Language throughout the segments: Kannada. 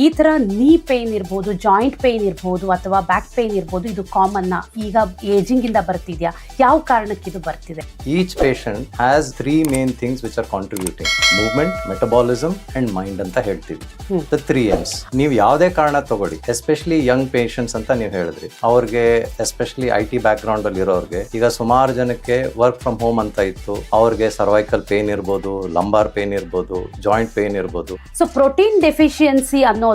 ಈ ಥರ ನೀ ಪೇನ್ ಇರ್ಬೋದು, ಜಾಯಿಂಟ್ ಪೇನ್ ಇರ್ಬೋದು ಅಥವಾ ಬ್ಯಾಕ್ ಪೇನ್ ಇರ್ಬೋದು, ಇದು ಕಾಮನ್ನ ಈಗ ಏಜಿಂಗಿಂದ ಬರ್ತಿದ್ಯಾ? ಯಾವ ಕಾರಣಕ್ಕೆ ಇದು ಬರ್ತಿದೆ? Each patient has three main things which are contributing: movement, metabolism and mind ಅಂತ ಹೇಳ್ತೀವಿ. The 3 M's. ನೀವು ಯಾವುದೇ ಕಾರಣ ತಗೊಳ್ಳಿ, ಎಸ್ಪೆಷಲಿ ಯಂಗ್ ಪೇಷಂಟ್ಸ್ ಅಂತ ನೀವು ಹೇಳಿದ್ರಿ, ಅವ್ರಿಗೆ ಎಸ್ಪೆಷಲಿ IT ಬ್ಯಾಕ್ ಗ್ರೌಂಡ್ ಅಲ್ಲಿ ಇರೋರಿಗೆ, ಈಗ ಸುಮಾರು ಜನಕ್ಕೆ ವರ್ಕ್ ಫ್ರಮ್ ಹೋಮ್ ಅಂತ ಇತ್ತು, ಅವ್ರಿಗೆ ಸರ್ವೈಕಲ್ ಪೇನ್ ಇರ್ಬೋದು, ಲಂಬಾರ್ ಪೇನ್ ಇರ್ಬೋದು, ಜಾಯಿಂಟ್ ಪೇನ್ ಇರ್ಬೋದು. ಸೊ ಪ್ರೋಟೀನ್ ಡೆಫಿಷಿಯನ್ಸಿ ಅನ್ನೋದು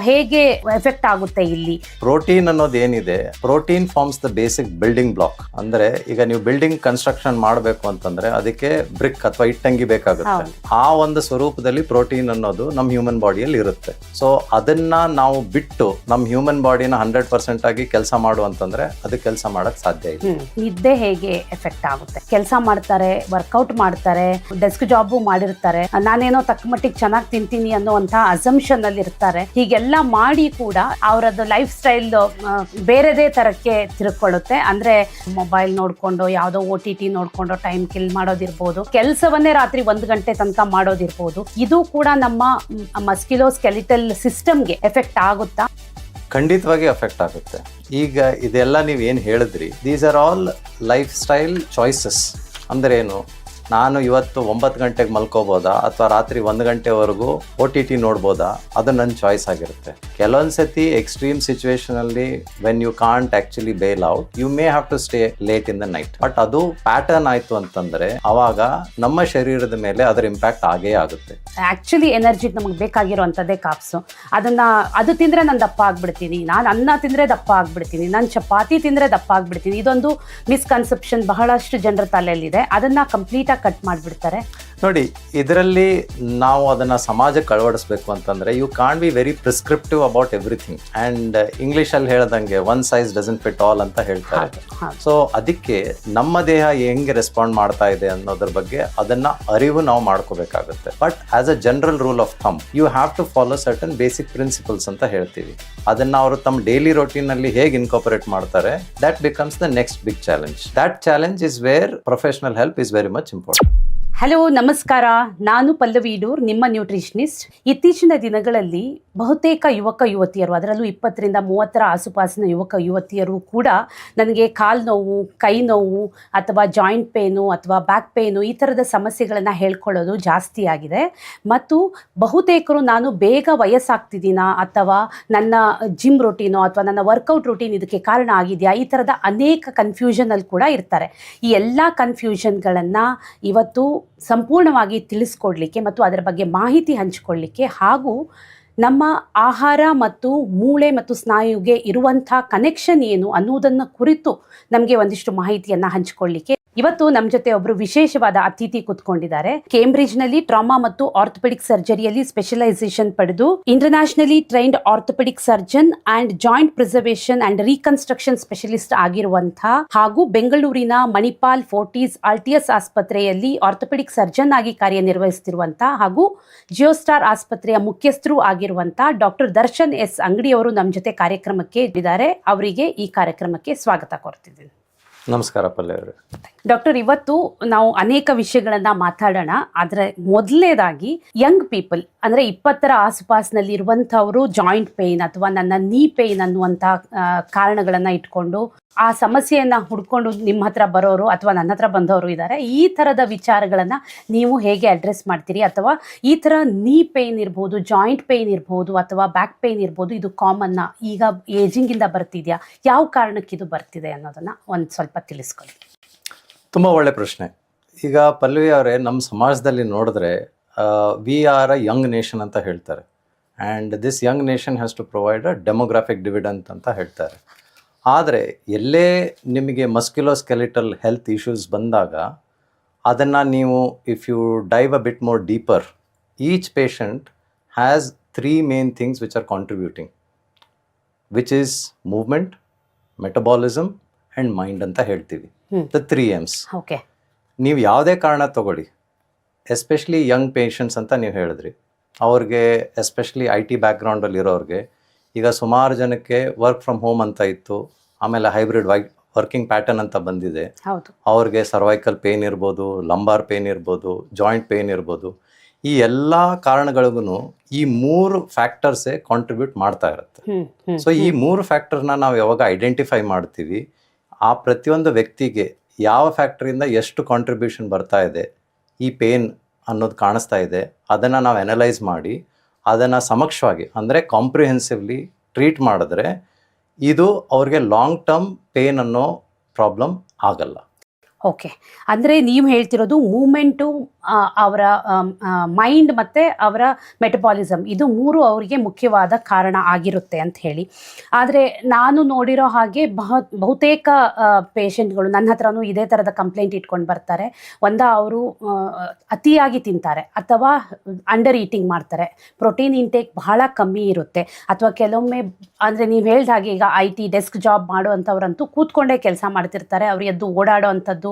ಹೇಗೆ ಎಫೆಕ್ಟ್ ಆಗುತ್ತೆ ಇಲ್ಲಿ? ಪ್ರೋಟೀನ್ ಅನ್ನೋದು ಏನಿದೆ, protein forms the basic building block. ಅಂದ್ರೆ ಈಗ ನೀವು ಬಿಲ್ಡಿಂಗ್ ಕನ್ಸ್ಟ್ರಕ್ಷನ್ ಮಾಡಬೇಕು ಅಂತಂದ್ರೆ ಅದಕ್ಕೆ ಬ್ರಿಕ್ ಅಥವಾ ಇಟ್ಟಂಗಿ ಬೇಕಾಗುತ್ತೆ. ಆ ಒಂದು ಸ್ವರೂಪದಲ್ಲಿ ಪ್ರೋಟೀನ್ ಅನ್ನೋದು ನಮ್ಮ ಹ್ಯೂಮನ್ ಬಾಡಿಯಲ್ಲಿ ಇರುತ್ತೆ. ಸೊ ಅದನ್ನ ನಾವು ಬಿಟ್ಟು ನಮ್ಮ ಹ್ಯೂಮನ್ ಬಾಡಿನ 100% ಆಗಿ ಕೆಲಸ ಮಾಡು ಅಂತಂದ್ರೆ ಅದು ಕೆಲಸ ಮಾಡಕ್ ಸಾಧ್ಯ ಇಲ್ಲ. ನಿದ್ದೆ ಹೇಗೆ ಎಫೆಕ್ಟ್ ಆಗುತ್ತೆ? ಕೆಲಸ ಮಾಡ್ತಾರೆ, ವರ್ಕೌಟ್ ಮಾಡ್ತಾರೆ, ಡೆಸ್ಕ್ ಜಾಬು ಮಾಡಿರ್ತಾರೆ, ನಾನೇನೋ ತಕ್ಕ ಮಟ್ಟಿಗೆ ಚೆನ್ನಾಗಿ ತಿಂತೀನಿ ಅನ್ನೋಂಥ ಅಸಂಪ್ಷನ್ ಅಲ್ಲಿ ಇರ್ತಾರೆ. ಹೀಗೆಲ್ಲ ಮಾಡಿ ಕೂಡ ಅವರದ್ದು ಲೈಫ್ ಸ್ಟೈಲ್ ಬೇರೆದೇ ತರಕ್ಕೆ ತಿರ್ಕೊಳ್ಳುತ್ತೆ. ಅಂದ್ರೆ ಮೊಬೈಲ್ ನೋಡ್ಕೊಂಡು, ಯಾವುದೋ OTT ನೋಡ್ಕೊಂಡು ಟೈಮ್ ಕಿಲ್ ಮಾಡೋದಿರ್ಬೋದು, ಕೆಲಸವನ್ನೇ ರಾತ್ರಿ 1 ಗಂಟೆ ತನಕ ಮಾಡೋದಿರ್ಬೋದು. ಇದು ಕೂಡ ನಮ್ಮ ಮಸ್ಕ್ಯುಲೋ ಸ್ಕೆಲಿಟಲ್ ಸಿಸ್ಟಮ್ಗೆ ಎಫೆಕ್ಟ್ ಆಗುತ್ತಾ? ಖಂಡಿತವಾಗಿ ಅಫೆಕ್ಟ್ ಆಗುತ್ತೆ. ಈಗ ಇದೆಲ್ಲ ನೀವು ಏನು ಹೇಳಿದ್ರಿ, these are all life style choices. ಅಂದ್ರೆ ಏನು, ನಾನು ಇವತ್ತು 9 ಗಂಟೆಗೆ ಮಲ್ಕೋಬೋದಾ ಅಥವಾ ರಾತ್ರಿ 1 ಗಂಟೆವರೆಗೂ OTT ನೋಡ್ಬೋದಾ, ಅದು ನನ್ನ ಚಾಯ್ಸ್ ಆಗಿರುತ್ತೆ. ಕೆಲವೊಂದ್ಸತಿ ಎಕ್ಸ್ಟ್ರೀಮ್ ಸಿಚುವೇಶನ್ ಅಲ್ಲಿ when you can't actually bail out, you may have to stay late in the night. But ಅದು ಪ್ಯಾಟರ್ನ್ ಆಯ್ತು ಅಂತಂದ್ರೆ ಅವಾಗ ನಮ್ಮ ಶರೀರದ ಮೇಲೆ ಅದರ ಇಂಪ್ಯಾಕ್ಟ್ ಆಗೇ ಆಗುತ್ತೆ. ಆಕ್ಚುಲಿ ಎನರ್ಜಿ ನಮಗೆ ಬೇಕಾಗಿರುವಂಥದ್ದೇ ಕಾಪ್ಸು. ಅದು ತಿಂದ್ರೆ ನಾನು ದಪ್ಪ ಆಗ್ಬಿಡ್ತೀನಿ, ನಾನು ಅನ್ನ ತಿಂದ್ರೆ ದಪ್ಪ ಆಗ್ಬಿಡ್ತೀನಿ, ನಾನು ಚಪಾತಿ ತಿಂದ್ರೆ ದಪ್ಪ ಆಗ್ಬಿಡ್ತೀನಿ. ಇದೊಂದು ಮಿಸ್ಕನ್ಸೆಪ್ಷನ್ ಬಹಳಷ್ಟು ಜನರ ತಲೆಯಲ್ಲಿದೆ. ಅದನ್ನ ಕಂಪ್ಲೀಟ್ ಕಟ್ ಮಾಡಿಬಿಡ್ತಾರೆ. ನೋಡಿ, ಇದರಲ್ಲಿ ನಾವು ಅದನ್ನ ಸಮಾಜಕ್ಕೆ ಅಳವಡಿಸಬೇಕು ಅಂತಂದ್ರೆ you can't be very prescriptive about everything. And English ಅಲ್ಲಿ ಹೇಳ್ದಂಗೆ one size doesn't fit all ಅಂತ ಹೇಳ್ತಾರೆ. ಸೊ ಅದಕ್ಕೆ ನಮ್ಮ ದೇಹ ಹೆಂಗೆ ರೆಸ್ಪಾಂಡ್ ಮಾಡ್ತಾ ಇದೆ ಅನ್ನೋದ್ರ ಬಗ್ಗೆ ಅದನ್ನ ಅರಿವು ನಾವು ಮಾಡ್ಕೋಬೇಕಾಗುತ್ತೆ. But as a general rule of thumb, you have to follow certain basic principles ಅಂತ ಹೇಳ್ತೀವಿ. ಅದನ್ನ ಅವರು ತಮ್ಮ ಡೈಲಿ ರೊಟೀನ್ ಅಲ್ಲಿ ಹೇಗೆ ಇನ್ಕಾಪರೇಟ್ ಮಾಡ್ತಾರೆ, that becomes the next big challenge. That challenge is where professional help is very much important. Hello, ನಮಸ್ಕಾರ. ನಾನು ಪಲ್ಲವಿ ಡೂರ್, ನಿಮ್ಮ ನ್ಯೂಟ್ರಿಷನಿಸ್ಟ್. ಇತ್ತೀಚಿನ ದಿನಗಳಲ್ಲಿ ಬಹುತೇಕ ಯುವಕ ಯುವತಿಯರು, ಅದರಲ್ಲೂ 20ರಿಂದ 30ರ ಆಸುಪಾಸಿನ ಯುವಕ ಯುವತಿಯರು ಕೂಡ ನನಗೆ ಕಾಲು ನೋವು, ಕೈ ನೋವು ಅಥವಾ ಜಾಯಿಂಟ್ ಪೇನು ಅಥವಾ ಬ್ಯಾಕ್ ಪೇನು ಈ ಥರದ ಸಮಸ್ಯೆಗಳನ್ನು ಹೇಳ್ಕೊಳ್ಳೋದು ಜಾಸ್ತಿ ಆಗಿದೆ. ಮತ್ತು ಬಹುತೇಕರು ನಾನು ಬೇಗ ವಯಸ್ಸಾಗ್ತಿದ್ದೀನಾ ಅಥವಾ ನನ್ನ ಜಿಮ್ ರೂಟೀನೋ ಅಥವಾ ನನ್ನ ವರ್ಕೌಟ್ ರೂಟೀನ್ ಇದಕ್ಕೆ ಕಾರಣ ಆಗಿದೆಯಾ, ಈ ಥರದ ಅನೇಕ ಕನ್ಫ್ಯೂಷನಲ್ಲಿ ಕೂಡ ಇರ್ತಾರೆ. ಈ ಎಲ್ಲ ಕನ್ಫ್ಯೂಷನ್ಗಳನ್ನು ಇವತ್ತು ಸಂಪೂರ್ಣವಾಗಿ ತಿಳಿಸ್ಕೊಡ್ಲಿಕ್ಕೆ ಮತ್ತು ಅದರ ಬಗ್ಗೆ ಮಾಹಿತಿ ಹಂಚಿಕೊಳ್ಳಿಕ್ಕೆ ಹಾಗೂ ನಮ್ಮ ಆಹಾರ ಮತ್ತು ಮೂಳೆ ಮತ್ತು ಸ್ನಾಯುಗೆ ಇರುವಂಥ ಕನೆಕ್ಷನ್ ಏನು ಅನ್ನೋದನ್ನು ಕುರಿತು ನಮಗೆ ಒಂದಿಷ್ಟು ಮಾಹಿತಿಯನ್ನು ಹಂಚಿಕೊಳ್ಳಿಕ್ಕೆ ಇವತ್ತು ನಮ್ಮ ಜೊತೆ ಒಬ್ಬರು ವಿಶೇಷವಾದ ಅತಿಥಿ ಕೂತ್ಕೊಂಡಿದ್ದಾರೆ. ಕೇಂಬ್ರಿಡ್ಜ್ನಲ್ಲಿ ಟ್ರಾಮಾ ಮತ್ತು ಆರ್ಥೋಪೆಡಿಕ್ ಸರ್ಜರಿಯಲ್ಲಿ ಸ್ಪೆಷಲೈಸೇಷನ್ ಪಡೆದು internationally trained orthopaedic surgeon and joint preservation and reconstruction specialist ಆಗಿರುವಂತಹ ಹಾಗೂ ಬೆಂಗಳೂರಿನ ಮಣಿಪಾಲ್ ಫೋರ್ಟಿಸ್ ಆಲ್ಟಿಯಸ್ ಆಸ್ಪತ್ರೆಯಲ್ಲಿ ಆರ್ಥೋಪೆಡಿಕ್ ಸರ್ಜನ್ ಆಗಿ ಕಾರ್ಯನಿರ್ವಹಿಸುತ್ತಿರುವಂತಹ ಹಾಗೂ ಜಿಯೋಸ್ಟಾರ್ ಆಸ್ಪತ್ರೆಯ ಮುಖ್ಯಸ್ಥರು ಆಗಿರುವಂತಹ ಡಾಕ್ಟರ್ ದರ್ಶನ್ ಎಸ್ ಅಂಗಡಿಯವರು ನಮ್ಮ ಜೊತೆ ಕಾರ್ಯಕ್ರಮಕ್ಕೆ ಇದ್ದಾರೆ. ಅವರಿಗೆ ಈ ಕಾರ್ಯಕ್ರಮಕ್ಕೆ ಸ್ವಾಗತ ಕೋರ್ತಿದ್ದೀನಿ. ನಮಸ್ಕಾರ ಪಲ್ಲವಿ ಅವರೇ. ಡಾಕ್ಟರ್, ಇವತ್ತು ನಾವು ಅನೇಕ ವಿಷಯಗಳನ್ನ ಮಾತಾಡೋಣ. ಆದರೆ ಮೊದಲನೇದಾಗಿ ಯಂಗ್ ಪೀಪಲ್ ಅಂದರೆ 20ರ ಆಸುಪಾಸಿನಲ್ಲಿ ಇರುವಂಥವರು ಜಾಯಿಂಟ್ ಪೇನ್ ಅಥವಾ ನನ್ನ ನೀ ಪೇನ್ ಅನ್ನುವಂಥ ಕಾರಣಗಳನ್ನು ಇಟ್ಕೊಂಡು ಆ ಸಮಸ್ಯೆಯನ್ನು ಹುಡ್ಕೊಂಡು ನಿಮ್ಮ ಹತ್ರ ಬರೋರು ಅಥವಾ ನನ್ನ ಹತ್ರ ಬಂದವರು ಇದ್ದಾರೆ. ಈ ಥರದ ವಿಚಾರಗಳನ್ನು ನೀವು ಹೇಗೆ ಅಡ್ರೆಸ್ ಮಾಡ್ತೀರಿ? ಅಥವಾ ಈ ಥರ ನೀ ಪೇನ್ ಇರ್ಬೋದು, ಜಾಯಿಂಟ್ ಪೇನ್ ಇರ್ಬೋದು ಅಥವಾ ಬ್ಯಾಕ್ ಪೇನ್ ಇರ್ಬೋದು, ಇದು ಕಾಮನ್ನ ಈಗ ಏಜಿಂಗಿಂದ ಬರ್ತಿದೆಯಾ? ಯಾವ ಕಾರಣಕ್ಕೆ ಇದು ಬರ್ತಿದೆ ಅನ್ನೋದನ್ನು ಒಂದು ಸ್ವಲ್ಪ ತಿಳಿಸ್ಕೊಳ್ಳಿ. ತುಂಬ ಒಳ್ಳೆ ಪ್ರಶ್ನೆ. ಈಗ ಪಲ್ಲವಿ ಅವರೇ, ನಮ್ಮ ಸಮಾಜದಲ್ಲಿ ನೋಡಿದ್ರೆ we are a young nation ಅಂತ ಹೇಳ್ತಾರೆ. And this young nation has to provide a demographic dividend ಅಂತ ಹೇಳ್ತಾರೆ. ಆದರೆ ಎಲ್ಲೇ ನಿಮಗೆ ಮಸ್ಕ್ಯುಲೋಸ್ಕೆಲಿಟಲ್ ಹೆಲ್ತ್ ಇಶ್ಯೂಸ್ ಬಂದಾಗ ಅದನ್ನು ನೀವು if you dive a bit more deeper, each patient has 3 main things which are contributing, which is movement, metabolism and mind ಅಂತ ಹೇಳ್ತೀವಿ. The 3 M's. ಓಕೆ. ನೀವು ಯಾವುದೇ ಕಾರಣ ತಗೊಳ್ಳಿ, ಎಸ್ಪೆಷಲಿ ಯಂಗ್ ಪೇಷಂಟ್ಸ್ ಅಂತ ನೀವು ಹೇಳಿದ್ರಿ, ಅವ್ರಿಗೆ ಎಸ್ಪೆಷಲಿ IT ಬ್ಯಾಕ್ಗ್ರೌಂಡಲ್ಲಿ ಇರೋರಿಗೆ, ಈಗ ಸುಮಾರು ಜನಕ್ಕೆ ವರ್ಕ್ ಫ್ರಮ್ ಹೋಮ್ ಅಂತ ಇತ್ತು, ಆಮೇಲೆ ಹೈಬ್ರಿಡ್ ವರ್ಕಿಂಗ್ ಪ್ಯಾಟರ್ನ್ ಅಂತ ಬಂದಿದೆ. ಅವ್ರಿಗೆ ಸರ್ವೈಕಲ್ ಪೇನ್ ಇರ್ಬೋದು, ಲಂಬಾರ್ ಪೇನ್ ಇರ್ಬೋದು, ಜಾಯಿಂಟ್ ಪೇನ್ ಇರ್ಬೋದು. ಈ ಎಲ್ಲ ಕಾರಣಗಳಿಗೂ ಈ 3 ಫ್ಯಾಕ್ಟರ್ಸೇ ಕಾಂಟ್ರಿಬ್ಯೂಟ್ ಮಾಡ್ತಾ ಇರುತ್ತೆ. ಸೊ ಈ 3 ಫ್ಯಾಕ್ಟರ್ನ ನಾವು ಯಾವಾಗ ಐಡೆಂಟಿಫೈ ಮಾಡ್ತೀವಿ, ಆ ಪ್ರತಿಯೊಂದು ವ್ಯಕ್ತಿಗೆ ಯಾವ ಫ್ಯಾಕ್ಟರಿಂದ ಎಷ್ಟು ಕಾಂಟ್ರಿಬ್ಯೂಷನ್ ಬರ್ತಾ ಇದೆ, ಈ ಪೇನ್ ಅನ್ನೋದು ಕಾಣಿಸ್ತಾ ಇದೆ, ಅದನ್ನು ನಾವು ಅನಲೈಸ್ ಮಾಡಿ ಅದನ್ನು ಸಮಕ್ಷವಾಗಿ ಅಂದರೆ ಕಾಂಪ್ರಿಹೆನ್ಸಿವ್ಲಿ ಟ್ರೀಟ್ ಮಾಡಿದ್ರೆ ಇದು ಅವ್ರಿಗೆ ಲಾಂಗ್ ಟರ್ಮ್ ಪೇನ್ ಅನ್ನೋ ಪ್ರಾಬ್ಲಮ್ ಆಗಲ್ಲ. ಓಕೆ, ಅಂದರೆ ನೀವು ಹೇಳ್ತಿರೋದು ಮೂಮೆಂಟು, ಅವರ ಮೈಂಡ್ ಮತ್ತು ಅವರ ಮೆಟಬಾಲಿಸಮ್, ಇದು 3 ಅವರಿಗೆ ಮುಖ್ಯವಾದ ಕಾರಣ ಆಗಿರುತ್ತೆ ಅಂತ ಹೇಳಿ. ಆದರೆ ನಾನು ನೋಡಿರೋ ಹಾಗೆ ಬಹುತೇಕ ಪೇಷಂಟ್ಗಳು ನನ್ನ ಹತ್ರನೂ ಇದೇ ಥರದ ಕಂಪ್ಲೇಂಟ್ ಇಟ್ಕೊಂಡು ಬರ್ತಾರೆ. ಅವರು ಅತಿಯಾಗಿ ತಿಂತಾರೆ ಅಥವಾ ಅಂಡರ್ ಈಟಿಂಗ್ ಮಾಡ್ತಾರೆ, ಪ್ರೋಟೀನ್ ಇಂಟೇಕ್ ಬಹಳ ಕಮ್ಮಿ ಇರುತ್ತೆ, ಅಥವಾ ಕೆಲವೊಮ್ಮೆ ಅಂದರೆ ನೀವು ಹೇಳ್ದ ಹಾಗೆ ಈಗ IT ಡೆಸ್ಕ್ ಜಾಬ್ ಮಾಡುವಂಥವ್ರಂತೂ ಕೂತ್ಕೊಂಡೇ ಕೆಲಸ ಮಾಡ್ತಿರ್ತಾರೆ, ಅವ್ರು ಎದ್ದು ಓಡಾಡೋ ಅಂಥದ್ದು,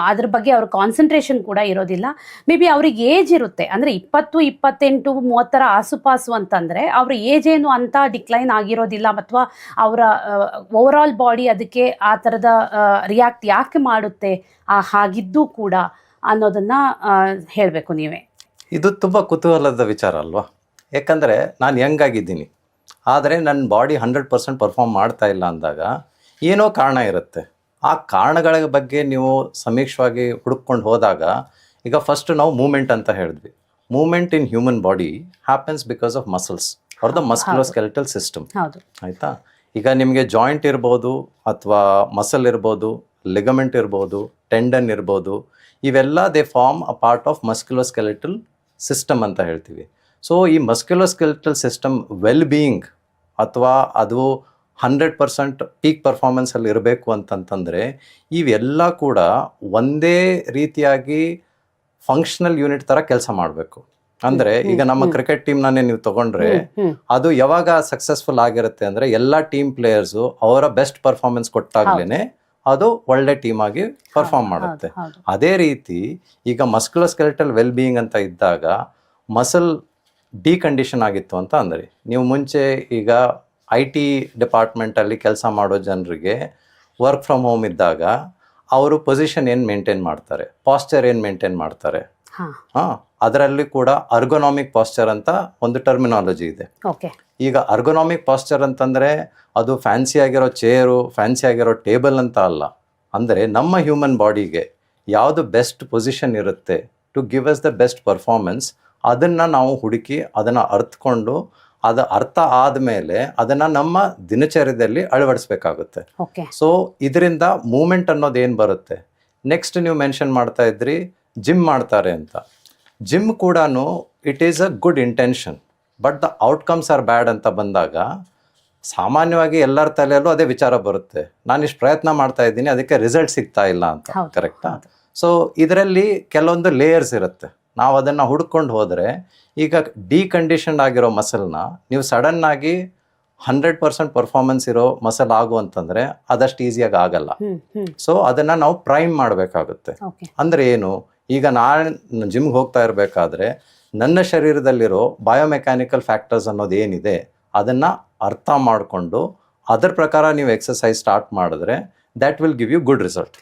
ಅದ್ರ ಬಗ್ಗೆ ಅವ್ರ ಕಾನ್ಸಂಟ್ರೇಷನ್ ಕೂಡ ಇರೋದಿಲ್ಲ. ಮೇ ಬಿ ಅವ್ರಿಗೆ ಏಜ್ ಇರುತ್ತೆ, ಅಂದರೆ 20, 28, 30 ಆಸುಪಾಸು ಅಂತಂದರೆ ಅವ್ರ ಏಜ್ ಏನು ಅಂತ ಡಿಕ್ಲೈನ್ ಆಗಿರೋದಿಲ್ಲ, ಅಥವಾ ಅವರ ಓವರಾಲ್ ಬಾಡಿ ಅದಕ್ಕೆ ಆ ಥರದ ರಿಯಾಕ್ಟ್ ಯಾಕೆ ಮಾಡುತ್ತೆ ಹಾಗಿದ್ದು ಕೂಡ ಅನ್ನೋದನ್ನು ಹೇಳಬೇಕು ನೀವೇ. ಇದು ತುಂಬ ಕುತೂಹಲದ ವಿಚಾರ ಅಲ್ವಾ? ಯಾಕಂದರೆ ನಾನು ಯಂಗಾಗಿದ್ದೀನಿ, ಆದರೆ ನನ್ನ ಬಾಡಿ 100% ಪರ್ಫಾರ್ಮ್ ಮಾಡ್ತಾ ಇಲ್ಲ ಅಂದಾಗ ಏನೋ ಕಾರಣ ಇರುತ್ತೆ. ಆ ಕಾರಣಗಳ ಬಗ್ಗೆ ನೀವು ಸಮೀಕ್ಷವಾಗಿ ಹುಡುಕೊಂಡು ಹೋದಾಗ, ಈಗ ಫಸ್ಟ್ ನಾವು ಮೂಮೆಂಟ್ ಅಂತ ಹೇಳಿದ್ವಿ. Movement in human body happens because of muscles are the musculoskeletal system. ಆಯಿತಾ? ಈಗ ನಿಮಗೆ ಜಾಯಿಂಟ್ ಇರ್ಬೋದು, ಅಥವಾ ಮಸಲ್ ಇರ್ಬೋದು, ಲಿಗಮೆಂಟ್ ಇರ್ಬೋದು, ಟೆಂಡನ್ ಇರ್ಬೋದು, ಇವೆಲ್ಲ they form a part of musculoskeletal system ಅಂತ ಹೇಳ್ತೀವಿ. ಸೊ ಈ ಮಸ್ಕ್ಯುಲೋಸ್ಕೆಲೆಟಲ್ ಸಿಸ್ಟಮ್ ವೆಲ್ ಬೀಯಿಂಗ್ ಅಥವಾ ಅದು 100% ಪೀಕ್ ಪರ್ಫಾರ್ಮೆನ್ಸಲ್ಲಿ ಇರಬೇಕು ಅಂತಂತಂದರೆ ಇವೆಲ್ಲ ಕೂಡ ಒಂದೇ ರೀತಿಯಾಗಿ ಫಂಕ್ಷನಲ್ ಯೂನಿಟ್ ಥರ ಕೆಲಸ ಮಾಡಬೇಕು. ಅಂದರೆ ಈಗ ನಮ್ಮ ಕ್ರಿಕೆಟ್ ಟೀಮ್ನೇ ನೀವು ತಗೊಂಡ್ರೆ ಅದು ಯಾವಾಗ ಸಕ್ಸಸ್ಫುಲ್ ಆಗಿರುತ್ತೆ ಅಂದರೆ ಎಲ್ಲ ಟೀಮ್ ಪ್ಲೇಯರ್ಸು ಅವರ ಬೆಸ್ಟ್ ಪರ್ಫಾರ್ಮೆನ್ಸ್ ಕೊಟ್ಟಾಗ್ಲೇ ಅದು ಒಳ್ಳೆ ಟೀಮ್ ಆಗಿ ಪರ್ಫಾರ್ಮ್ ಮಾಡುತ್ತೆ. ಅದೇ ರೀತಿ ಈಗ ಮಸ್ಕ್ಯುಲೋಸ್ಕೆಲೆಟಲ್ ವೆಲ್ ಬೀಯಿಂಗ್ ಅಂತ ಇದ್ದಾಗ ಮಸಲ್ ಡಿಕಂಡೀಷನ್ ಆಗಿತ್ತು ಅಂತ ಅಂದರೆ, ನೀವು ಮುಂಚೆ ಈಗ IT ಡಿಪಾರ್ಟ್ಮೆಂಟಲ್ಲಿ ಕೆಲಸ ಮಾಡೋ ಜನರಿಗೆ ವರ್ಕ್ ಫ್ರಮ್ ಹೋಮ್ ಇದ್ದಾಗ ಅವರು ಪೊಸಿಷನ್ ಏನು ಮೇಂಟೈನ್ ಮಾಡ್ತಾರೆ, ಪಾಸ್ಚರ್ ಏನು ಮೇಂಟೈನ್ ಮಾಡ್ತಾರೆ, ಅದರಲ್ಲಿ ಕೂಡ ಅರ್ಗೊನಾಮಿಕ್ ಪಾಸ್ಚರ್ ಅಂತ ಒಂದು ಟರ್ಮಿನಾಲಜಿ ಇದೆ. ಈಗ ಅರ್ಗೊನಾಮಿಕ್ ಪಾಸ್ಚರ್ ಅಂತಂದರೆ ಅದು ಫ್ಯಾನ್ಸಿ ಆಗಿರೋ ಚೇರು, ಫ್ಯಾನ್ಸಿ ಆಗಿರೋ ಟೇಬಲ್ ಅಂತ ಅಲ್ಲ. ಅಂದರೆ ನಮ್ಮ ಹ್ಯೂಮನ್ ಬಾಡಿಗೆ ಯಾವುದು ಬೆಸ್ಟ್ ಪೊಸಿಷನ್ ಇರುತ್ತೆ to give us the best performance, ಅದನ್ನು ನಾವು ಹುಡುಕಿ ಅದನ್ನು ಅರ್ಥಕೊಂಡು ಅದು ಅರ್ಥ ಆದಮೇಲೆ ಅದನ್ನು ನಮ್ಮ ದಿನಚರ್ಯದಲ್ಲಿ ಅಳವಡಿಸ್ಬೇಕಾಗುತ್ತೆ. ಸೊ ಇದರಿಂದ ಮೂಮೆಂಟ್ ಅನ್ನೋದು ಏನು ಬರುತ್ತೆ. ನೆಕ್ಸ್ಟ್ ನೀವು ಮೆನ್ಷನ್ ಮಾಡ್ತಾ ಇದ್ರಿ ಜಿಮ್ ಮಾಡ್ತಾರೆ ಅಂತ. ಜಿಮ್ ಕೂಡ it is a good intention, but the outcomes are bad ಅಂತ ಬಂದಾಗ ಸಾಮಾನ್ಯವಾಗಿ ಎಲ್ಲರ ತಲೆಯಲ್ಲೂ ಅದೇ ವಿಚಾರ ಬರುತ್ತೆ, ನಾನು ಇಷ್ಟು ಪ್ರಯತ್ನ ಮಾಡ್ತಾ ಇದ್ದೀನಿ ಅದಕ್ಕೆ ರಿಸಲ್ಟ್ ಸಿಗ್ತಾ ಇಲ್ಲ ಅಂತ. ಕರೆಕ್ಟಾ? ಸೊ ಇದರಲ್ಲಿ ಕೆಲವೊಂದು ಲೇಯರ್ಸ್ ಇರುತ್ತೆ. ನಾವು ಅದನ್ನು ಹುಡ್ಕೊಂಡು ಹೋದರೆ ಈಗ ಡಿಕಂಡೀಷನ್ ಆಗಿರೋ ಮಸಲ್ನ ನೀವು ಸಡನ್ನಾಗಿ 100% ಪರ್ಫಾರ್ಮೆನ್ಸ್ ಇರೋ ಮಸಲ್ ಆಗು ಅಂತಂದರೆ ಅದಷ್ಟು ಈಸಿಯಾಗಿ ಆಗಲ್ಲ. ಸೊ ಅದನ್ನು ನಾವು ಪ್ರೈಮ್ ಮಾಡಬೇಕಾಗುತ್ತೆ. ಅಂದರೆ ಏನು, ಈಗ ನಾನು ಜಿಮ್ಗೆ ಹೋಗ್ತಾ ಇರಬೇಕಾದ್ರೆ ನನ್ನ ಶರೀರದಲ್ಲಿರೋ ಬಯೋಮೆಕ್ಯಾನಿಕಲ್ ಫ್ಯಾಕ್ಟರ್ಸ್ ಅನ್ನೋದು ಏನಿದೆ ಅದನ್ನು ಅರ್ಥ ಮಾಡಿಕೊಂಡು ಅದರ ಪ್ರಕಾರ ನೀವು ಎಕ್ಸಸೈಸ್ ಸ್ಟಾರ್ಟ್ ಮಾಡಿದ್ರೆ that will give you good result.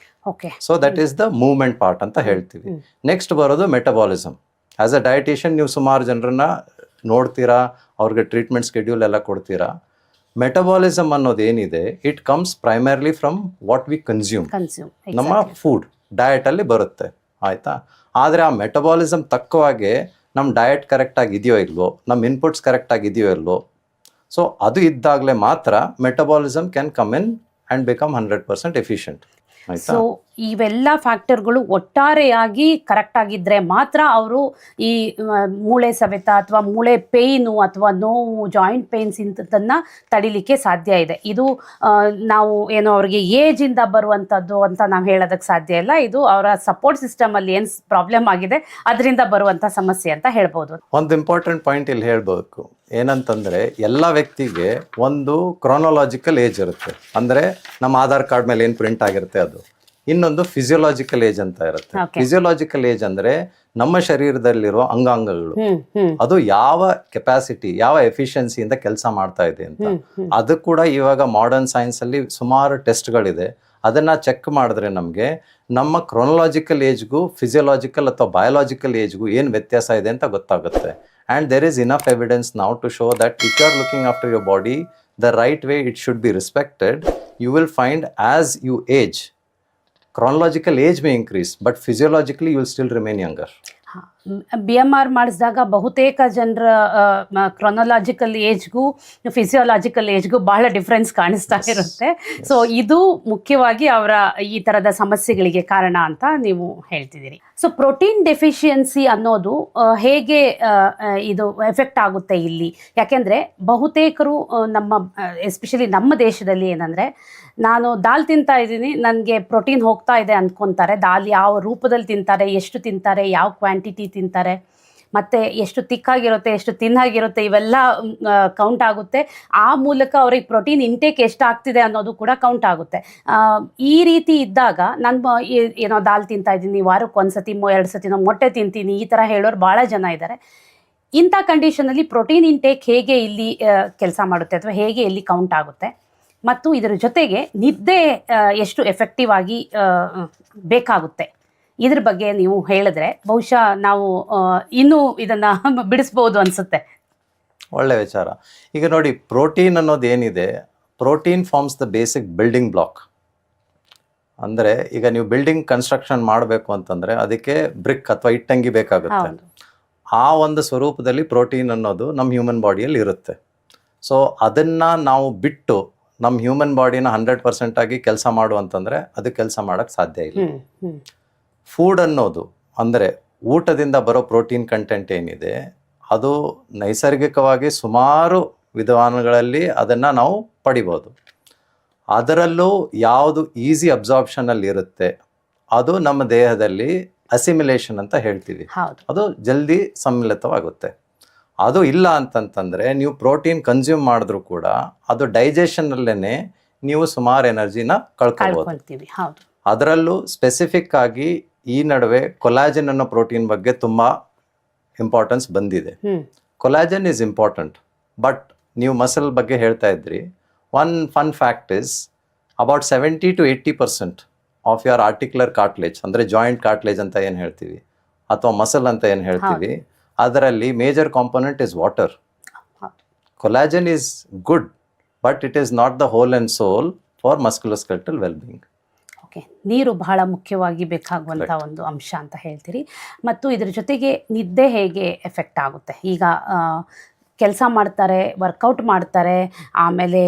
So that is the movement part ಅಂತ ಹೇಳ್ತೀವಿ. ನೆಕ್ಸ್ಟ್ ಬರೋದು ಮೆಟಬಾಲಿಸಮ್. ಆ್ಯಸ್ ಅ ಡಯಟಿಷಿಯನ್ ನೀವು ಸುಮಾರು ಜನರನ್ನ ನೋಡ್ತೀರಾ, ಅವ್ರಿಗೆ ಟ್ರೀಟ್ಮೆಂಟ್ ಸ್ಕೆಡ್ಯೂಲ್ ಎಲ್ಲ ಕೊಡ್ತೀರಾ. ಮೆಟಬಾಲಿಸಮ್ ಅನ್ನೋದು ಏನಿದೆ it comes primarily from what we consume, ನಮ್ಮ ಫುಡ್ ಡಯಟಲ್ಲಿ ಬರುತ್ತೆ. ಆಯಿತಾ? ಆದರೆ ಆ ಮೆಟಬಾಲಿಸಮ್ ತಕ್ಕವಾಗೆ ನಮ್ಮ ಡಯಟ್ ಕರೆಕ್ಟಾಗಿ ಇದೆಯೋ ಇಲ್ವೋ, ನಮ್ಮ ಇನ್ಪುಟ್ಸ್ ಕರೆಕ್ಟಾಗಿ ಇದೆಯೋ ಇಲ್ವೋ, ಸೊ ಅದು ಇದ್ದಾಗಲೇ ಮಾತ್ರ metabolism can come in and become 100% efficient. So ಇವೆಲ್ಲ ಫ್ಯಾಕ್ಟರ್ಗಳು ಒಟ್ಟಾರೆಯಾಗಿ ಕರೆಕ್ಟ್ ಆಗಿದ್ರೆ ಮಾತ್ರ ಅವರು ಈ ಮೂಳೆ ಸವೆತ ಅಥವಾ ಮೂಳೆ ಪೇಯ್ನು ಅಥವಾ ನೋವು, ಜಾಯಿಂಟ್ ಪೇಯ್ನ್ಸ್ ಇಂಥದ್ದನ್ನು ತಡಿಲಿಕ್ಕೆ ಸಾಧ್ಯ ಇದೆ. ಇದು ನಾವು ಏನೋ ಅವ್ರಿಗೆ ಏಜಿಂದ ಬರುವಂಥದ್ದು ಅಂತ ನಾವು ಹೇಳೋದಕ್ಕೆ ಸಾಧ್ಯ ಇಲ್ಲ. ಇದು ಅವರ ಸಪೋರ್ಟ್ ಸಿಸ್ಟಮಲ್ಲಿ ಏನು ಪ್ರಾಬ್ಲಮ್ ಆಗಿದೆ ಅದರಿಂದ ಬರುವಂಥ ಸಮಸ್ಯೆ ಅಂತ ಹೇಳ್ಬೋದು. ಒಂದು ಇಂಪಾರ್ಟೆಂಟ್ ಪಾಯಿಂಟ್ ಇಲ್ಲಿ ಹೇಳ್ಬೇಕು ಏನಂತಂದರೆ, ಎಲ್ಲ ವ್ಯಕ್ತಿಗೆ ಒಂದು ಕ್ರೋನೋಲಾಜಿಕಲ್ ಏಜ್ ಇರುತ್ತೆ. ಅಂದರೆ ನಮ್ಮ ಆಧಾರ್ ಕಾರ್ಡ್ ಮೇಲೆ ಏನು ಪ್ರಿಂಟ್ ಆಗಿರುತ್ತೆ ಅದು. ಇನ್ನೊಂದು ಫಿಸಿಯೋಲಾಜಿಕಲ್ ಏಜ್ ಅಂತ ಇರುತ್ತೆ. ಫಿಸಿಯೋಲಾಜಿಕಲ್ ಏಜ್ ಅಂದ್ರೆ ನಮ್ಮ ಶರೀರದಲ್ಲಿರೋ ಅಂಗಾಂಗಗಳು ಅದು ಯಾವ ಕೆಪಾಸಿಟಿ, ಯಾವ ಎಫಿಷಿಯನ್ಸಿಯಿಂದ ಕೆಲಸ ಮಾಡ್ತಾ ಇದೆ ಅಂತ. ಅದು ಕೂಡ ಇವಾಗ ಮಾಡರ್ನ್ ಸೈನ್ಸ್ ಅಲ್ಲಿ ಸುಮಾರು ಟೆಸ್ಟ್ಗಳಿದೆ. ಅದನ್ನು ಚೆಕ್ ಮಾಡಿದ್ರೆ ನಮಗೆ ನಮ್ಮ ಕ್ರೊನಲಾಜಿಕಲ್ ಏಜ್ಗೂ ಫಿಸಿಯೋಲಾಜಿಕಲ್ ಅಥವಾ ಬಯೋಲಾಜಿಕಲ್ ಏಜ್ಗೂ ಏನು ವ್ಯತ್ಯಾಸ ಇದೆ ಅಂತ ಗೊತ್ತಾಗುತ್ತೆ. And there is enough evidence now to show that if you are looking after your body the right way it should be respected, you will find as you age, chronological age may increase, but physiologically you will still remain younger. BMR ಮಾಡಿಸಿದಾಗ ಬಹುತೇಕ ಜನರ ಕ್ರೊನಲಾಜಿಕಲ್ ಏಜ್ಗೂ ಫಿಸಿಯೋಲಾಜಿಕಲ್ ಏಜ್ಗೂ ಬಹಳ ಡಿಫ್ರೆನ್ಸ್ ಕಾಣಿಸ್ತಾ ಇರುತ್ತೆ. ಸೊ ಇದು ಮುಖ್ಯವಾಗಿ ಅವರ ಈ ಥರದ ಸಮಸ್ಯೆಗಳಿಗೆ ಕಾರಣ ಅಂತ ನೀವು ಹೇಳ್ತಿದ್ದೀರಿ. ಸೊ ಪ್ರೋಟೀನ್ ಡೆಫಿಷಿಯನ್ಸಿ ಅನ್ನೋದು ಹೇಗೆ ಇದು ಎಫೆಕ್ಟ್ ಆಗುತ್ತೆ ಇಲ್ಲಿ? ಯಾಕೆಂದರೆ ಬಹುತೇಕರು ನಮ್ಮ ಎಸ್ಪೆಷಲಿ ನಮ್ಮ ದೇಶದಲ್ಲಿ ಏನಂದರೆ, ನಾನು ದಾಲ್ ತಿಂತಾ ಇದ್ದೀನಿ, ನನಗೆ ಪ್ರೋಟೀನ್ ಹೋಗ್ತಾ ಇದೆ ಅಂದ್ಕೊತಾರೆ. ದಾಲ್ ಯಾವ ರೂಪದಲ್ಲಿ ತಿಂತಾರೆ, ಎಷ್ಟು ತಿಂತಾರೆ, ಯಾವ ಕ್ವಾಂಟಿಟಿ ತಿಂತಾರೆ, ಮತ್ತು ಎಷ್ಟು ತಿಕ್ಕಾಗಿರುತ್ತೆ, ಎಷ್ಟು ತಿನ್ನಾಗಿರುತ್ತೆ, ಇವೆಲ್ಲ ಕೌಂಟ್ ಆಗುತ್ತೆ. ಆ ಮೂಲಕ ಅವ್ರಿಗೆ ಪ್ರೋಟೀನ್ ಇಂಟೇಕ್ ಎಷ್ಟು ಆಗ್ತಿದೆ ಅನ್ನೋದು ಕೂಡ ಕೌಂಟ್ ಆಗುತ್ತೆ. ಈ ರೀತಿ ಇದ್ದಾಗ ನಾನು ಏನೋ ದಾಲ್ ತಿಂತಾ ಇದ್ದೀನಿ, ವಾರಕ್ಕೆ ಒಂದು ಸತಿ 2 ಸತಿನೋ ಮೊಟ್ಟೆ ತಿಂತೀನಿ, ಈ ಥರ ಹೇಳೋರು ಭಾಳ ಜನ ಇದ್ದಾರೆ. ಇಂಥ ಕಂಡೀಷನಲ್ಲಿ ಪ್ರೋಟೀನ್ ಇಂಟೇಕ್ ಹೇಗೆ ಇಲ್ಲಿ ಕೆಲಸ ಮಾಡುತ್ತೆ ಅಥವಾ ಹೇಗೆ ಇಲ್ಲಿ ಕೌಂಟ್ ಆಗುತ್ತೆ, ಮತ್ತು ಇದರ ಜೊತೆಗೆ ನಿದ್ದೆ ಎಷ್ಟು ಎಫೆಕ್ಟಿವ್ ಆಗಿ ಬೇಕಾಗುತ್ತೆ, ಇದ್ರ ಬಗ್ಗೆ ನೀವು ಹೇಳಿದ್ರೆ ಬಹುಶಃ ನಾವು ಇನ್ನೂ ಇದನ್ನು ಬಿಡಿಸ್ಬೋದು ಅನಿಸುತ್ತೆ. ಒಳ್ಳೆ ವಿಚಾರ. ಈಗ ನೋಡಿ, ಪ್ರೋಟೀನ್ ಅನ್ನೋದು ಏನಿದೆ, protein forms the basic building block. ಅಂದರೆ ಈಗ ನೀವು ಬಿಲ್ಡಿಂಗ್ ಕನ್ಸ್ಟ್ರಕ್ಷನ್ ಮಾಡಬೇಕು ಅಂತಂದರೆ ಅದಕ್ಕೆ ಬ್ರಿಕ್ ಅಥವಾ ಇಟ್ಟಂಗಿ ಬೇಕಾಗುತ್ತೆ. ಆ ಒಂದು ಸ್ವರೂಪದಲ್ಲಿ ಪ್ರೋಟೀನ್ ಅನ್ನೋದು ನಮ್ಮ ಹ್ಯೂಮನ್ ಬಾಡಿಯಲ್ಲಿ ಇರುತ್ತೆ. ಸೊ ಅದನ್ನು ನಾವು ಬಿಟ್ಟು ನಮ್ಮ ಹ್ಯೂಮನ್ ಬಾಡಿನ 100% ಆಗಿ ಕೆಲಸ ಮಾಡು ಅಂತಂದರೆ ಅದು ಕೆಲಸ ಮಾಡೋಕ್ಕೆ ಸಾಧ್ಯ ಇಲ್ಲ. ಫುಡ್ ಅನ್ನೋದು ಅಂದರೆ ಊಟದಿಂದ ಬರೋ ಪ್ರೋಟೀನ್ ಕಂಟೆಂಟ್ ಏನಿದೆ, ಅದು ನೈಸರ್ಗಿಕವಾಗಿ ಸುಮಾರು ವಿಧಾನಗಳಲ್ಲಿ ಅದನ್ನು ನಾವು ಪಡಿಬೋದು. ಅದರಲ್ಲೂ ಯಾವುದು ಈಸಿ ಅಬ್ಸಾರ್ಪ್ಷನಲ್ಲಿ ಇರುತ್ತೆ ಅದು ನಮ್ಮ ದೇಹದಲ್ಲಿ ಅಸಿಮಿಲೇಷನ್ ಅಂತ ಹೇಳ್ತೀವಿ, ಅದು ಜಲ್ದಿ ಸಮ್ಮಿಳಿತವಾಗುತ್ತೆ. ಅದು ಇಲ್ಲ ಅಂತಂತಂದರೆ ನೀವು ಪ್ರೋಟೀನ್ ಕನ್ಸ್ಯೂಮ್ ಮಾಡಿದ್ರೂ ಕೂಡ ಅದು ಡೈಜೆಷನ್ನಲ್ಲೇ ನೀವು ಸುಮಾರು ಎನರ್ಜಿನ ಕಳ್ಕೊಳ್ತೀವಿ. ಅದರಲ್ಲೂ ಸ್ಪೆಸಿಫಿಕ್ ಆಗಿ ಈ ನಡುವೆ ಕೊಲಾಜನ್ ಅನ್ನೋ ಪ್ರೋಟೀನ್ ಬಗ್ಗೆ ತುಂಬ ಇಂಪಾರ್ಟೆನ್ಸ್ ಬಂದಿದೆ. ಕೊಲಾಜನ್ ಈಸ್ ಇಂಪಾರ್ಟೆಂಟ್, ಬಟ್ ನೀವು ಮಸಲ್ ಬಗ್ಗೆ ಹೇಳ್ತಾ ಇದ್ರಿ. One fun fact is about 70 to 80% of your articular cartilage, ಅಂದರೆ ಜಾಯಿಂಟ್ ಕಾರ್ಟ್ಲೇಜ್ ಅಂತ ಏನು ಹೇಳ್ತೀವಿ ಅಥವಾ ಮಸಲ್ ಅಂತ ಏನು ಹೇಳ್ತೀವಿ, ಅದರಲ್ಲಿ major component is water. Collagen is good, but it is not the whole and sole for musculoskeletal wellbeing. Okay, ನೀರು ಬಹಳ ಮುಖ್ಯವಾಗಿ ಬೇಕಾಗುವಂಥ ಒಂದು ಅಂಶ ಅಂತ ಹೇಳ್ತೀರಿ. ಮತ್ತು ಇದ್ರ ಜೊತೆಗೆ ನಿದ್ದೆ ಹೇಗೆ ಎಫೆಕ್ಟ್ ಆಗುತ್ತೆ? ಈಗ ಕೆಲಸ ಮಾಡ್ತಾರೆ, ವರ್ಕೌಟ್ ಮಾಡ್ತಾರೆ, ಆಮೇಲೆ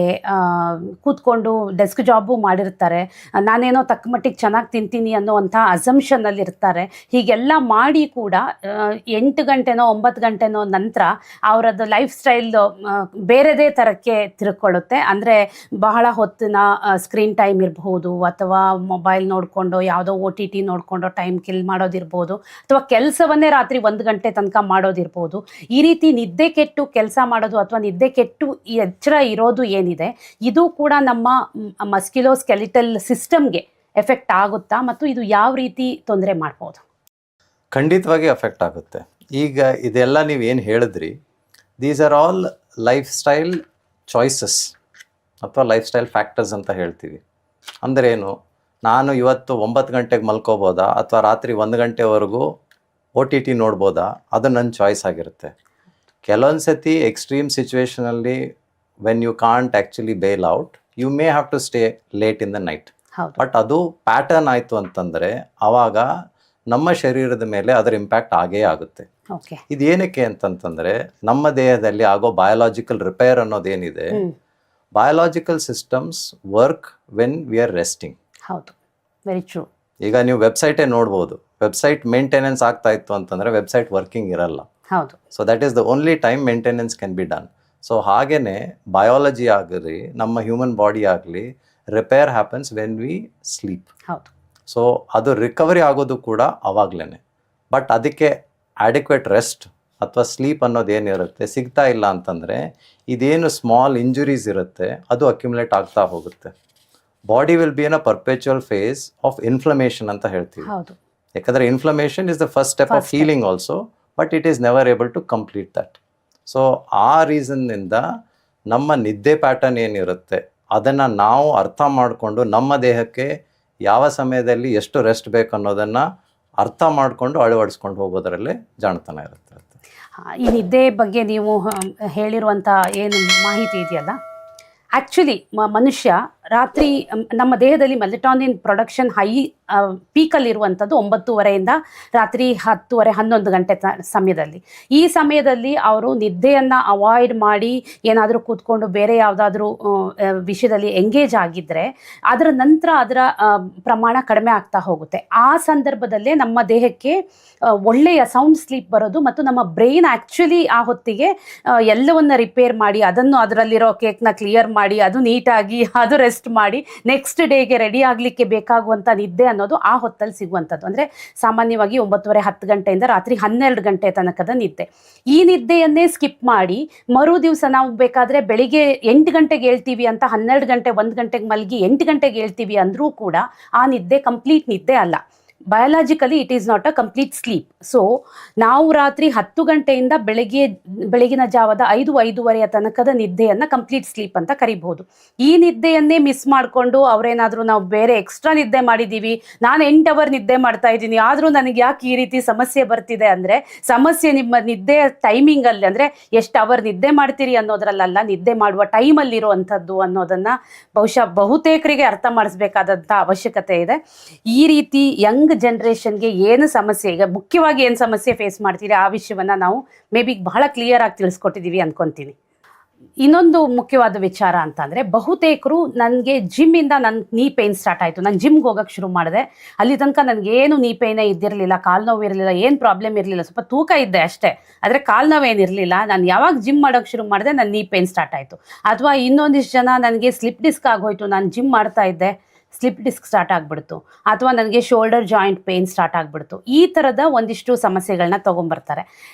ಕೂತ್ಕೊಂಡು ಡೆಸ್ಕ್ ಜಾಬು ಮಾಡಿರ್ತಾರೆ, ನಾನೇನೋ ತಕ್ಕ ಮಟ್ಟಿಗೆ ಚೆನ್ನಾಗಿ ತಿಂತೀನಿ ಅನ್ನೋವಂಥ ಅಸಂಪ್ಷನಲ್ಲಿ ಇರ್ತಾರೆ. ಹೀಗೆಲ್ಲ ಮಾಡಿ ಕೂಡ 8 ಗಂಟೆನೋ 9 ಗಂಟೆನೋ ನಂತರ ಅವರದ್ದು ಲೈಫ್ ಸ್ಟೈಲ್ ಬೇರೆದೇ ಥರಕ್ಕೆ ತಿರುಕೊಳ್ಳುತ್ತೆ. ಅಂದರೆ ಬಹಳ ಹೊತ್ತಿನ ಸ್ಕ್ರೀನ್ ಟೈಮ್ ಇರಬಹುದು, ಅಥವಾ ಮೊಬೈಲ್ ನೋಡಿಕೊಂಡು ಯಾವುದೋ OTT ನೋಡಿಕೊಂಡು ಟೈಮ್ ಕಿಲ್ ಮಾಡೋದಿರ್ಬೋದು, ಅಥವಾ ಕೆಲಸವನ್ನೇ ರಾತ್ರಿ 1 ಗಂಟೆ ತನಕ ಮಾಡೋದಿರ್ಬೋದು. ಈ ರೀತಿ ನಿದ್ದೆ ಕೆಟ್ಟು ಕೆಲಸ ಮಾಡೋದು ಅಥವಾ ನಿದ್ದೆ ಕೆಟ್ಟು ಎಚ್ಚರ ಇರೋದು ಏನಿದೆ, ಇದು ಕೂಡ ನಮ್ಮ ಮಸ್ಕ್ಯುಲೋಸ್ಕೆಲಿಟಲ್ ಸಿಸ್ಟಮ್ಗೆ ಎಫೆಕ್ಟ್ ಆಗುತ್ತಾ, ಮತ್ತು ಇದು ಯಾವ ರೀತಿ ತೊಂದರೆ ಮಾಡ್ಬೋದು? ಖಂಡಿತವಾಗಿ ಎಫೆಕ್ಟ್ ಆಗುತ್ತೆ. ಈಗ ಇದೆಲ್ಲ ನೀವು ಏನು ಹೇಳಿದ್ರಿ, these are all life style choices ಅಥವಾ ಲೈಫ್ ಸ್ಟೈಲ್ ಫ್ಯಾಕ್ಟರ್ಸ್ ಅಂತ ಹೇಳ್ತೀವಿ. ಅಂದರೆ ಏನು, ನಾನು ಇವತ್ತು 9 ಗಂಟೆಗೆ ಮಲ್ಕೋಬೋದಾ ಅಥವಾ ರಾತ್ರಿ 1 ಗಂಟೆವರೆಗೂ OTT ನೋಡ್ಬೋದಾ, ಅದು ನನ್ನ ಚಾಯ್ಸ್ ಆಗಿರುತ್ತೆ. ಕೆಲವೊಂದು ಸತಿ ಎಕ್ಸ್ಟ್ರೀಮ್ ಸಿಚುವೇಶನಲ್ಲಿ when you can't actually bail out, you may have to stay late in the night. But ಅದು ಪ್ಯಾಟರ್ನ್ ಆಯಿತು ಅಂತಂದರೆ ಆವಾಗ ನಮ್ಮ ಶರೀರದ ಮೇಲೆ ಅದರ ಇಂಪ್ಯಾಕ್ಟ್ ಆಗೇ ಆಗುತ್ತೆ. ಇದು ಏನಕ್ಕೆ ಅಂತಂತಂದರೆ, ನಮ್ಮ ದೇಹದಲ್ಲಿ ಆಗೋ ಬಯೋಲಾಜಿಕಲ್ ರಿಪೇರ್ ಅನ್ನೋದೇನಿದೆ, biological systems work when we are resting. ಹೌದು, ವೆರಿ ಟ್ರೂ. ಈಗ ನೀವು ವೆಬ್ಸೈಟೇ ನೋಡ್ಬೋದು, ವೆಬ್ಸೈಟ್ ಮೇಂಟೆನೆನ್ಸ್ ಆಗ್ತಾ ಇತ್ತು ಅಂತಂದರೆ ವೆಬ್ಸೈಟ್ ವರ್ಕಿಂಗ್ ಇರಲ್ಲ. ಹೌದು. So that is the only time maintenance can be done. So ಹಾಗೇ ಬಯಾಲಜಿ ಆಗಲಿ ನಮ್ಮ ಹ್ಯೂಮನ್ ಬಾಡಿ ಆಗಲಿ repair happens when we sleep. ಹೌದು. ಸೊ ಅದು ರಿಕವರಿ ಆಗೋದು ಕೂಡ ಅವಾಗಲೇ. ಬಟ್ ಅದಕ್ಕೆ ಆಡಿಕ್ವೇಟ್ ರೆಸ್ಟ್ ಅಥವಾ ಸ್ಲೀಪ್ ಅನ್ನೋದು ಏನಿರುತ್ತೆ ಸಿಗ್ತಾ ಇಲ್ಲ ಅಂತಂದರೆ, ಇದೇನು ಸ್ಮಾಲ್ ಇಂಜುರೀಸ್ ಇರುತ್ತೆ ಅದು ಅಕ್ಯುಮುಲೇಟ್ ಆಗ್ತಾ ಹೋಗುತ್ತೆ. Body will be in a perpetual phase of inflammation ಅಂತ ಹೇಳ್ತೀವಿ. ಯಾಕಂದರೆ inflammation is the first step of healing also, but it is never able to complete that. So ಆ ರೀಸನ್ನಿಂದ ನಮ್ಮ ನಿದ್ದೆ ಪ್ಯಾಟರ್ನ್ ಏನಿರುತ್ತೆ ಅದನ್ನು ನಾವು ಅರ್ಥ ಮಾಡಿಕೊಂಡು ನಮ್ಮ ದೇಹಕ್ಕೆ ಯಾವ ಸಮಯದಲ್ಲಿ ಎಷ್ಟು ರೆಸ್ಟ್ ಬೇಕು ಅನ್ನೋದನ್ನು ಅರ್ಥ ಮಾಡಿಕೊಂಡು ಅಳವಡಿಸ್ಕೊಂಡು ಹೋಗೋದರಲ್ಲೇ ಜಾಣತನ ಇರುತ್ತೆ. ಈ ನಿದ್ದೆ ಬಗ್ಗೆ ನೀವು ಹೇಳಿರುವಂಥ ಏನು ಮಾಹಿತಿ ಇದೆಯಲ್ಲ, ಆ್ಯಕ್ಚುಲಿ ಮನುಷ್ಯ ರಾತ್ರಿ ನಮ್ಮ ದೇಹದಲ್ಲಿ ಮೆಲಟೋನಿನ್ ಪ್ರೊಡಕ್ಷನ್ ಹೈ ಪೀಕಲ್ಲಿರುವಂಥದ್ದು 9:30 ರಾತ್ರಿ 10:30 11 ಗಂಟೆ ಸಮಯದಲ್ಲಿ. ಈ ಸಮಯದಲ್ಲಿ ಅವರು ನಿದ್ದೆಯನ್ನು ಅವಾಯ್ಡ್ ಮಾಡಿ ಏನಾದರೂ ಕೂತ್ಕೊಂಡು ಬೇರೆ ಯಾವುದಾದ್ರೂ ವಿಷಯದಲ್ಲಿ ಎಂಗೇಜ್ ಆಗಿದ್ದರೆ ಅದರ ನಂತರ ಅದರ ಪ್ರಮಾಣ ಕಡಿಮೆ ಆಗ್ತಾ ಹೋಗುತ್ತೆ. ಆ ಸಂದರ್ಭದಲ್ಲೇ ನಮ್ಮ ದೇಹಕ್ಕೆ ಒಳ್ಳೆಯ ಸೌಂಡ್ ಸ್ಲೀಪ್ ಬರೋದು ಮತ್ತು ನಮ್ಮ ಬ್ರೈನ್ ಆ್ಯಕ್ಚುಲಿ ಆ ಹೊತ್ತಿಗೆ ಎಲ್ಲವನ್ನ ರಿಪೇರ್ ಮಾಡಿ ಅದನ್ನು ಅದರಲ್ಲಿರೋ ಕೇಕ್ನ ಕ್ಲಿಯರ್ ಮಾಡಿ ಅದು ನೀಟಾಗಿ ಅದು ರೆಸ್ಟ್ ಮಾಡಿ ನೆಕ್ಸ್ಟ್ ಡೇಗೆ ರೆಡಿ ಆಗಲಿಕ್ಕೆ ಬೇಕಾಗುವಂಥ ನಿದ್ದೆ ಅನ್ನೋದು ಆ ಹೊತ್ತಲ್ಲಿ ಸಿಗುವಂಥದ್ದು. ಅಂದರೆ ಸಾಮಾನ್ಯವಾಗಿ 9:30 10 ಗಂಟೆಯಿಂದ ರಾತ್ರಿ 12 ಗಂಟೆ ತನಕದ ನಿದ್ದೆ. ಈ ನಿದ್ದೆಯನ್ನೇ ಸ್ಕಿಪ್ ಮಾಡಿ ಮರು ದಿವಸ ನಾವು ಬೇಕಾದರೆ ಬೆಳಿಗ್ಗೆ 8 ಗಂಟೆಗೆ ಹೇಳ್ತೀವಿ ಅಂತ 12 ಗಂಟೆ 1 ಗಂಟೆಗೆ ಮಲಗಿ 8 ಗಂಟೆಗೆ ಹೇಳ್ತೀವಿ ಅಂದರೂ ಕೂಡ ಆ ನಿದ್ದೆ ಕಂಪ್ಲೀಟ್ ನಿದ್ದೆ ಅಲ್ಲ. Biologically it is not a complete sleep. So ನಾವು ರಾತ್ರಿ 10 ಗಂಟೆಯಿಂದ ಬೆಳಗಿನ ಜಾವದ 5-5:30 ತನಕದ ನಿದ್ದೆಯನ್ನು ಕಂಪ್ಲೀಟ್ ಸ್ಲೀಪ್ ಅಂತ ಕರಿಬಹುದು. ಈ ನಿದ್ದೆಯನ್ನೇ ಮಿಸ್ ಮಾಡಿಕೊಂಡು ಅವರೇನಾದರೂ ನಾವು ಬೇರೆ ಎಕ್ಸ್ಟ್ರಾ ನಿದ್ದೆ ಮಾಡಿದ್ದೀವಿ, ನಾನು 8 ಅವರ್ ನಿದ್ದೆ ಮಾಡ್ತಾ ಇದ್ದೀನಿ ಆದರೂ ನನಗೆ ಯಾಕೆ ಈ ರೀತಿ ಸಮಸ್ಯೆ ಬರ್ತಿದೆ ಅಂದರೆ ಸಮಸ್ಯೆ ನಿಮ್ಮ ನಿದ್ದೆಯ ಟೈಮಿಂಗಲ್ಲಿ, ಅಂದರೆ ಎಷ್ಟು ಅವರ್ ನಿದ್ದೆ ಮಾಡ್ತೀರಿ ಅನ್ನೋದ್ರಲ್ಲ, ನಿದ್ದೆ ಮಾಡುವ ಟೈಮಲ್ಲಿರುವಂಥದ್ದು ಅನ್ನೋದನ್ನು ಬಹುಶಃ ಬಹುತೇಕರಿಗೆ ಅರ್ಥ ಮಾಡಿಸ್ಬೇಕಾದಂಥ ಅವಶ್ಯಕತೆ ಇದೆ. ಈ ರೀತಿ ಯಂಗ್ ಜನರೇಷನ್ಗೆ ಏನು ಸಮಸ್ಯೆ, ಈಗ ಮುಖ್ಯವಾಗಿ ಏನು ಸಮಸ್ಯೆ ಫೇಸ್ ಮಾಡ್ತೀರಿ ಆ ವಿಷಯವನ್ನು ನಾವು ಮೇ ಬಿ ಬಹಳ ಕ್ಲಿಯರ್ ಆಗಿ ತಿಳಿಸ್ಕೊಟ್ಟಿದ್ದೀವಿ ಅನ್ಕೊತೀನಿ. ಇನ್ನೊಂದು ಮುಖ್ಯವಾದ ವಿಚಾರ ಅಂತಂದರೆ, ಬಹುತೇಕರು ನನಗೆ ಜಿಮ್ಮಿಂದ ನನ್ನ ನೀ ಪೇಯ್ನ್ ಸ್ಟಾರ್ಟ್ ಆಯಿತು, ನಾನು ಜಿಮ್ಗೆ ಹೋಗೋಕ್ಕೆ ಶುರು ಮಾಡಿದೆ, ಅಲ್ಲಿ ತನಕ ನನಗೇನು ನೀ ಪೇಯ್ನೇ ಇದ್ದಿರಲಿಲ್ಲ, ಕಾಲು ನೋವು ಇರಲಿಲ್ಲ, ಏನು ಪ್ರಾಬ್ಲಮ್ ಇರಲಿಲ್ಲ, ಸ್ವಲ್ಪ ತೂಕ ಇದ್ದೆ ಅಷ್ಟೇ, ಆದರೆ ಕಾಲು ನೋವೇನಿರಲಿಲ್ಲ. ನಾನು ಯಾವಾಗ ಜಿಮ್ ಮಾಡೋಕ್ಕೆ ಶುರು ಮಾಡಿದೆ ನನ್ನ ನೀ ಪೇಯ್ನ್ ಸ್ಟಾರ್ಟ್ ಆಯಿತು. ಅಥವಾ ಇನ್ನೊಂದಿಷ್ಟು ಜನ ನನಗೆ ಸ್ಲಿಪ್ ಡಿಸ್ಕ್ ಆಗೋಯ್ತು, ನಾನು ಜಿಮ್ ಮಾಡ್ತಾ ಇದ್ದೆ ಸ್ಲಿಪ್ ಡಿಸ್ಕ್ ಸ್ಟಾರ್ಟ್ ಆಗಿಬಿಡ್ತು, ಅಥವಾ ನನಗೆ ಶೋಲ್ಡರ್ ಜಾಯಿಂಟ್ ಪೇಯ್ನ್ ಸ್ಟಾರ್ಟ್ ಆಗಿಬಿಡ್ತು. ಈ ಥರದ ಒಂದಿಷ್ಟು ಸಮಸ್ಯೆಗಳನ್ನ ತೊಗೊಂಬರ್ತಾರೆ.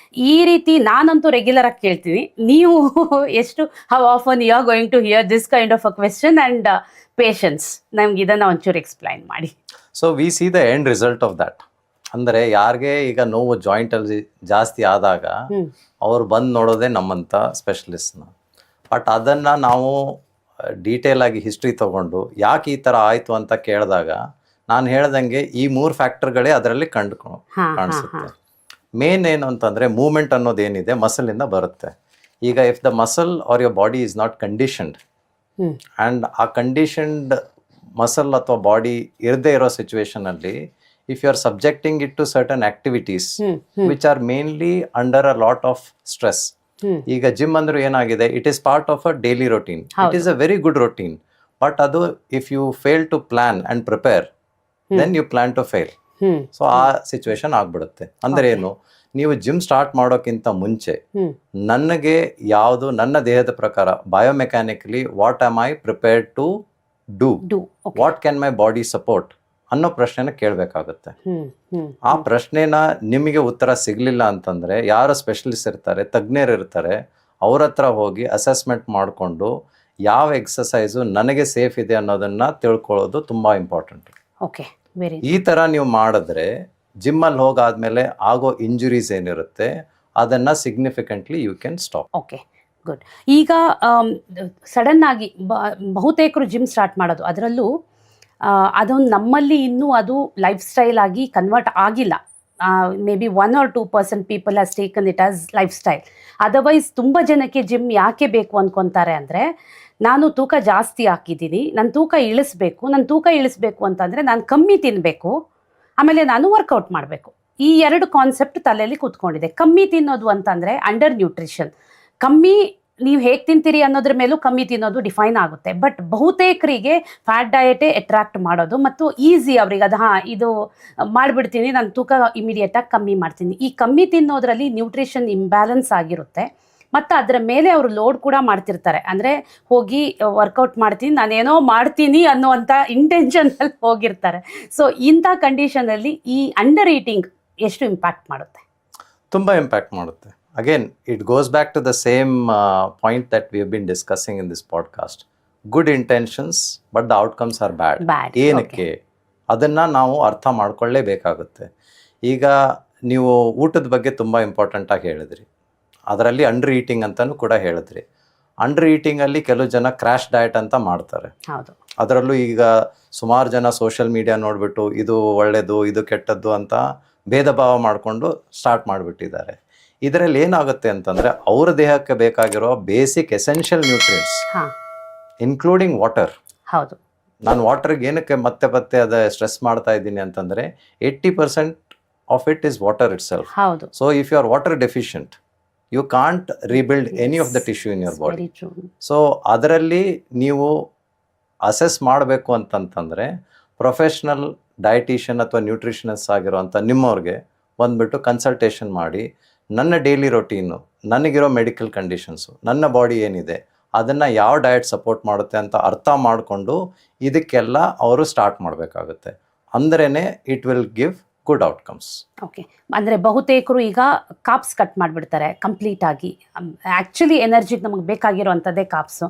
ಈ ರೀತಿ ನಾನಂತೂ ರೆಗ್ಯುಲರಾಗಿ ಕೇಳ್ತೀನಿ, ನೀವು ಎಷ್ಟು how often you are going to hear this kind of a question and patients, ನಮ್ಗೆ ಇದನ್ನು ಒಂಚೂರು ಎಕ್ಸ್ಪ್ಲೈನ್ ಮಾಡಿ. So we see the end result of that. ಅಂದರೆ ಯಾರಿಗೆ ಈಗ ನೋವು ಜಾಯಿಂಟಲ್ಲಿ ಜಾಸ್ತಿ ಆದಾಗ ಅವ್ರು ಬಂದು ನೋಡೋದೇ ನಮ್ಮಂಥ ಸ್ಪೆಷಲಿಸ್ಟ್ನ. ಬಟ್ ಅದನ್ನು ನಾವು ಡೀಟೇಲ್ ಆಗಿ ಹಿಸ್ಟ್ರಿ ತೊಗೊಂಡು ಯಾಕೆ ಈ ಥರ ಆಯಿತು ಅಂತ ಕೇಳಿದಾಗ ನಾನು ಹೇಳ್ದಂಗೆ ಈ 3 ಫ್ಯಾಕ್ಟರ್ಗಳೇ ಅದರಲ್ಲಿ ಕಾಣಿಸುತ್ತೆ. ಮೇನ್ ಏನು ಅಂತಂದರೆ ಮೂಮೆಂಟ್ ಅನ್ನೋದೇನಿದೆ ಮಸಲಿಂದ ಬರುತ್ತೆ. ಈಗ if the muscle or your body is not conditioned and ಆ ಕಂಡೀಷನ್ಡ್ ಮಸಲ್ ಅಥವಾ ಬಾಡಿ ಇರದೇ ಇರೋ ಸಿಚುವೇಶನಲ್ಲಿ if you are subjecting it to certain activities which are mainly under a lot of stress. ಈಗ ಜಿಮ್ ಅಂದ್ರೆ ಏನಾಗಿದೆ, it is part of a daily routine, it is a very good routine. But ಅದು if you fail to plan and prepare then you plan to fail. So ಆ ಸಿಚುವೇಶನ್ ಆಗ್ಬಿಡುತ್ತೆ. ಅಂದ್ರೆ ಏನು, ನೀವು ಜಿಮ್ ಸ್ಟಾರ್ಟ್ ಮಾಡೋಕ್ಕಿಂತ ಮುಂಚೆ ನನಗೆ ಯಾವುದು ನನ್ನ ದೇಹದ ಪ್ರಕಾರ biomechanically what am I prepared to do, what can my body support ಅನ್ನೋ ಪ್ರಶ್ನೆನ ಕೇಳಬೇಕಾಗುತ್ತೆ. ಆ ಪ್ರಶ್ನೆನ ನಿಮಗೆ ಉತ್ತರ ಸಿಗಲಿಲ್ಲ ಅಂತಂದರೆ ಯಾರು ಸ್ಪೆಷಲಿಸ್ಟ್ ಇರ್ತಾರೆ, ತಜ್ಞರು ಇರ್ತಾರೆ, ಅವ್ರ ಹತ್ರ ಹೋಗಿ ಅಸೆಸ್ಮೆಂಟ್ ಮಾಡಿಕೊಂಡು ಯಾವ ಎಕ್ಸಸೈಸು ನನಗೆ ಸೇಫ್ ಇದೆ ಅನ್ನೋದನ್ನು ತಿಳ್ಕೊಳ್ಳೋದು ತುಂಬ ಇಂಪಾರ್ಟೆಂಟ್. ಓಕೆ, ಈ ಥರ ನೀವು ಮಾಡಿದ್ರೆ ಜಿಮ್ಮಲ್ಲಿ ಹೋಗಾದ್ಮೇಲೆ ಆಗೋ ಇಂಜುರೀಸ್ ಏನಿರುತ್ತೆ ಅದನ್ನು significantly you can stop. Okay, good. ಈಗ ಸಡನ್ ಆಗಿ ಬಹುತೇಕರು ಜಿಮ್ ಸ್ಟಾರ್ಟ್ ಮಾಡೋದು, ಅದರಲ್ಲೂ ಅದೊಂದು ನಮ್ಮಲ್ಲಿ ಇನ್ನೂ ಅದು ಲೈಫ್ ಸ್ಟೈಲ್ ಆಗಿ ಕನ್ವರ್ಟ್ ಆಗಿಲ್ಲ. May be 1 or 2% people has taken it as life style. Otherwise ತುಂಬ ಜನಕ್ಕೆ ಜಿಮ್ ಯಾಕೆ ಬೇಕು ಅಂದ್ಕೊತಾರೆ ಅಂದರೆ, ನಾನು ತೂಕ ಜಾಸ್ತಿ ಹಾಕಿದ್ದೀನಿ, ನನ್ನ ತೂಕ ಇಳಿಸ್ಬೇಕು ಅಂತಂದರೆ ನಾನು ಕಮ್ಮಿ ತಿನ್ನಬೇಕು, ಆಮೇಲೆ ನಾನು ವರ್ಕೌಟ್ ಮಾಡಬೇಕು. ಈ 2 ಕಾನ್ಸೆಪ್ಟ್ ತಲೆಯಲ್ಲಿ ಕೂತ್ಕೊಂಡಿದೆ. ಕಮ್ಮಿ ತಿನ್ನೋದು ಅಂತಂದರೆ ಅಂಡರ್ ನ್ಯೂಟ್ರಿಷನ್. ಕಮ್ಮಿ ನೀವು ಹೇಗೆ ತಿಂತೀರಿ ಅನ್ನೋದ್ರ ಮೇಲೂ ಕಮ್ಮಿ ತಿನ್ನೋದು ಡಿಫೈನ್ ಆಗುತ್ತೆ. ಬಟ್ ಬಹುತೇಕರಿಗೆ ಫ್ಯಾಟ್ ಡಯಟೇ ಅಟ್ರಾಕ್ಟ್ ಮಾಡೋದು ಮತ್ತು ಈಸಿ ಅವರಿಗೆ ಅದು ಇದು ಮಾಡಿಬಿಡ್ತೀನಿ, ನಾನು ತೂಕ ಇಮಿಡಿಯೇಟಾಗಿ ಕಮ್ಮಿ ಮಾಡ್ತೀನಿ. ಈ ಕಮ್ಮಿ ತಿನ್ನೋದ್ರಲ್ಲಿ ನ್ಯೂಟ್ರಿಷನ್ ಇಂಬ್ಯಾಲೆನ್ಸ್ ಆಗಿರುತ್ತೆ ಮತ್ತು ಅದರ ಮೇಲೆ ಅವರು ಲೋಡ್ ಕೂಡ ಮಾಡ್ತಿರ್ತಾರೆ. ಅಂದರೆ ಹೋಗಿ ವರ್ಕೌಟ್ ಮಾಡ್ತೀನಿ, ನಾನೇನೋ ಮಾಡ್ತೀನಿ ಅನ್ನುವಂಥ ಇಂಟೆನ್ಷನಲ್ಲಿ ಹೋಗಿರ್ತಾರೆ. ಸೊ ಇಂಥ ಕಂಡೀಷನಲ್ಲಿ ಈ ಅಂಡರ್ ಈಟಿಂಗ್ ಎಷ್ಟು ಇಂಪ್ಯಾಕ್ಟ್ ಮಾಡುತ್ತೆ? ತುಂಬ ಇಂಪ್ಯಾಕ್ಟ್ ಮಾಡುತ್ತೆ. Again, it goes back to the same point that we have been discussing in this podcast. Good intentions, but the outcomes are bad. ಏನಕ್ಕೆ ಅದನ್ನು ನಾವು ಅರ್ಥ ಮಾಡ್ಕೊಳ್ಳೇಬೇಕಾಗುತ್ತೆ. ಈಗ ನೀವು ಊಟದ ಬಗ್ಗೆ ತುಂಬ ಇಂಪಾರ್ಟೆಂಟಾಗಿ ಹೇಳಿದ್ರಿ, ಅದರಲ್ಲಿ ಅಂಡರ್ ಈಟಿಂಗ್ ಅಂತಲೂ ಕೂಡ ಹೇಳಿದ್ರಿ. ಅಂಡರ್ ಈಟಿಂಗಲ್ಲಿ ಕೆಲವು ಜನ ಕ್ರ್ಯಾಶ್ ಡಯಟ್ ಅಂತ ಮಾಡ್ತಾರೆ. ಹೌದು. ಅದರಲ್ಲೂ ಈಗ ಸುಮಾರು ಜನ ಸೋಷಿಯಲ್ ಮೀಡಿಯಾ ನೋಡಿಬಿಟ್ಟು ಇದು ಒಳ್ಳೆಯದು ಇದು ಕೆಟ್ಟದ್ದು ಅಂತ ಭೇದ ಭಾವ ಮಾಡಿಕೊಂಡು ಸ್ಟಾರ್ಟ್ ಮಾಡಿಬಿಟ್ಟಿದ್ದಾರೆ. ಇದರಲ್ಲಿ ಏನಾಗುತ್ತೆ ಅಂತಂದರೆ ಅವ್ರ ದೇಹಕ್ಕೆ ಬೇಕಾಗಿರೋ ಬೇಸಿಕ್ ಎಸೆನ್ಷಿಯಲ್ ನ್ಯೂಟ್ರಿಯೆಂಟ್ಸ್ ಹಾಂ, ಇನ್ಕ್ಲೂಡಿಂಗ್ ವಾಟರ್. ಹೌದು. ನಾನು ವಾಟರ್ಗೆ ಏನಕ್ಕೆ ಮತ್ತೆ ಅದೇ ಸ್ಟ್ರೆಸ್ ಮಾಡ್ತಾ ಇದ್ದೀನಿ ಅಂತಂದರೆ 80% of it is water itself. ಹೌದು. So if you are water deficient you can't rebuild any of the tissue in your body. Very true. So ಅದರಲ್ಲಿ ನೀವು ಅಸೆಸ್ ಮಾಡಬೇಕು ಅಂತಂತಂದರೆ ಪ್ರೊಫೆಷ್ನಲ್ ಡಯಟಿಷಿಯನ್ ಅಥವಾ ನ್ಯೂಟ್ರಿಷನಿಸ್ಟ್ ಆಗಿರೋಂಥ ನಿಮ್ಮವ್ರಿಗೆ ಬಂದುಬಿಟ್ಟು ಕನ್ಸಲ್ಟೇಷನ್ ಮಾಡಿ ನನ್ನ ಡೈಲಿ ರೊಟೀನು, ನನಗಿರೋ ಮೆಡಿಕಲ್ ಕಂಡೀಷನ್ಸು, ನನ್ನ ಬಾಡಿ ಏನಿದೆ ಅದನ್ನು ಯಾವ ಡಯಟ್ ಸಪೋರ್ಟ್ ಮಾಡುತ್ತೆ ಅಂತ ಅರ್ಥ ಮಾಡಿಕೊಂಡು ಇದಕ್ಕೆಲ್ಲ ಅವರು ಸ್ಟಾರ್ಟ್ ಮಾಡಬೇಕಾಗುತ್ತೆ. ಅಂದ್ರೇ it will give good outcomes. Okay, ಅಂದರೆ ಬಹುತೇಕರು ಈಗ ಕಾಪ್ಸ್ ಕಟ್ ಮಾಡಿಬಿಡ್ತಾರೆ ಕಂಪ್ಲೀಟಾಗಿ. ಆ್ಯಕ್ಚುಲಿ ಎನರ್ಜಿಗೆ ನಮಗೆ ಬೇಕಾಗಿರೋವಂಥದ್ದೇ ಕಾಪ್ಸು.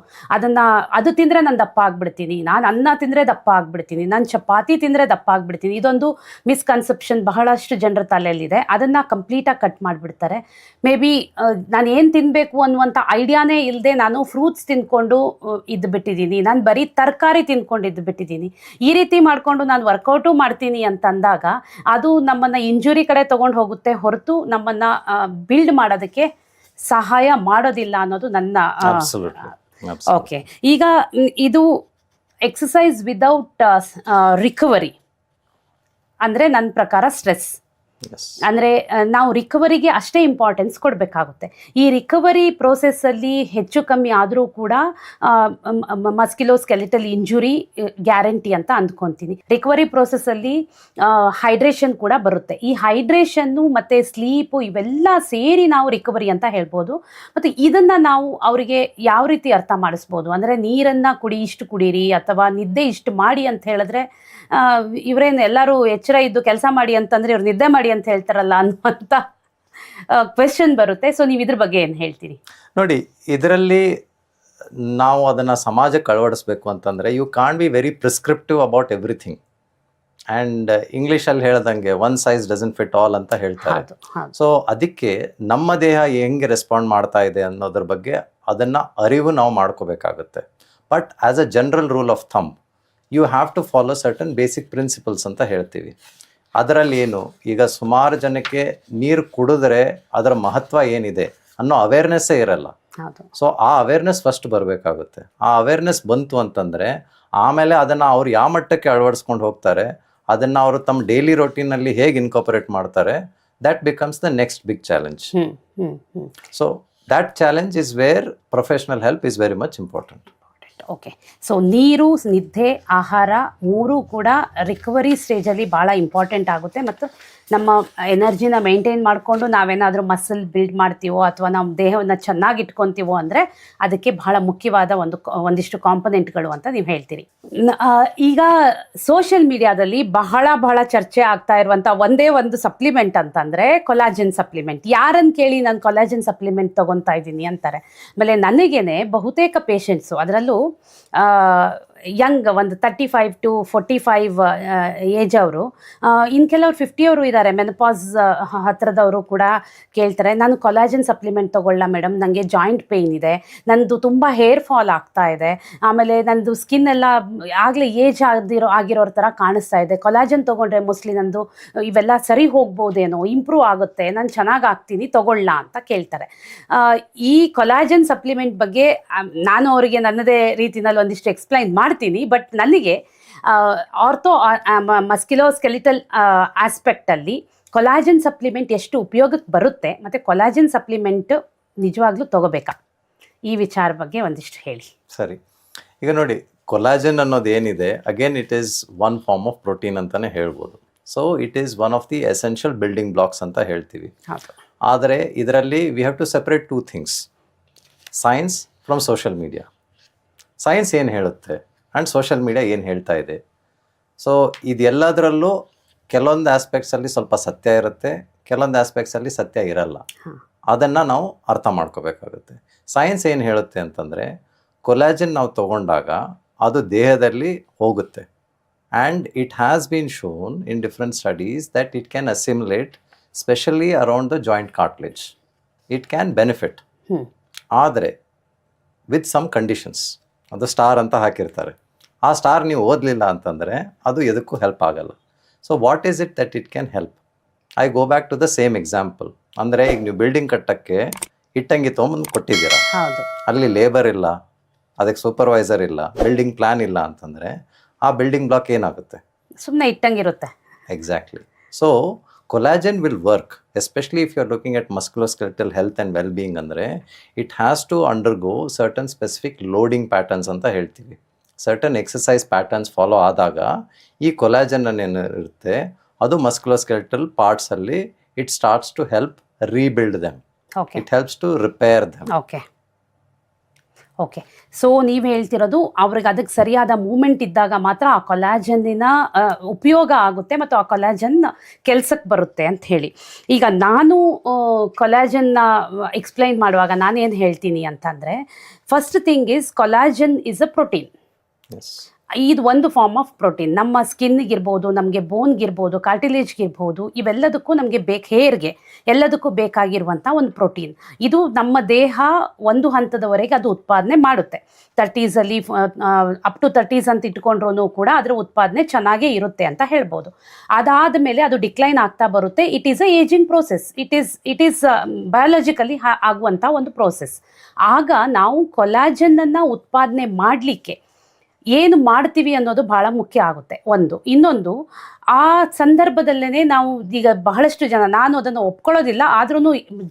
ಅದು ತಿಂದರೆ ನಾನು ದಪ್ಪ ಆಗಿಬಿಡ್ತೀನಿ, ನಾನು ಅನ್ನ ತಿಂದರೆ ದಪ್ಪ ಆಗಿಬಿಡ್ತೀನಿ, ನಾನು ಚಪಾತಿ ತಿಂದರೆ ದಪ್ಪ ಆಗಿಬಿಡ್ತೀನಿ. ಇದೊಂದು ಮಿಸ್ಕನ್ಸೆಪ್ಷನ್ ಬಹಳಷ್ಟು ಜನರ ತಲೆಯಲ್ಲಿದೆ. ಅದನ್ನು ಕಂಪ್ಲೀಟಾಗಿ ಕಟ್ ಮಾಡಿಬಿಡ್ತಾರೆ. ಮೇ ಬಿ ನಾನು ಏನು ತಿನ್ನಬೇಕು ಅನ್ನುವಂಥ ಐಡಿಯಾನೇ ಇಲ್ಲದೆ ನಾನು ಫ್ರೂಟ್ಸ್ ತಿಂದ್ಕೊಂಡು ಇದ್ದು ಬಿಟ್ಟಿದ್ದೀನಿ, ನಾನು ಬರೀ ತರಕಾರಿ ತಿಂದ್ಕೊಂಡು ಇದ್ದು ಬಿಟ್ಟಿದ್ದೀನಿ. ಈ ರೀತಿ ಮಾಡಿಕೊಂಡು ನಾನು ವರ್ಕೌಟು ಮಾಡ್ತೀನಿ ಅಂತಂದಾಗ ಅದು ನಮ್ಮನ್ನು ಇಂಜುರಿ ಕಡೆ ತೊಗೊಂಡು ಹೋಗುತ್ತೆ ಹೊರತು ನಮ್ಮನ್ನು ಬಿಲ್ಡ್ ಮಾಡೋದಕ್ಕೆ ಸಹಾಯ ಮಾಡೋದಿಲ್ಲ ಅನ್ನೋದು ನನ್ನ. ಓಕೆ, ಈಗ ಇದು ಎಕ್ಸಸೈಸ್ ವಿದೌಟ್ ರಿಕವರಿ ಅಂದರೆ ನನ್ನ ಪ್ರಕಾರ ಸ್ಟ್ರೆಸ್. ಅಂದರೆ ನಾವು ರಿಕವರಿಗೆ ಅಷ್ಟೇ ಇಂಪಾರ್ಟೆನ್ಸ್ ಕೊಡಬೇಕಾಗುತ್ತೆ. ಈ ರಿಕವರಿ ಪ್ರೋಸೆಸ್ಸಲ್ಲಿ ಹೆಚ್ಚು ಕಮ್ಮಿ ಆದರೂ ಕೂಡ ಮಸ್ಕ್ಯುಲೋಸ್ಕೆಲಿಟಲ್ ಇಂಜುರಿ ಗ್ಯಾರಂಟಿ ಅಂತ ಅಂದ್ಕೊತೀನಿ. ರಿಕವರಿ ಪ್ರೋಸೆಸ್ಸಲ್ಲಿ ಹೈಡ್ರೇಷನ್ ಕೂಡ ಬರುತ್ತೆ. ಈ ಹೈಡ್ರೇಷನ್ನು ಮತ್ತು ಸ್ಲೀಪು ಇವೆಲ್ಲ ಸೇರಿ ನಾವು ರಿಕವರಿ ಅಂತ ಹೇಳ್ಬೋದು. ಮತ್ತು ಇದನ್ನು ನಾವು ಅವರಿಗೆ ಯಾವ ರೀತಿ ಅರ್ಥ ಮಾಡಿಸ್ಬೋದು ಅಂದರೆ ನೀರನ್ನು ಇಷ್ಟು ಕುಡೀರಿ ಅಥವಾ ನಿದ್ದೆ ಇಷ್ಟು ಮಾಡಿ ಅಂತ ಹೇಳಿದ್ರೆ ಇವರೇನು ಎಲ್ಲರೂ ಎಚ್ಚರ ಇದ್ದು ಕೆಲಸ ಮಾಡಿ ಅಂತಂದರೆ ಇವ್ರು ನಿದ್ದೆ ಮಾಡಿ ಅಂತ ಹೇಳ್ತಾರಲ್ಲ ಅನ್ನುವಂಥ ಕ್ವೆಶ್ಚನ್ ಬರುತ್ತೆ. ಸೊ ನೀವು ಇದ್ರ ಬಗ್ಗೆ ಏನು ಹೇಳ್ತೀರಿ? ನೋಡಿ, ಇದರಲ್ಲಿ ನಾವು ಅದನ್ನು ಸಮಾಜಕ್ಕೆ ಅಳವಡಿಸ್ಬೇಕು ಅಂತಂದರೆ you can't be very prescriptive about everything. And ಇಂಗ್ಲೀಷಲ್ಲಿ ಹೇಳ್ದಂಗೆ one size doesn't fit all ಅಂತ ಹೇಳ್ತಾರೆ. ಸೊ ಅದಕ್ಕೆ ನಮ್ಮ ದೇಹ ಹೆಂಗೆ ರೆಸ್ಪಾಂಡ್ ಮಾಡ್ತಾ ಇದೆ ಅನ್ನೋದ್ರ ಬಗ್ಗೆ ಅದನ್ನು ಅರಿವು ನಾವು ಮಾಡ್ಕೋಬೇಕಾಗುತ್ತೆ. But as a general rule of thumb you have to follow certain basic principles ಅಂತ ಹೇಳ್ತೀವಿ. ಅದರಲ್ಲಿ ಏನು, ಈಗ ಸುಮಾರು ಜನಕ್ಕೆ ನೀರು ಕುಡಿದ್ರೆ ಅದರ ಮಹತ್ವ ಏನಿದೆ ಅನ್ನೋ ಅವೇರ್ನೆಸ್ಸೇ ಇರಲ್ಲ. ಸೊ ಆ ಅವೇರ್ನೆಸ್ ಫಸ್ಟ್ ಬರಬೇಕಾಗುತ್ತೆ. ಆ ಅವೇರ್ನೆಸ್ ಬಂತು ಅಂತಂದರೆ ಆಮೇಲೆ ಅದನ್ನು ಅವ್ರು ಯಾವ ಮಟ್ಟಕ್ಕೆ ಅಳವಡಿಸ್ಕೊಂಡು ಹೋಗ್ತಾರೆ, ಅದನ್ನು ಅವರು ತಮ್ಮ ಡೈಲಿ ರೊಟೀನಲ್ಲಿ ಹೇಗೆ ಇನ್ಕಾಪರೇಟ್ ಮಾಡ್ತಾರೆ, that becomes the next big challenge. So that challenge is where professional help is very much important. Okay, so ನೀರು, ನಿದ್ದೆ, ಆಹಾರ ಮೂರೂ ಕೂಡ ರಿಕವರಿ ಸ್ಟೇಜಲ್ಲಿ ಭಾಳ ಇಂಪಾರ್ಟೆಂಟ್ ಆಗುತ್ತೆ. ಮತ್ತು ನಮ್ಮ ಎನರ್ಜಿನ ಮೇಂಟೈನ್ ಮಾಡಿಕೊಂಡು ನಾವೇನಾದರೂ ಮಸಲ್ ಬಿಲ್ಡ್ ಮಾಡ್ತೀವೋ ಅಥವಾ ನಮ್ಮ ದೇಹವನ್ನು ಚೆನ್ನಾಗಿ ಇಟ್ಕೊತೀವೋ ಅಂದರೆ ಅದಕ್ಕೆ ಬಹಳ ಮುಖ್ಯವಾದ ಒಂದಿಷ್ಟು ಕಾಂಪೊನೆಂಟ್ಗಳು ಅಂತ ನೀವು ಹೇಳ್ತೀರಿ. ಈಗ ಸೋಷಿಯಲ್ ಮೀಡಿಯಾದಲ್ಲಿ ಬಹಳ ಚರ್ಚೆ ಆಗ್ತಾ ಇರುವಂಥ ಒಂದೇ ಒಂದು ಸಪ್ಲಿಮೆಂಟ್ ಅಂತಂದರೆ ಕೊಲಾಜನ್ ಸಪ್ಲಿಮೆಂಟ್. ಯಾರನ್ನು ಕೇಳಿ ನಾನು ಕೊಲಾಜನ್ ಸಪ್ಲಿಮೆಂಟ್ ತೊಗೊತಾ ಇದ್ದೀನಿ ಅಂತಾರೆ. ಆಮೇಲೆ ನನಗೇನೆ ಬಹುತೇಕ ಪೇಷಂಟ್ಸು, ಅದರಲ್ಲೂ ಯಂಗ್ ಒಂದು 35 to 45 ಏಜ್ ಅವರು, ಇನ್ನು ಕೆಲವರು 50 ಅವರು ಇದ್ದಾರೆ, ಮೆನಪಾಸ್ ಹತ್ತಿರದವರು ಕೂಡ ಕೇಳ್ತಾರೆ, ನಾನು ಕೊಲಾಜನ್ ಸಪ್ಲಿಮೆಂಟ್ ತೊಗೊಳ್ಳ ಮೇಡಮ್, ನನಗೆ ಜಾಯಿಂಟ್ ಪೇಯ್ನ್ ಇದೆ, ನನ್ನದು ತುಂಬ ಹೇರ್ ಫಾಲ್ ಆಗ್ತಾ ಇದೆ, ಆಮೇಲೆ ನನ್ನದು ಸ್ಕಿನ್ ಎಲ್ಲ ಆಗಲೇ ಏಜ್ ಆಗಿರೋರ ಥರ ಕಾಣಿಸ್ತಾ ಇದೆ, ಕೊಲಾಜನ್ ತೊಗೊಂಡ್ರೆ ಮೋಸ್ಟ್ಲಿ ನಂದು ಇವೆಲ್ಲ ಸರಿ ಹೋಗ್ಬೋದೇನೋ, ಇಂಪ್ರೂವ್ ಆಗುತ್ತೆ, ನಾನು ಚೆನ್ನಾಗಿ ಆಗ್ತೀನಿ, ತೊಗೊಳ್ಳ ಅಂತ ಕೇಳ್ತಾರೆ. ಈ ಕೊಲಾಜನ್ ಸಪ್ಲಿಮೆಂಟ್ ಬಗ್ಗೆ ನಾನು ಅವರಿಗೆ ನನ್ನದೇ ರೀತಿಯಲ್ಲಿ ಒಂದಿಷ್ಟು ಎಕ್ಸ್ಪ್ಲೈನ್ ಮಾಡ್ತೀನಿ. ಬಟ್ ನನಗೆ ಆರ್ಥೋ ಮಸ್ಕ್ಯುಲೋಸ್ಕೆಲಿಟಲ್ ಆಸ್ಪೆಕ್ಟಲ್ಲಿ ಕೊಲಾಜನ್ ಸಪ್ಲಿಮೆಂಟ್ ಎಷ್ಟು ಉಪಯೋಗಕ್ಕೆ ಬರುತ್ತೆ ಮತ್ತು ಕೊಲಾಜನ್ ಸಪ್ಲಿಮೆಂಟ್ ನಿಜವಾಗ್ಲೂ ತಗೋಬೇಕಾ, ಈ ವಿಚಾರ ಬಗ್ಗೆ ಒಂದಿಷ್ಟು ಹೇಳಿ. ಸರಿ, ಈಗ ನೋಡಿ, ಕೊಲಾಜನ್ ಅನ್ನೋದು ಏನಿದೆ, again it is one form of protein ಅಂತಲೇ ಹೇಳ್ಬೋದು. So it is one of the essential building blocks ಅಂತ ಹೇಳ್ತೀವಿ. ಆದರೆ ಇದರಲ್ಲಿ we have to separate two things, science from social media. Science ಏನು ಹೇಳುತ್ತೆ ಆ್ಯಂಡ್ ಸೋಷಿಯಲ್ ಮೀಡಿಯಾ ಏನು ಹೇಳ್ತಾ ಇದೆ. ಸೊ ಇದೆಲ್ಲದರಲ್ಲೂ ಕೆಲವೊಂದು ಆಸ್ಪೆಕ್ಟ್ಸಲ್ಲಿ ಸ್ವಲ್ಪ ಸತ್ಯ ಇರುತ್ತೆ, ಕೆಲವೊಂದು ಆಸ್ಪೆಕ್ಟ್ಸಲ್ಲಿ ಸತ್ಯ ಇರಲ್ಲ. ಅದನ್ನು ನಾವು ಅರ್ಥ ಮಾಡ್ಕೋಬೇಕಾಗುತ್ತೆ. ಸೈನ್ಸ್ ಏನು ಹೇಳುತ್ತೆ ಅಂತಂದರೆ, ಕೊಲಾಜನ್ ನಾವು ತೊಗೊಂಡಾಗ ಅದು ದೇಹದಲ್ಲಿ ಹೋಗುತ್ತೆ and it has been shown in different studies that it can assimilate specially around the joint cartilage. It can benefit. ಆದರೆ ವಿತ್ ಸಮ್ ಕಂಡೀಷನ್ಸ್. ಅದು ಸ್ಟಾರ್ ಅಂತ ಹಾಕಿರ್ತಾರೆ. ಆ ಸ್ಟಾರ್ ನೀವು ಓದಲಿಲ್ಲ ಅಂತಂದರೆ ಅದು ಎದಕ್ಕೂ ಹೆಲ್ಪ್ ಆಗಲ್ಲ. So what is it that it can help? I go back to the same example. ಅಂದರೆ ಈಗ ನೀವು ಬಿಲ್ಡಿಂಗ್ ಕಟ್ಟಕ್ಕೆ ಇಟ್ಟಂಗಿ ತೊಗೊಂಬಂದು ಕೊಟ್ಟಿದ್ದೀರಾ, ಹೌದು ಅಲ್ಲಿ ಲೇಬರ್ ಇಲ್ಲ, ಅದಕ್ಕೆ ಸೂಪರ್ವೈಸರ್ ಇಲ್ಲ, ಬಿಲ್ಡಿಂಗ್ ಪ್ಲಾನ್ ಇಲ್ಲ ಅಂತಂದರೆ ಆ ಬಿಲ್ಡಿಂಗ್ ಬ್ಲಾಕ್ ಏನಾಗುತ್ತೆ? ಸುಮ್ಮನೆ ಇಟ್ಟಂಗಿರುತ್ತೆ. Exactly. So collagen will work, especially if you're looking at musculoskeletal health and well-being. Andre it has to undergo certain specific loading patterns anta ಹೇಳ್ತೀವಿ. Certain exercise patterns follow ಆದಾಗ ಈ collagen ಏನಿರುತ್ತೆ ಅದು musculoskeletal parts ಅಲ್ಲಿ it starts to help rebuild them. Okay It helps to repair them. Okay okay. So ನೀವು ಹೇಳ್ತಿರೋದು ಅವ್ರಿಗೆ ಅದಕ್ಕೆ ಸರಿಯಾದ ಮೂಮೆಂಟ್ ಇದ್ದಾಗ ಮಾತ್ರ ಆ ಕೊಲಾಜನ್ನಿನ ಉಪಯೋಗ ಆಗುತ್ತೆ ಮತ್ತು ಆ ಕೊಲಾಜನ್ ಕೆಲ್ಸಕ್ಕೆ ಬರುತ್ತೆ ಅಂತ ಹೇಳಿ. ಈಗ ನಾನು ಕೊಲಾಜನ್ನ ಎಕ್ಸ್ಪ್ಲೈನ್ ಮಾಡುವಾಗ ನಾನೇನು ಹೇಳ್ತೀನಿ ಅಂತಂದರೆ, first thing is collagen is a protein. Yes. ಇದು ಒಂದು ಫಾರ್ಮ್ ಆಫ್ ಪ್ರೋಟೀನ್. ನಮ್ಮ ಸ್ಕಿನ್ಗಿರ್ಬೋದು, ನಮಗೆ ಬೋನ್ಗಿರ್ಬೋದು, ಕಾರ್ಟಿಲೇಜ್ಗಿರ್ಬೋದು, ಇವೆಲ್ಲದಕ್ಕೂ ನಮಗೆ ಹೇರ್ಗೆ ಎಲ್ಲದಕ್ಕೂ ಬೇಕಾಗಿರುವಂಥ ಒಂದು ಪ್ರೋಟೀನ್. ಇದು ನಮ್ಮ ದೇಹ ಒಂದು ಹಂತದವರೆಗೆ ಅದು ಉತ್ಪಾದನೆ ಮಾಡುತ್ತೆ. 30s ಅಪ್ ಟು 30s ಅಂತ ಇಟ್ಕೊಂಡ್ರೂ ಕೂಡ ಅದರ ಉತ್ಪಾದನೆ ಚೆನ್ನಾಗೇ ಇರುತ್ತೆ ಅಂತ ಹೇಳ್ಬೋದು. ಅದಾದ ಮೇಲೆ ಅದು ಡಿಕ್ಲೈನ್ ಆಗ್ತಾ ಬರುತ್ತೆ. It is a ageing process. It is biologically ಆಗುವಂಥ ಒಂದು ಪ್ರೋಸೆಸ್. ಆಗ ನಾವು ಕೊಲಾಜನ್ನನ್ನು ಉತ್ಪಾದನೆ ಮಾಡಲಿಕ್ಕೆ ಏನು ಮಾಡ್ತೀವಿ ಅನ್ನೋದು ಭಾಳ ಮುಖ್ಯ ಆಗುತ್ತೆ. ಒಂದು. ಇನ್ನೊಂದು, ಆ ಸಂದರ್ಭದಲ್ಲೇ ನಾವು ಈಗ ಬಹಳಷ್ಟು ಜನ, ನಾನು ಅದನ್ನು ಒಪ್ಕೊಳ್ಳೋದಿಲ್ಲ, ಆದ್ರೂ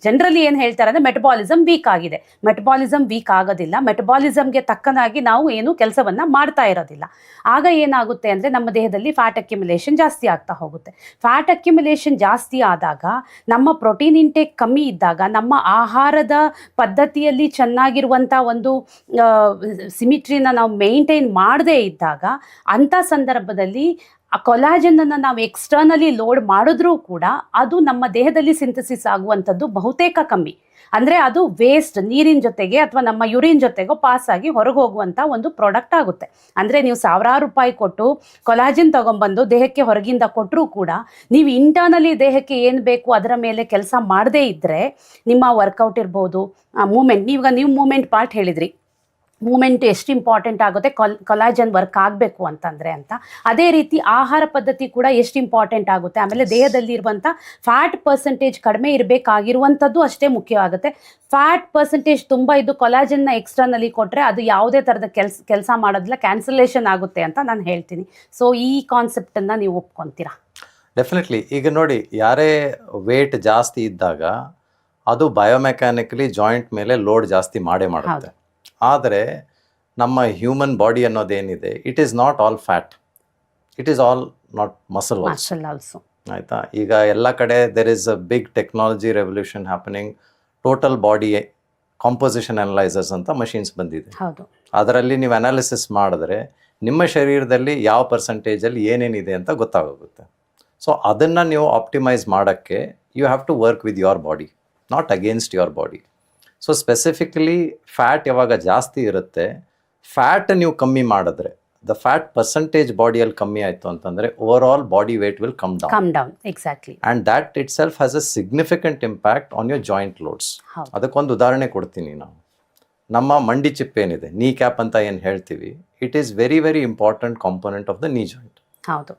ಜನರಲಿ ಏನು ಹೇಳ್ತಾರೆ ಅಂದರೆ ಮೆಟಬಾಲಿಸಮ್ ವೀಕ್ ಆಗಿದೆ. ಮೆಟಬಾಲಿಸಮ್ ವೀಕ್ ಆಗೋದಿಲ್ಲ. ಮೆಟಬಾಲಿಸಮ್ಗೆ ತಕ್ಕನಾಗಿ ನಾವು ಏನು ಕೆಲಸವನ್ನು ಮಾಡ್ತಾ ಇರೋದಿಲ್ಲ. ಆಗ ಏನಾಗುತ್ತೆ ಅಂದರೆ ನಮ್ಮ ದೇಹದಲ್ಲಿ ಫ್ಯಾಟ್ ಅಕ್ಯುಮುಲೇಷನ್ ಜಾಸ್ತಿ ಆಗ್ತಾ ಹೋಗುತ್ತೆ. ಫ್ಯಾಟ್ ಅಕ್ಯುಮುಲೇಷನ್ ಜಾಸ್ತಿ ಆದಾಗ, ನಮ್ಮ ಪ್ರೋಟೀನ್ ಇಂಟೇಕ್ ಕಮ್ಮಿ ಇದ್ದಾಗ, ನಮ್ಮ ಆಹಾರದ ಪದ್ಧತಿಯಲ್ಲಿ ಚೆನ್ನಾಗಿರುವಂಥ ಒಂದು ಸಿಮಿಟ್ರಿನ ನಾವು ಮೇಂಟೈನ್ ಮಾಡದೇ ಇದ್ದಾಗ, ಅಂಥ ಸಂದರ್ಭದಲ್ಲಿ ಆ ಕೊಲಾಜನನ್ನು ನಾವು ಎಕ್ಸ್ಟರ್ನಲಿ ಲೋಡ್ ಮಾಡಿದ್ರೂ ಕೂಡ ಅದು ನಮ್ಮ ದೇಹದಲ್ಲಿ ಸಿಂಥಸಿಸ್ ಆಗುವಂಥದ್ದು ಬಹುತೇಕ ಕಮ್ಮಿ. ಅಂದರೆ ಅದು ವೇಸ್ಟ್, ನೀರಿನ ಜೊತೆಗೆ ಅಥವಾ ನಮ್ಮ ಯೂರಿನ್ ಜೊತೆಗೋ ಪಾಸ್ ಆಗಿ ಹೊರಗೆ ಹೋಗುವಂಥ ಒಂದು ಪ್ರಾಡಕ್ಟ್ ಆಗುತ್ತೆ. ಅಂದರೆ ನೀವು ₹1,000 ಕೊಟ್ಟು ಕೊಲಾಜಿನ್ ತೊಗೊಂಬಂದು ದೇಹಕ್ಕೆ ಹೊರಗಿಂದ ಕೊಟ್ಟರೂ ಕೂಡ ನೀವು ಇಂಟರ್ನಲಿ ದೇಹಕ್ಕೆ ಏನು ಬೇಕು ಅದರ ಮೇಲೆ ಕೆಲಸ ಮಾಡದೇ ಇದ್ದರೆ, ನಿಮ್ಮ ವರ್ಕೌಟ್ ಇರ್ಬೋದು, ಮೂಮೆಂಟ್, ನೀವು ಮೂಮೆಂಟ್ ಪಾರ್ಟ್ ಹೇಳಿದ್ರಿ, ಮೂಮೆಂಟ್ ಎಷ್ಟು ಇಂಪಾರ್ಟೆಂಟ್ ಆಗುತ್ತೆ ಕೊಲಾಜನ್ ವರ್ಕ್ ಆಗಬೇಕು ಅಂತಂದರೆ ಅಂತ. ಅದೇ ರೀತಿ ಆಹಾರ ಪದ್ಧತಿ ಕೂಡ ಎಷ್ಟು ಇಂಪಾರ್ಟೆಂಟ್ ಆಗುತ್ತೆ. ಆಮೇಲೆ ದೇಹದಲ್ಲಿ ಇರುವಂಥ ಫ್ಯಾಟ್ ಪರ್ಸೆಂಟೇಜ್ ಕಡಿಮೆ ಇರಬೇಕಾಗಿರುವಂಥದ್ದು ಅಷ್ಟೇ ಮುಖ್ಯವಾಗುತ್ತೆ. ಫ್ಯಾಟ್ ಪರ್ಸೆಂಟೇಜ್ ತುಂಬ ಇದ್ದು ಕೊಲಾಜನ್ನ ಎಕ್ಸ್ಟ್ರಾನಲ್ಲಿ ಕೊಟ್ಟರೆ ಅದು ಯಾವುದೇ ಥರದ ಕೆಲಸ ಮಾಡೋದಿಲ್ಲ, ಕ್ಯಾನ್ಸಲೇಷನ್ ಆಗುತ್ತೆ ಅಂತ ನಾನು ಹೇಳ್ತೀನಿ. ಸೊ ಈ ಕಾನ್ಸೆಪ್ಟನ್ನು ನೀವು ಒಪ್ಕೊತೀರಾ? ಡೆಫಿನೆಟ್ಲಿ. ಈಗ ನೋಡಿ, ಯಾರೇ ವೇಟ್ ಜಾಸ್ತಿ ಇದ್ದಾಗ ಅದು ಬಯೋಮೆಕ್ಯಾನಿಕಲಿ ಜಾಯಿಂಟ್ ಮೇಲೆ ಲೋಡ್ ಜಾಸ್ತಿ ಮಾಡುತ್ತೆ. ಆದರೆ ನಮ್ಮ ಹ್ಯೂಮನ್ ಬಾಡಿ ಅನ್ನೋದೇನಿದೆ, it is not all fat, it is all not muscle also. ಆಯಿತಾ? ಈಗ ಎಲ್ಲ ಕಡೆ there is a big technology revolution happening. Total body composition analysers ಅಂತ ಮಷೀನ್ಸ್ ಬಂದಿದೆ. ಅದರಲ್ಲಿ ನೀವು ಅನಾಲಿಸಿಸ್ ಮಾಡಿದ್ರೆ ನಿಮ್ಮ ಶರೀರದಲ್ಲಿ ಯಾವ ಪರ್ಸೆಂಟೇಜಲ್ಲಿ ಏನೇನಿದೆ ಅಂತ ಗೊತ್ತಾಗುತ್ತೆ. ಸೊ ಅದನ್ನು ನೀವು ಆಪ್ಟಿಮೈಸ್ ಮಾಡೋಕ್ಕೆ you have to work with your body, not against your body. So specifically fat ಯಾವಾಗ ಜಾಸ್ತಿ ಇರುತ್ತೆ, ಫ್ಯಾಟ್ ನೀವು ಕಮ್ಮಿ ಮಾಡಿದ್ರೆ, ದ ಫ್ಯಾಟ್ ಪರ್ಸೆಂಟೇಜ್ ಬಾಡಿಯಲ್ಲಿ ಕಮ್ಮಿ ಆಯಿತು ಅಂತಂದರೆ over all body weight will come down. Exactly. And that it self has a significant impact on your joint loads. ಅದಕ್ಕೊಂದು ಉದಾಹರಣೆ ಕೊಡ್ತೀನಿ ನಾನು. ನಮ್ಮ ಮಂಡಿ ಚಿಪ್ ಏನಿದೆ, ನೀ ಕ್ಯಾಪ್ ಅಂತ ಏನು ಹೇಳ್ತೀವಿ, it is very very important component of the knee joint. ಹೌದು.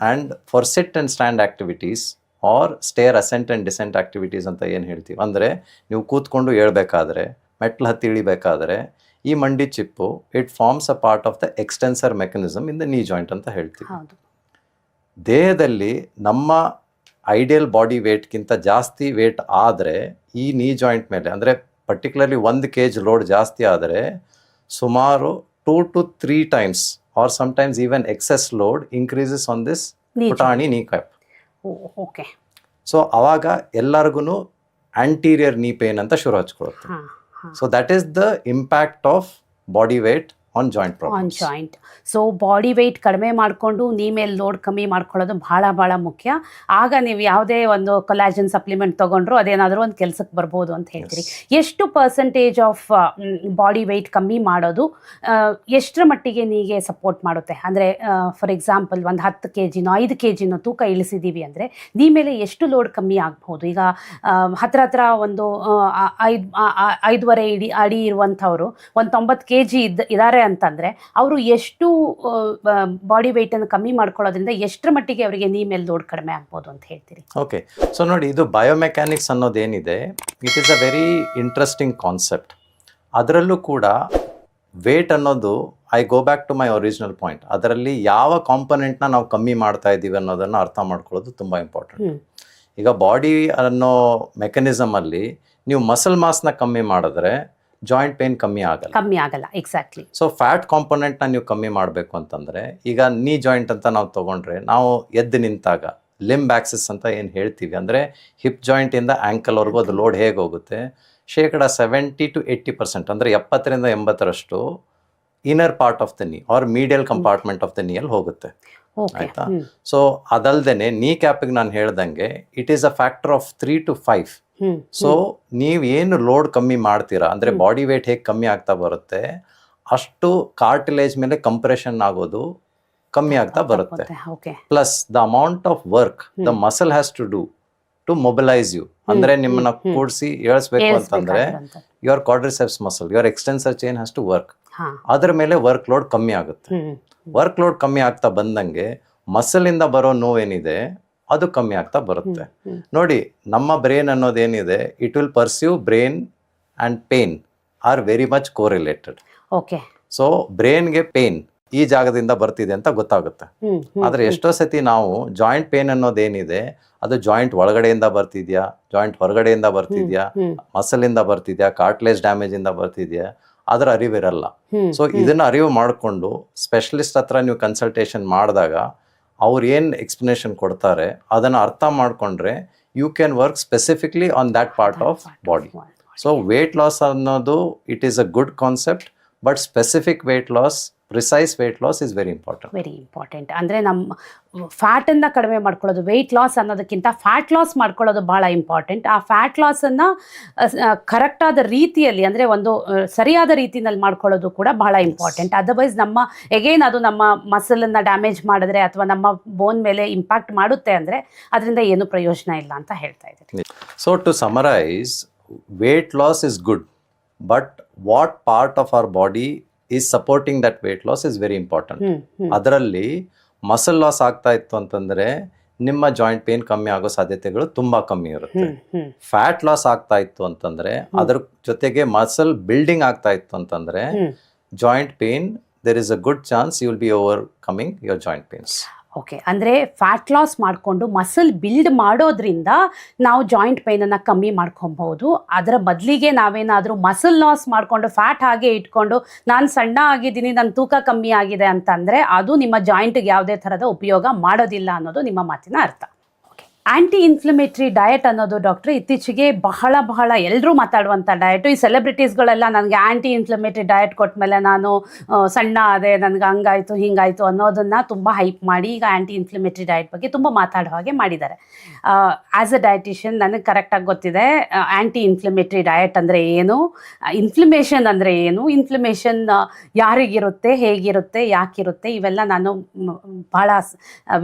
And for sit and stand activities or stair ascent and descent activities ಅಂತ ಏನು ಹೇಳ್ತೀವಿ, ಅಂದರೆ ನೀವು ಕೂತ್ಕೊಂಡು ಹೇಳ್ಬೇಕಾದ್ರೆ, ಮೆಟ್ಲು ಹತ್ತಿ ಇಳಿಬೇಕಾದ್ರೆ, ಈ ಮಂಡಿ ಚಿಪ್ಪು it forms a part of the extensor mechanism in the knee joint ಅಂತ ಹೇಳ್ತೀವಿ. ದೇಹದಲ್ಲಿ ನಮ್ಮ ಐಡಿಯಲ್ ಬಾಡಿ ವೇಟ್ಗಿಂತ ಜಾಸ್ತಿ ವೇಟ್ ಆದರೆ ಈ ನೀ ಜಾಯಿಂಟ್ ಮೇಲೆ, ಅಂದರೆ ಪರ್ಟಿಕ್ಯುಲರ್ಲಿ 1 kg ಲೋಡ್ ಜಾಸ್ತಿ ಆದರೆ ಸುಮಾರು 2 to 3 times or sometimes even excess load increases on this ಪುಟಾಣಿ ನೀ ಕ್ಯಾಪ್. ಓಕೆ. ಸೊ ಅವಾಗ ಎಲ್ಲರಿಗೂ ಆಂಟೀರಿಯರ್ ನೀ ಪೇನ್ ಅಂತ ಶುರು ಹಚ್ಕೊಳ್ಳುತ್ತೆ. So that is the impact of body weight on joint on problems. Joint. So body weight ಕಡಿಮೆ ಮಾಡಿಕೊಂಡು ನೀ ಮೇಲೆ ಲೋಡ್ ಕಮ್ಮಿ ಮಾಡ್ಕೊಳ್ಳೋದು ಭಾಳ ಮುಖ್ಯ. ಆಗ ನೀವು ಯಾವುದೇ ಒಂದು ಕೊಲಾಜನ್ ಸಪ್ಲಿಮೆಂಟ್ ತೊಗೊಂಡ್ರು ಅದೇನಾದರೂ ಒಂದು ಕೆಲಸಕ್ಕೆ ಬರ್ಬೋದು ಅಂತ ಹೇಳ್ತೀರಿ. ಎಷ್ಟು ಪರ್ಸೆಂಟೇಜ್ ಆಫ್ ಬಾಡಿ ವೆಯ್ಟ್ ಕಮ್ಮಿ ಮಾಡೋದು ಎಷ್ಟರ ಮಟ್ಟಿಗೆ ನೀಗೆ ಸಪೋರ್ಟ್ ಮಾಡುತ್ತೆ? ಅಂದರೆ ಫಾರ್ ಎಕ್ಸಾಂಪಲ್ ಒಂದು 10 kg 5 kg ತೂಕ ಇಳಿಸಿದ್ದೀವಿ ಅಂದರೆ ನೀ ಮೇಲೆ ಎಷ್ಟು ಲೋಡ್ ಕಮ್ಮಿ ಆಗ್ಬೋದು? ಈಗ ಹತ್ರ ಒಂದು 5.5 ಅಡಿ ಇರುವಂಥವ್ರು ಒಂದು 90 kg ಇದ್ದಾರೆ ಅಂತಂದರೆ ಅವರು ಎಷ್ಟು ಬಾಡಿ ವೆಯ್ಟನ್ನು ಕಮ್ಮಿ ಮಾಡ್ಕೊಳ್ಳೋದ್ರಿಂದ ಎಷ್ಟರ ಮಟ್ಟಿಗೆ ಅವರಿಗೆ ನೀ ಮೇಲೆ ಲೋಡ್ ಕಡಿಮೆ ಆಗ್ಬೋದು ಅಂತ ಹೇಳ್ತೀರಿ? ಓಕೆ, ಸೊ ನೋಡಿ, ಇದು ಬಯೋಮೆಕ್ಯಾನಿಕ್ಸ್ ಅನ್ನೋದೇನಿದೆ, it is a very interesting concept. ಅದರಲ್ಲೂ ಕೂಡ ವೇಟ್ ಅನ್ನೋದು, I go back to my original point, ಅದರಲ್ಲಿ ಯಾವ ಕಾಂಪೊನೆಂಟ್ನ ನಾವು ಕಮ್ಮಿ ಮಾಡ್ತಾ ಇದ್ದೀವಿ ಅನ್ನೋದನ್ನು ಅರ್ಥ ಮಾಡ್ಕೊಳ್ಳೋದು ತುಂಬ ಇಂಪಾರ್ಟೆಂಟ್. ಈಗ ಬಾಡಿ ಅನ್ನೋ ಮೆಕ್ಯಾನಿಸಮಲ್ಲಿ ನೀವು ಮಸಲ್ ಮಾಸ್ನ ಕಮ್ಮಿ ಮಾಡಿದ್ರೆ ಜಾಯಿಂಟ್ ಪೇನ್ ಕಮ್ಮಿ ಆಗಲ್ಲ. ಎಕ್ಸಾಕ್ಟ್ಲಿ. ಸೊ ಫ್ಯಾಟ್ ಕಾಂಪೊನೆಂಟ್ನ ನೀವು ಕಮ್ಮಿ ಮಾಡಬೇಕು ಅಂತಂದರೆ, ಈಗ ನೀ ಜಾಯಿಂಟ್ ಅಂತ ನಾವು ತೊಗೊಂಡ್ರೆ, ನಾವು ಎದ್ದು ನಿಂತಾಗ ಲಿಂಬ್ ಆಕ್ಸಿಸ್ ಅಂತ ಏನು ಹೇಳ್ತೀವಿ, ಅಂದರೆ ಹಿಪ್ ಜಾಯಿಂಟಿಂದ ಆ್ಯಂಕಲ್ವರೆಗೂ ಅದು ಲೋಡ್ ಹೇಗೆ ಹೋಗುತ್ತೆ, 70 to 80%, ಅಂದರೆ 70ರಿಂದ 80% inner part of the knee or medial compartment of the ನೀಯಲ್ಲಿ ಹೋಗುತ್ತೆ. ಆಯಿತಾ? ಸೊ ಅದಲ್ದೇ ನೀ ಕ್ಯಾಪಿಗೆ ನಾನು ಹೇಳ್ದಂಗೆ it is a factor of 3 to 5. So ನೀವೇನು ಲೋಡ್ ಕಮ್ಮಿ ಮಾಡ್ತೀರಾ, ಅಂದರೆ ಬಾಡಿ ವೇಟ್ ಹೇಗೆ ಕಮ್ಮಿ ಆಗ್ತಾ ಬರುತ್ತೆ ಅಷ್ಟು ಕಾರ್ಟಿಲೇಜ್ ಮೇಲೆ ಕಂಪ್ರೆಷನ್ ಆಗೋದು ಕಮ್ಮಿ ಆಗ್ತಾ ಬರುತ್ತೆ. Plus the amount of work the muscle has to do to mobilise you, ಅಂದರೆ ನಿಮ್ಮನ್ನ ಕೂಡಿಸಿ ಏಳಿಸ್ಬೇಕು ಅಂತಂದ್ರೆ your quadriceps muscle, your extensor chain has to work. ಅದ್ರ ಮೇಲೆ ವರ್ಕ್ ಲೋಡ್ ಕಮ್ಮಿ ಆಗುತ್ತೆ. ವರ್ಕ್ ಲೋಡ್ ಕಮ್ಮಿ ಆಗ್ತಾ ಬಂದಂಗೆ ಮಸಲಿಂದ ಬರೋ ನೋವೇನಿದೆ ಅದು ಕಮ್ಮಿ ಆಗ್ತಾ ಬರುತ್ತೆ. ನೋಡಿ, ನಮ್ಮ ಬ್ರೈನ್ ಅನ್ನೋದೇನಿದೆ, it will perceive brain and pain are very much correlated. Okay. So ಬ್ರೈನ್ಗೆ ಪೇನ್ ಈ ಜಾಗದಿಂದ ಬರ್ತಿದೆ ಅಂತ ಗೊತ್ತಾಗುತ್ತೆ. ಆದರೆ ಎಷ್ಟೋ ಸತಿ ನಾವು ಜಾಯಿಂಟ್ ಪೇನ್ ಅನ್ನೋದೇನಿದೆ ಅದು ಜಾಯಿಂಟ್ ಒಳಗಡೆಯಿಂದ ಬರ್ತಿದ್ಯಾ, ಜಾಯಿಂಟ್ ಹೊರಗಡೆಯಿಂದ ಬರ್ತಿದ್ಯಾ, ಮಸಲಿಂದ ಬರ್ತಿದ್ಯಾ, ಕಾರ್ಟ್ಲೇಜ್ ಡ್ಯಾಮೇಜ್ ಇಂದ ಬರ್ತಿದ್ಯಾ, ಅದರ ಅರಿವಿರಲ್ಲ. ಸೊ ಇದನ್ನ ಅರಿವು ಮಾಡಿಕೊಂಡು ಸ್ಪೆಷಲಿಸ್ಟ್ ಹತ್ರ ನೀವು ಕನ್ಸಲ್ಟೇಷನ್ ಮಾಡಿದಾಗ ಅವ್ರು ಏನು ಎಕ್ಸ್ಪ್ಲನೇಷನ್ ಕೊಡ್ತಾರೆ ಅದನ್ನು ಅರ್ಥ ಮಾಡಿಕೊಂಡ್ರೆ you can work specifically on that part of body. So weight loss ಅನ್ನೋದು it is a good concept, but specific weight loss, precise weight loss is very important. ಅಂದರೆ ನಮ್ಮ ಫ್ಯಾಟನ್ನು ಕಡಿಮೆ ಮಾಡ್ಕೊಳ್ಳೋದು, ವೆಯ್ಟ್ ಲಾಸ್ ಅನ್ನೋದಕ್ಕಿಂತ ಫ್ಯಾಟ್ ಲಾಸ್ ಮಾಡ್ಕೊಳ್ಳೋದು ಭಾಳ ಇಂಪಾರ್ಟೆಂಟ್. ಆ ಫ್ಯಾಟ್ ಲಾಸನ್ನು ಕರೆಕ್ಟಾದ ರೀತಿಯಲ್ಲಿ, ಅಂದರೆ ಒಂದು ಸರಿಯಾದ ರೀತಿಯಲ್ಲಿ ಮಾಡ್ಕೊಳ್ಳೋದು ಕೂಡ ಬಹಳ ಇಂಪಾರ್ಟೆಂಟ್. ಅದರ್ವೈಸ್ ಅದು ನಮ್ಮ ಮಸಲನ್ನು ಡ್ಯಾಮೇಜ್ ಮಾಡಿದ್ರೆ ಅಥವಾ ನಮ್ಮ ಬೋನ್ ಮೇಲೆ ಇಂಪ್ಯಾಕ್ಟ್ ಮಾಡುತ್ತೆ ಅಂದರೆ ಅದರಿಂದ ಏನು ಪ್ರಯೋಜನ ಇಲ್ಲ ಅಂತ ಹೇಳ್ತಾ ಇದ್ದೀನಿ. So to summarise, weight loss is good, but what part of our body is supporting that weight loss is very important. ಅದರಲ್ಲಿ ಮಸಲ್ ಲಾಸ್ ಆಗ್ತಾ ಇತ್ತು ಅಂತಂದ್ರೆ ನಿಮ್ಮ ಜಾಯಿಂಟ್ ಪೇನ್ ಕಮ್ಮಿ ಆಗೋ ಸಾಧ್ಯತೆಗಳು ತುಂಬಾ ಕಮ್ಮಿ ಇರುತ್ತೆ. ಫ್ಯಾಟ್ ಲಾಸ್ ಆಗ್ತಾ ಇತ್ತು ಅಂತಂದ್ರೆ, ಅದ್ರ ಜೊತೆಗೆ ಮಸಲ್ ಬಿಲ್ಡಿಂಗ್ ಆಗ್ತಾ ಇತ್ತು ಅಂತಂದ್ರೆ joint pain, there is a good chance you will be overcoming your joint pains. Okay. ಅಂದರೆ ಫ್ಯಾಟ್ ಲಾಸ್ ಮಾಡಿಕೊಂಡು ಮಸಲ್ ಬಿಲ್ಡ್ ಮಾಡೋದ್ರಿಂದ ನಾವು ಜಾಯಿಂಟ್ ಪೇನನ್ನು ಕಮ್ಮಿ ಮಾಡ್ಕೊಬಹುದು. ಅದರ ಬದಲಿಗೆ ನಾವೇನಾದರೂ ಮಸಲ್ ಲಾಸ್ ಮಾಡಿಕೊಂಡು ಫ್ಯಾಟ್ ಹಾಗೆ ಇಟ್ಕೊಂಡು ನಾನು ಸಣ್ಣ ಆಗಿದ್ದೀನಿ, ನನ್ನ ತೂಕ ಕಮ್ಮಿ ಆಗಿದೆ ಅಂತಂದರೆ ಅದು ನಿಮ್ಮ ಜಾಯಿಂಟ್ಗೆ ಯಾವುದೇ ಥರದ ಉಪಯೋಗ ಮಾಡೋದಿಲ್ಲ ಅನ್ನೋದು ನಿಮ್ಮ ಮಾತಿನ ಅರ್ಥ. ಆ್ಯಂಟಿ ಇನ್ಫ್ಲಮೇಟ್ರಿ ಡಯಟ್ ಅನ್ನೋದು ಡಾಕ್ಟ್ರೆ ಇತ್ತೀಚೆಗೆ ಬಹಳ ಎಲ್ಲರೂ ಮಾತಾಡುವಂಥ ಡಯಟು. ಈ ಸೆಲೆಬ್ರಿಟೀಸ್ಗಳೆಲ್ಲ ನನಗೆ ಆ್ಯಂಟಿ ಇನ್ಫ್ಲಮೇಟ್ರಿ ಡಯಟ್ ಕೊಟ್ಮೇಲೆ ನಾನು ಸಣ್ಣ ಆದೆ, ನನಗೆ ಹಂಗಾಯಿತು ಹಿಂಗಾಯಿತು ಅನ್ನೋದನ್ನು ತುಂಬ ಹೈಪ್ ಮಾಡಿ ಈಗ ಆ್ಯಂಟಿ ಇನ್ಫ್ಲಮೇಟ್ರಿ ಡಯಟ್ ಬಗ್ಗೆ ತುಂಬ ಮಾತಾಡೋ ಹಾಗೆ ಮಾಡಿದ್ದಾರೆ. ಆ್ಯಸ್ ಅ ಡಯಟಿಷಿಯನ್ ನನಗೆ ಕರೆಕ್ಟಾಗಿ ಗೊತ್ತಿದೆ ಆ್ಯಂಟಿ ಇನ್ಫ್ಲಮೇಟ್ರಿ ಡಯಟ್ ಅಂದರೆ ಏನು, ಇನ್ಫ್ಲಮೇಷನ್ ಅಂದರೆ ಏನು, ಇನ್ಫ್ಲಮೇಷನ್ ಯಾರಿಗಿರುತ್ತೆ, ಹೇಗಿರುತ್ತೆ, ಯಾಕಿರುತ್ತೆ, ಇವೆಲ್ಲ ನಾನು ಭಾಳ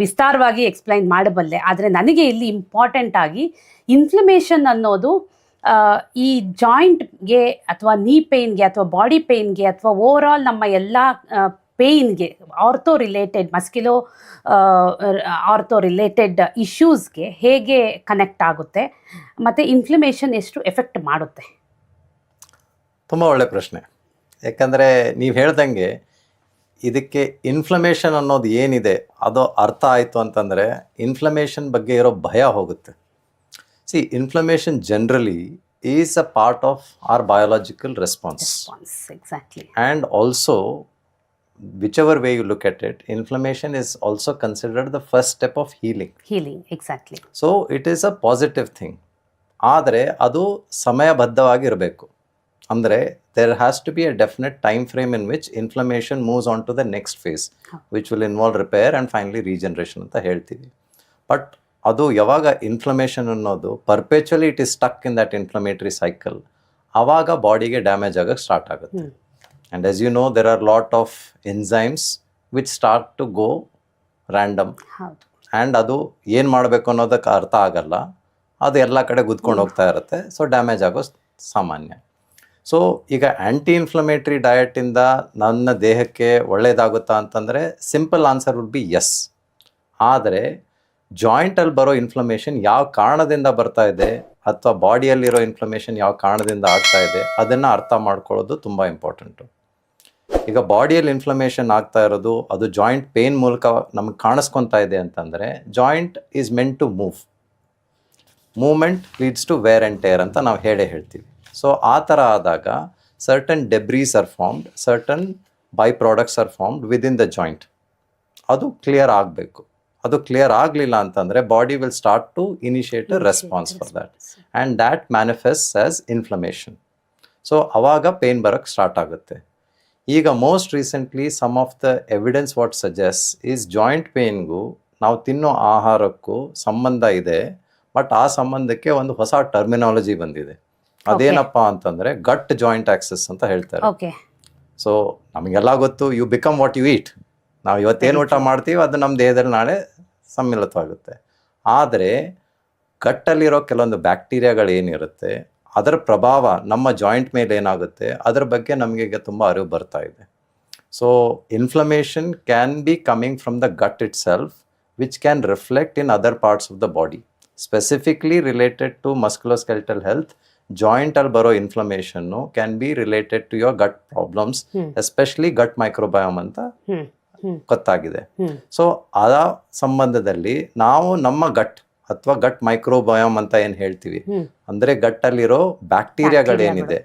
ವಿಸ್ತಾರವಾಗಿ ಎಕ್ಸ್ಪ್ಲೈನ್ ಮಾಡಬಲ್ಲೆ. ಆದರೆ ನನಗೆ ಇಲ್ಲಿ ಇಂಪಾರ್ಟೆಂಟ್ ಆಗಿ ಇನ್ಫ್ಲಮೇಷನ್ ಅನ್ನೋದು ಈ ಜಾಯಿಂಟ್ಗೆ ಅಥವಾ ನೀ ಪೇನ್ಗೆ ಅಥವಾ ಬಾಡಿ ಪೇನ್ಗೆ ಅಥವಾ ಓವರ್ ಆಲ್ ನಮ್ಮ ಎಲ್ಲ ಪೇಯ್ನ್ಗೆ, ಆರ್ಥೋ ರಿಲೇಟೆಡ್ ಇಶ್ಯೂಸ್ಗೆ ಹೇಗೆ ಕನೆಕ್ಟ್ ಆಗುತ್ತೆ ಮತ್ತು ಇನ್ಫ್ಲಮೇಷನ್ ಎಷ್ಟು ಎಫೆಕ್ಟ್ ಮಾಡುತ್ತೆ? ತುಂಬ ಒಳ್ಳೆ ಪ್ರಶ್ನೆ. ಯಾಕಂದರೆ ನೀವು ಹೇಳ್ದಂಗೆ ಇದಕ್ಕೆ ಇನ್ಫ್ಲಮೇಷನ್ ಅನ್ನೋದು ಏನಿದೆ ಅದು ಅರ್ಥ ಆಯಿತು ಅಂತಂದರೆ ಇನ್ಫ್ಲಮೇಷನ್ ಬಗ್ಗೆ ಇರೋ ಭಯ ಹೋಗುತ್ತೆ. See, inflammation generally is a part of our biological response. Exactly. And also, whichever way you look at it, inflammation is also considered the first step of healing. Exactly. So it is a positive thing. ಆದರೆ ಅದು ಸಮಯಬದ್ಧವಾಗಿರಬೇಕು. ಅಂದರೆ there has to be a definite time frame in which inflammation moves on to the next phase which will involve repair and finally regeneration ಅಂತ ಹೇಳ್ತೀವಿ. ಬಟ್ ಅದು ಯಾವಾಗ ಇನ್ಫ್ಲಮೇಷನ್ ಅನ್ನೋದು perpetually it is stuck in that inflammatory cycle, ಆವಾಗ ಬಾಡಿಗೆ ಡ್ಯಾಮೇಜ್ ಆಗೋಕ್ಕೆ ಸ್ಟಾರ್ಟ್ ಆಗುತ್ತೆ. And as you know there are lot of enzymes which start to go random, and ಅದು ಏನು ಮಾಡಬೇಕು ಅನ್ನೋದಕ್ಕೆ ಅರ್ಥ ಆಗಲ್ಲ, ಅದು ಎಲ್ಲ ಕಡೆ ಗುದ್ಕೊಂಡು ಹೋಗ್ತಾ ಇರುತ್ತೆ. ಸೊ ಡ್ಯಾಮೇಜ್ ಆಗೋ ಸಾಮಾನ್ಯ. ಸೊ ಈಗ ಆ್ಯಂಟಿ ಇನ್ಫ್ಲಮೇಟ್ರಿ ಡಯಟಿಂದ ನನ್ನ ದೇಹಕ್ಕೆ ಒಳ್ಳೆಯದಾಗುತ್ತಾ ಅಂತಂದರೆ simple answer would be yes. ಆದರೆ ಜಾಯಿಂಟಲ್ಲಿ ಬರೋ ಇನ್ಫ್ಲಮೇಷನ್ ಯಾವ ಕಾರಣದಿಂದ ಬರ್ತಾ ಇದೆ ಅಥವಾ ಬಾಡಿಯಲ್ಲಿರೋ ಇನ್ಫ್ಲಮೇಷನ್ ಯಾವ ಕಾರಣದಿಂದ ಆಗ್ತಾ ಇದೆ ಅದನ್ನು ಅರ್ಥ ಮಾಡ್ಕೊಳ್ಳೋದು ತುಂಬ ಇಂಪಾರ್ಟೆಂಟು. ಈಗ ಬಾಡಿಯಲ್ಲಿ ಇನ್ಫ್ಲಮೇಷನ್ ಆಗ್ತಾ ಇರೋದು ಅದು ಜಾಯಿಂಟ್ ಪೇನ್ ಮೂಲಕ ನಮಗೆ ಕಾಣಿಸ್ಕೊತಾ ಇದೆ ಅಂತಂದರೆ joint is meant to movement leads to wear and tear ಅಂತ ನಾವು ಹೇಳ್ತೀವಿ. ಸೊ ಆ ಥರ ಆದಾಗ certain debris are formed, certain by products are formed within the joint. ಅದು ಕ್ಲಿಯರ್ ಆಗಬೇಕು. ಅದು ಕ್ಲಿಯರ್ ಆಗಲಿಲ್ಲ ಅಂತಂದರೆ body will start to initiate a response for that, and that manifests as inflammation. So ಅವಾಗ ಪೇನ್ ಬರೋಕ್ಕೆ ಸ್ಟಾರ್ಟ್ ಆಗುತ್ತೆ. ಈಗ most recently some of the evidence what suggest is joint ಪೇನ್ಗೂ ನಾವು ತಿನ್ನೋ ಆಹಾರಕ್ಕೂ ಸಂಬಂಧ ಇದೆ. ಬಟ್ ಆ ಸಂಬಂಧಕ್ಕೆ ಒಂದು ಹೊಸ ಟರ್ಮಿನಾಲಜಿ ಬಂದಿದೆ. ಅದೇನಪ್ಪ ಅಂತಂದರೆ ಗಟ್ ಜಾಯಿಂಟ್ ಆಕ್ಸೆಸ್ ಅಂತ ಹೇಳ್ತಾರೆ. ಸೊ ನಮಗೆಲ್ಲ ಗೊತ್ತು, you become what you eat. ನಾವು ಇವತ್ತೇನು ಊಟ ಮಾಡ್ತೀವಿ ಅದು ನಮ್ಮ ದೇಹದಲ್ಲಿ ನಾಳೆ ಸಮ್ಮಿಳಿತವಾಗುತ್ತೆ. ಆದರೆ ಗಟ್ಟಲ್ಲಿರೋ ಕೆಲವೊಂದು ಬ್ಯಾಕ್ಟೀರಿಯಾಗಳೇನಿರುತ್ತೆ ಅದರ ಪ್ರಭಾವ ನಮ್ಮ ಜಾಯಿಂಟ್ ಮೇಲೆ ಏನಾಗುತ್ತೆ ಅದರ ಬಗ್ಗೆ ನಮಗೆ ಈಗ ತುಂಬ ಅರಿವು ಬರ್ತಾ ಇದೆ. So inflammation can be coming from the gut itself which can reflect in other parts of the body. Specifically related to musculoskeletal health, ಜಾಯಿಂಟಲ್ಲಿ ಬರೋ ಇನ್ಫ್ಲಮೇಷನ್ನು can be related to your gut problems, especially gut microbiome ಅಂತ ಗೊತ್ತಾಗಿದೆ. ಸೊ ಆ ಸಂಬಂಧದಲ್ಲಿ ನಾವು ನಮ್ಮ ಗಟ್ ಅಥವಾ ಗಟ್ ಮೈಕ್ರೋಬಯೋಮ್ ಅಂತ ಏನು ಹೇಳ್ತೀವಿ ಅಂದರೆ ಗಟ್ಟಲ್ಲಿರೋ ಬ್ಯಾಕ್ಟೀರಿಯಾಗಳೇನಿದೆ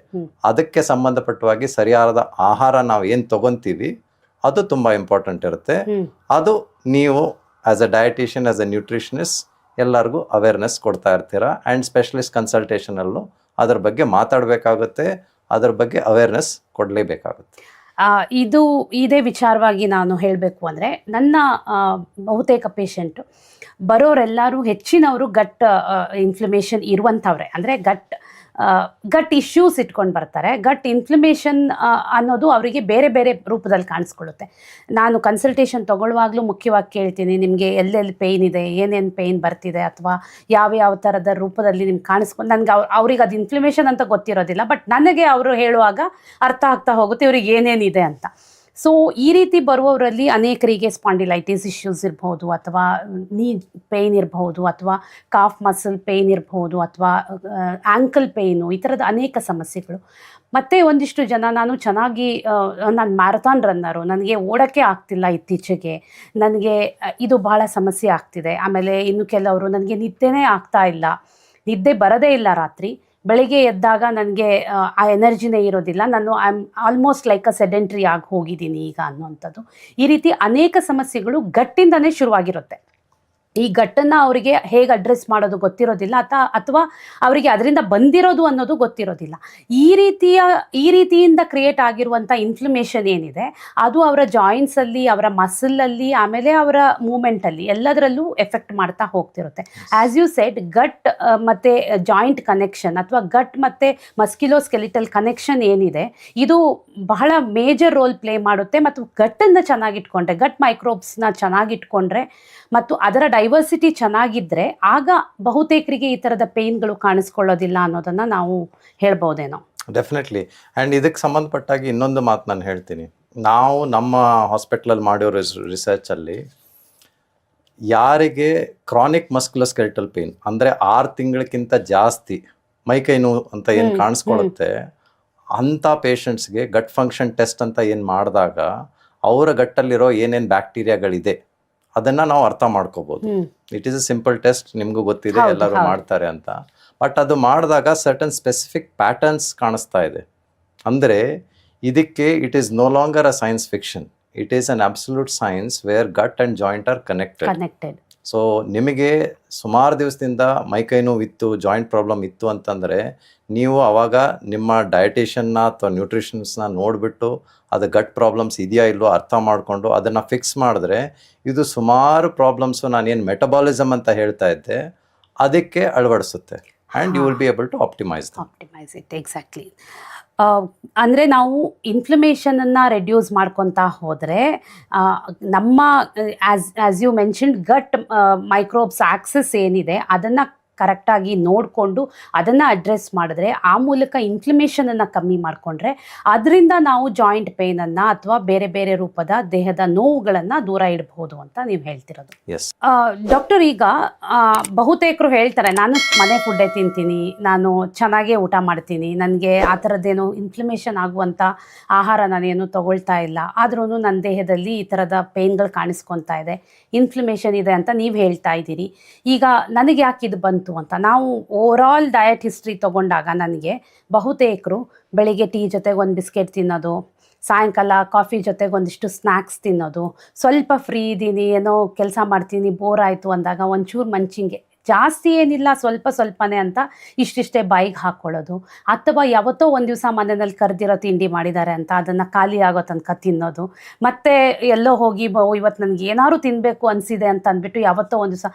ಅದಕ್ಕೆ ಸಂಬಂಧಪಟ್ಟವಾಗಿ ಸರಿಯಾದ ಆಹಾರ ನಾವು ಏನು ತಗೊಂತೀವಿ ಅದು ತುಂಬ ಇಂಪಾರ್ಟೆಂಟ್ ಇರುತ್ತೆ. ಅದು ನೀವು as a dietitian, as a nutritionist ಎಲ್ಲರಿಗೂ ಅವೇರ್ನೆಸ್ ಕೊಡ್ತಾ ಇರ್ತೀರಾ. ಆ್ಯಂಡ್ ಸ್ಪೆಷಲಿಸ್ಟ್ ಕನ್ಸಲ್ಟೇಷನಲ್ಲೂ ಅದ್ರ ಬಗ್ಗೆ ಮಾತಾಡಬೇಕಾಗುತ್ತೆ, ಅದ್ರ ಬಗ್ಗೆ ಅವೇರ್ನೆಸ್ ಕೊಡಲೇಬೇಕಾಗುತ್ತೆ. ಇದೇ ವಿಚಾರವಾಗಿ ನಾನು ಹೇಳಬೇಕು ಅಂದರೆ ನನ್ನ ಬಹುತೇಕ ಪೇಷಂಟು ಬರೋರೆಲ್ಲರೂ ಹೆಚ್ಚಿನವರು ಗಟ್ ಇನ್ಫ್ಲಮೇಷನ್ ಇರುವಂಥವ್ರೆ. ಅಂದರೆ ಗಟ್ ಇಶ್ಯೂಸ್ ಇಟ್ಕೊಂಡು ಬರ್ತಾರೆ. ಗಟ್ ಇನ್ಫ್ಲಮೇಷನ್ ಅನ್ನೋದು ಅವರಿಗೆ ಬೇರೆ ಬೇರೆ ರೂಪದಲ್ಲಿ ಕಾಣಿಸ್ಕೊಳ್ಳುತ್ತೆ. ನಾನು ಕನ್ಸಲ್ಟೇಷನ್ ತೊಗೊಳ್ಳುವಾಗಲೂ ಮುಖ್ಯವಾಗಿ ಕೇಳ್ತೀನಿ, ನಿಮಗೆ ಎಲ್ಲೆಲ್ಲಿ ಪೇಯ್ನ್ ಇದೆ, ಏನೇನು ಪೇಯ್ನ್ ಬರ್ತಿದೆ, ಅಥವಾ ಯಾವ ಥರದ ರೂಪದಲ್ಲಿ ನಿಮ್ಗೆ ಕಾಣಿಸ್ಕೊಂಡು. ನನಗೆ ಅವ್ರಿಗೆ ಅದು ಇನ್ಫ್ಲಮೇಷನ್ ಅಂತ ಗೊತ್ತಿರೋದಿಲ್ಲ, ಬಟ್ ನನಗೆ ಅವರು ಹೇಳುವಾಗ ಅರ್ಥ ಆಗ್ತಾ ಹೋಗುತ್ತೆ ಇವ್ರಿಗೆ ಏನೇನಿದೆ ಅಂತ. ಸೊ ಈ ರೀತಿ ಬರುವವರಲ್ಲಿ ಅನೇಕರಿಗೆ ಸ್ಪಾಂಡಿಲೈಟಿಸ್ ಇಶ್ಯೂಸ್ ಇರ್ಬೋದು, ಅಥವಾ ನೀ ಪೇಯ್ನ್ ಇರಬಹುದು, ಅಥವಾ ಕಾಫ್ ಮಸಲ್ ಪೇಯ್ನ್ ಇರಬಹುದು, ಅಥವಾ ಆ್ಯಂಕಲ್ ಪೇಯ್ನು, ಈ ಥರದ ಅನೇಕ ಸಮಸ್ಯೆಗಳು. ಮತ್ತು ಒಂದಿಷ್ಟು ಜನ ನಾನು ಮ್ಯಾರಥಾನ್ ರನ್ನರು, ನನಗೆ ಓಡೋಕ್ಕೆ ಆಗ್ತಿಲ್ಲ ಇತ್ತೀಚೆಗೆ, ನನಗೆ ಇದು ಭಾಳ ಸಮಸ್ಯೆ ಆಗ್ತಿದೆ. ಆಮೇಲೆ ಇನ್ನು ಕೆಲವರು ನನಗೆ ನಿದ್ದೆನೇ ಆಗ್ತಾ ಇಲ್ಲ, ನಿದ್ದೆ ಬರೋದೇ ಇಲ್ಲ ರಾತ್ರಿ, ಬೆಳಿಗ್ಗೆ ಎದ್ದಾಗ ನನಗೆ ಆ ಎನರ್ಜಿನೇ ಇರೋದಿಲ್ಲ, ನಾನು I am almost like a sedentary ಆಗಿ ಹೋಗಿದ್ದೀನಿ ಈಗ ಅನ್ನೋಂಥದ್ದು. ಈ ರೀತಿ ಅನೇಕ ಸಮಸ್ಯೆಗಳು ಗಟ್ಟಿಂದನೇ ಶುರುವಾಗಿರುತ್ತೆ. ಈ ಗಟ್ಟನ್ನು ಅವರಿಗೆ ಹೇಗೆ ಅಡ್ರೆಸ್ ಮಾಡೋದು ಗೊತ್ತಿರೋದಿಲ್ಲ, ಅಥವಾ ಅವರಿಗೆ ಅದರಿಂದ ಬಂದಿರೋದು ಅನ್ನೋದು ಗೊತ್ತಿರೋದಿಲ್ಲ. ಈ ರೀತಿಯಿಂದ ಕ್ರಿಯೇಟ್ ಆಗಿರುವಂಥ ಇನ್ಫ್ಲಮೇಷನ್ ಏನಿದೆ ಅದು ಅವರ ಜಾಯಿಂಟ್ಸಲ್ಲಿ, ಅವರ ಮಸಲಲ್ಲಿ, ಆಮೇಲೆ ಅವರ ಮೂಮೆಂಟಲ್ಲಿ ಎಲ್ಲದರಲ್ಲೂ ಎಫೆಕ್ಟ್ ಮಾಡ್ತಾ ಹೋಗ್ತಿರುತ್ತೆ. ಆ್ಯಸ್ ಯು ಸೆಡ್, ಗಟ್ ಮತ್ತು ಜಾಯಿಂಟ್ ಕನೆಕ್ಷನ್ ಅಥವಾ ಗಟ್ ಮತ್ತು ಮಸ್ಕ್ಯುಲೋಸ್ಕೆಲಿಟಲ್ ಕನೆಕ್ಷನ್ ಏನಿದೆ ಇದು ಬಹಳ ಮೇಜರ್ ರೋಲ್ ಪ್ಲೇ ಮಾಡುತ್ತೆ. ಮತ್ತು ಗಟ್ಟನ್ನು ಚೆನ್ನಾಗಿಟ್ಕೊಂಡ್ರೆ, ಗಟ್ ಮೈಕ್ರೋಬ್ಸ್ನ ಚೆನ್ನಾಗಿಟ್ಕೊಂಡ್ರೆ ಮತ್ತು ಅದರ ಡೈವರ್ಸಿಟಿ ಚೆನ್ನಾಗಿದ್ದರೆ ಆಗ ಬಹುತೇಕರಿಗೆ ಈ ಥರದ ಪೇಯ್ನ್ಗಳು ಕಾಣಿಸ್ಕೊಳ್ಳೋದಿಲ್ಲ ಅನ್ನೋದನ್ನು ನಾವು ಹೇಳ್ಬೋದೇನೋ. ಡೆಫಿನೆಟ್ಲಿ. ಆ್ಯಂಡ್ ಇದಕ್ಕೆ ಸಂಬಂಧಪಟ್ಟಾಗಿ ಇನ್ನೊಂದು ಮಾತು ನಾನು ಹೇಳ್ತೀನಿ. ನಾವು ನಮ್ಮ ಹಾಸ್ಪಿಟ್ಲಲ್ಲಿ ಮಾಡಿರೋ ರಿಸರ್ಚಲ್ಲಿ ಯಾರಿಗೆ ಕ್ರಾನಿಕ್ ಮಸ್ಕ್ಯುಲೋಸ್ಕೆಲಿಟಲ್ ಪೇಯ್ನ್ ಅಂದರೆ 6 ತಿಂಗಳಕ್ಕಿಂತ ಜಾಸ್ತಿ ಮೈಕೈ ನೋವು ಅಂತ ಏನು ಕಾಣಿಸ್ಕೊಳ್ಳುತ್ತೆ ಅಂಥ ಪೇಷಂಟ್ಸ್ಗೆ ಗಟ್ ಫಂಕ್ಷನ್ ಟೆಸ್ಟ್ ಅಂತ ಏನು ಮಾಡಿದಾಗ ಅವರ ಗಟ್ಟಲ್ಲಿರೋ ಏನೇನು ಬ್ಯಾಕ್ಟೀರಿಯಾಗಳಿದೆ ಅದನ್ನು ನಾವು ಅರ್ಥ ಮಾಡ್ಕೋಬೋದು. It is a simple test, ನಿಮಗೂ ಗೊತ್ತಿದೆ, ಎಲ್ಲರೂ ಮಾಡ್ತಾರೆ ಅಂತ. ಬಟ್ ಅದು ಮಾಡಿದಾಗ ಸರ್ಟನ್ ಸ್ಪೆಸಿಫಿಕ್ ಪ್ಯಾಟರ್ನ್ಸ್ ಕಾಣಿಸ್ತಾ ಇದೆ. ಅಂದರೆ ಇದಕ್ಕೆ it is no longer a science fiction, it is an absolute science where gut and joint are connected. So ನಿಮಗೆ ಸುಮಾರು ದಿವಸದಿಂದ ಮೈಕೈ ನೋವು ಇತ್ತು, ಜಾಯಿಂಟ್ ಪ್ರಾಬ್ಲಮ್ ಇತ್ತು ಅಂತಂದರೆ ನೀವು ಆವಾಗ ನಿಮ್ಮ ಡಯಟಿಷನ್ನ ಅಥವಾ ನ್ಯೂಟ್ರಿಷನ್ಸ್ನ ನೋಡಿಬಿಟ್ಟು ಅದು ಗಟ್ ಪ್ರಾಬ್ಲಮ್ಸ್ ಇದೆಯಾ ಇಲ್ಲೋ ಅರ್ಥ ಮಾಡಿಕೊಂಡು ಅದನ್ನು ಫಿಕ್ಸ್ ಮಾಡಿದ್ರೆ ಇದು ಸುಮಾರು ಪ್ರಾಬ್ಲಮ್ಸು ನಾನೇನು ಮೆಟಬಾಲಿಸಮ್ ಅಂತ ಹೇಳ್ತಾ ಇದ್ದೆ ಅದಕ್ಕೆ ಅಳವಡಿಸುತ್ತೆ and you will be able to optimise it exactly. ಅಂದರೆ ನಾವು ಇನ್ಫ್ಲಮೇಷನನ್ನು ರೆಡ್ಯೂಸ್ ಮಾಡ್ಕೊತಾ ಹೋದರೆ ನಮ್ಮ as you mentioned gut microbes access ಏನಿದೆ ಅದನ್ನು ಕರೆಕ್ಟಾಗಿ ನೋಡಿಕೊಂಡು ಅದನ್ನು ಅಡ್ರೆಸ್ ಮಾಡಿದ್ರೆ ಆ ಮೂಲಕ ಇನ್ಫ್ಲಮೇಷನನ್ನು ಕಮ್ಮಿ ಮಾಡಿಕೊಂಡ್ರೆ ಅದರಿಂದ ನಾವು ಜಾಯಿಂಟ್ ಪೇನನ್ನು ಅಥವಾ ಬೇರೆ ಬೇರೆ ರೂಪದ ದೇಹದ ನೋವುಗಳನ್ನು ದೂರ ಇಡಬಹುದು ಅಂತ ನೀವು ಹೇಳ್ತಿರೋದು. ಎಸ್ ಡಾಕ್ಟರ್, ಈಗ ಬಹುತೇಕರು ಹೇಳ್ತಾರೆ ನಾನು ಮನೆ ಫುಡ್ಡೇ ತಿಂತೀನಿ, ನಾನು ಚೆನ್ನಾಗೇ ಊಟ ಮಾಡ್ತೀನಿ, ನನಗೆ ಆ ಥರದ್ದೇನು ಇನ್ಫ್ಲಮೇಷನ್ ಆಗುವಂಥ ಆಹಾರ ನಾನೇನು ತಗೊಳ್ತಾ ಇಲ್ಲ, ಆದ್ರೂ ನನ್ನ ದೇಹದಲ್ಲಿ ಈ ಥರದ ಪೇನ್ಗಳು ಕಾಣಿಸ್ಕೊತಾ ಇದೆ, ಇನ್ಫ್ಲಮೇಷನ್ ಇದೆ ಅಂತ ನೀವು ಹೇಳ್ತಾ ಇದ್ದೀರಿ. ಈಗ ನನಗೆ ಯಾಕೆ ಇದು ಬಂತು ಅಂತ ನಾವು ಓವರಾಲ್ ಡಯಟ್ ಹಿಸ್ಟ್ರಿ ತೊಗೊಂಡಾಗ ನನಗೆ ಬಹುತೇಕರು ಬೆಳಿಗ್ಗೆ ಟೀ ಜೊತೆಗೆ ಒಂದು ಬಿಸ್ಕೆಟ್ ತಿನ್ನೋದು, ಸಾಯಂಕಾಲ ಕಾಫಿ ಜೊತೆಗೆ ಒಂದಿಷ್ಟು ಸ್ನ್ಯಾಕ್ಸ್ ತಿನ್ನೋದು, ಸ್ವಲ್ಪ ಫ್ರೀ ಇದ್ದೀನಿ ಏನೋ ಕೆಲಸ ಮಾಡ್ತೀನಿ ಬೋರ್ ಆಯಿತು ಅಂದಾಗ ಒಂಚೂರು ಮಂಚಿಂಗೆ, ಜಾಸ್ತಿ ಏನಿಲ್ಲ ಸ್ವಲ್ಪ ಸ್ವಲ್ಪನೇ ಅಂತ ಇಷ್ಟಿಷ್ಟೇ ಬಾಯಿಗೆ ಹಾಕ್ಕೊಳ್ಳೋದು, ಅಥವಾ ಯಾವತ್ತೋ ಒಂದು ದಿವಸ ಮನೆಯಲ್ಲಿ ಕರೆದಿರೋ ತಿಂಡಿ ಮಾಡಿದ್ದಾರೆ ಅಂತ ಅದನ್ನು ಖಾಲಿ ಆಗೋ ತನಕ ತಿನ್ನೋದು, ಮತ್ತು ಎಲ್ಲೋ ಹೋಗಿ ಇವತ್ತು ನನಗೆ ಏನಾದ್ರು ತಿನ್ನಬೇಕು ಅನಿಸಿದೆ ಅಂತ ಅಂದ್ಬಿಟ್ಟು ಯಾವತ್ತೋ ಒಂದು ದಿವಸ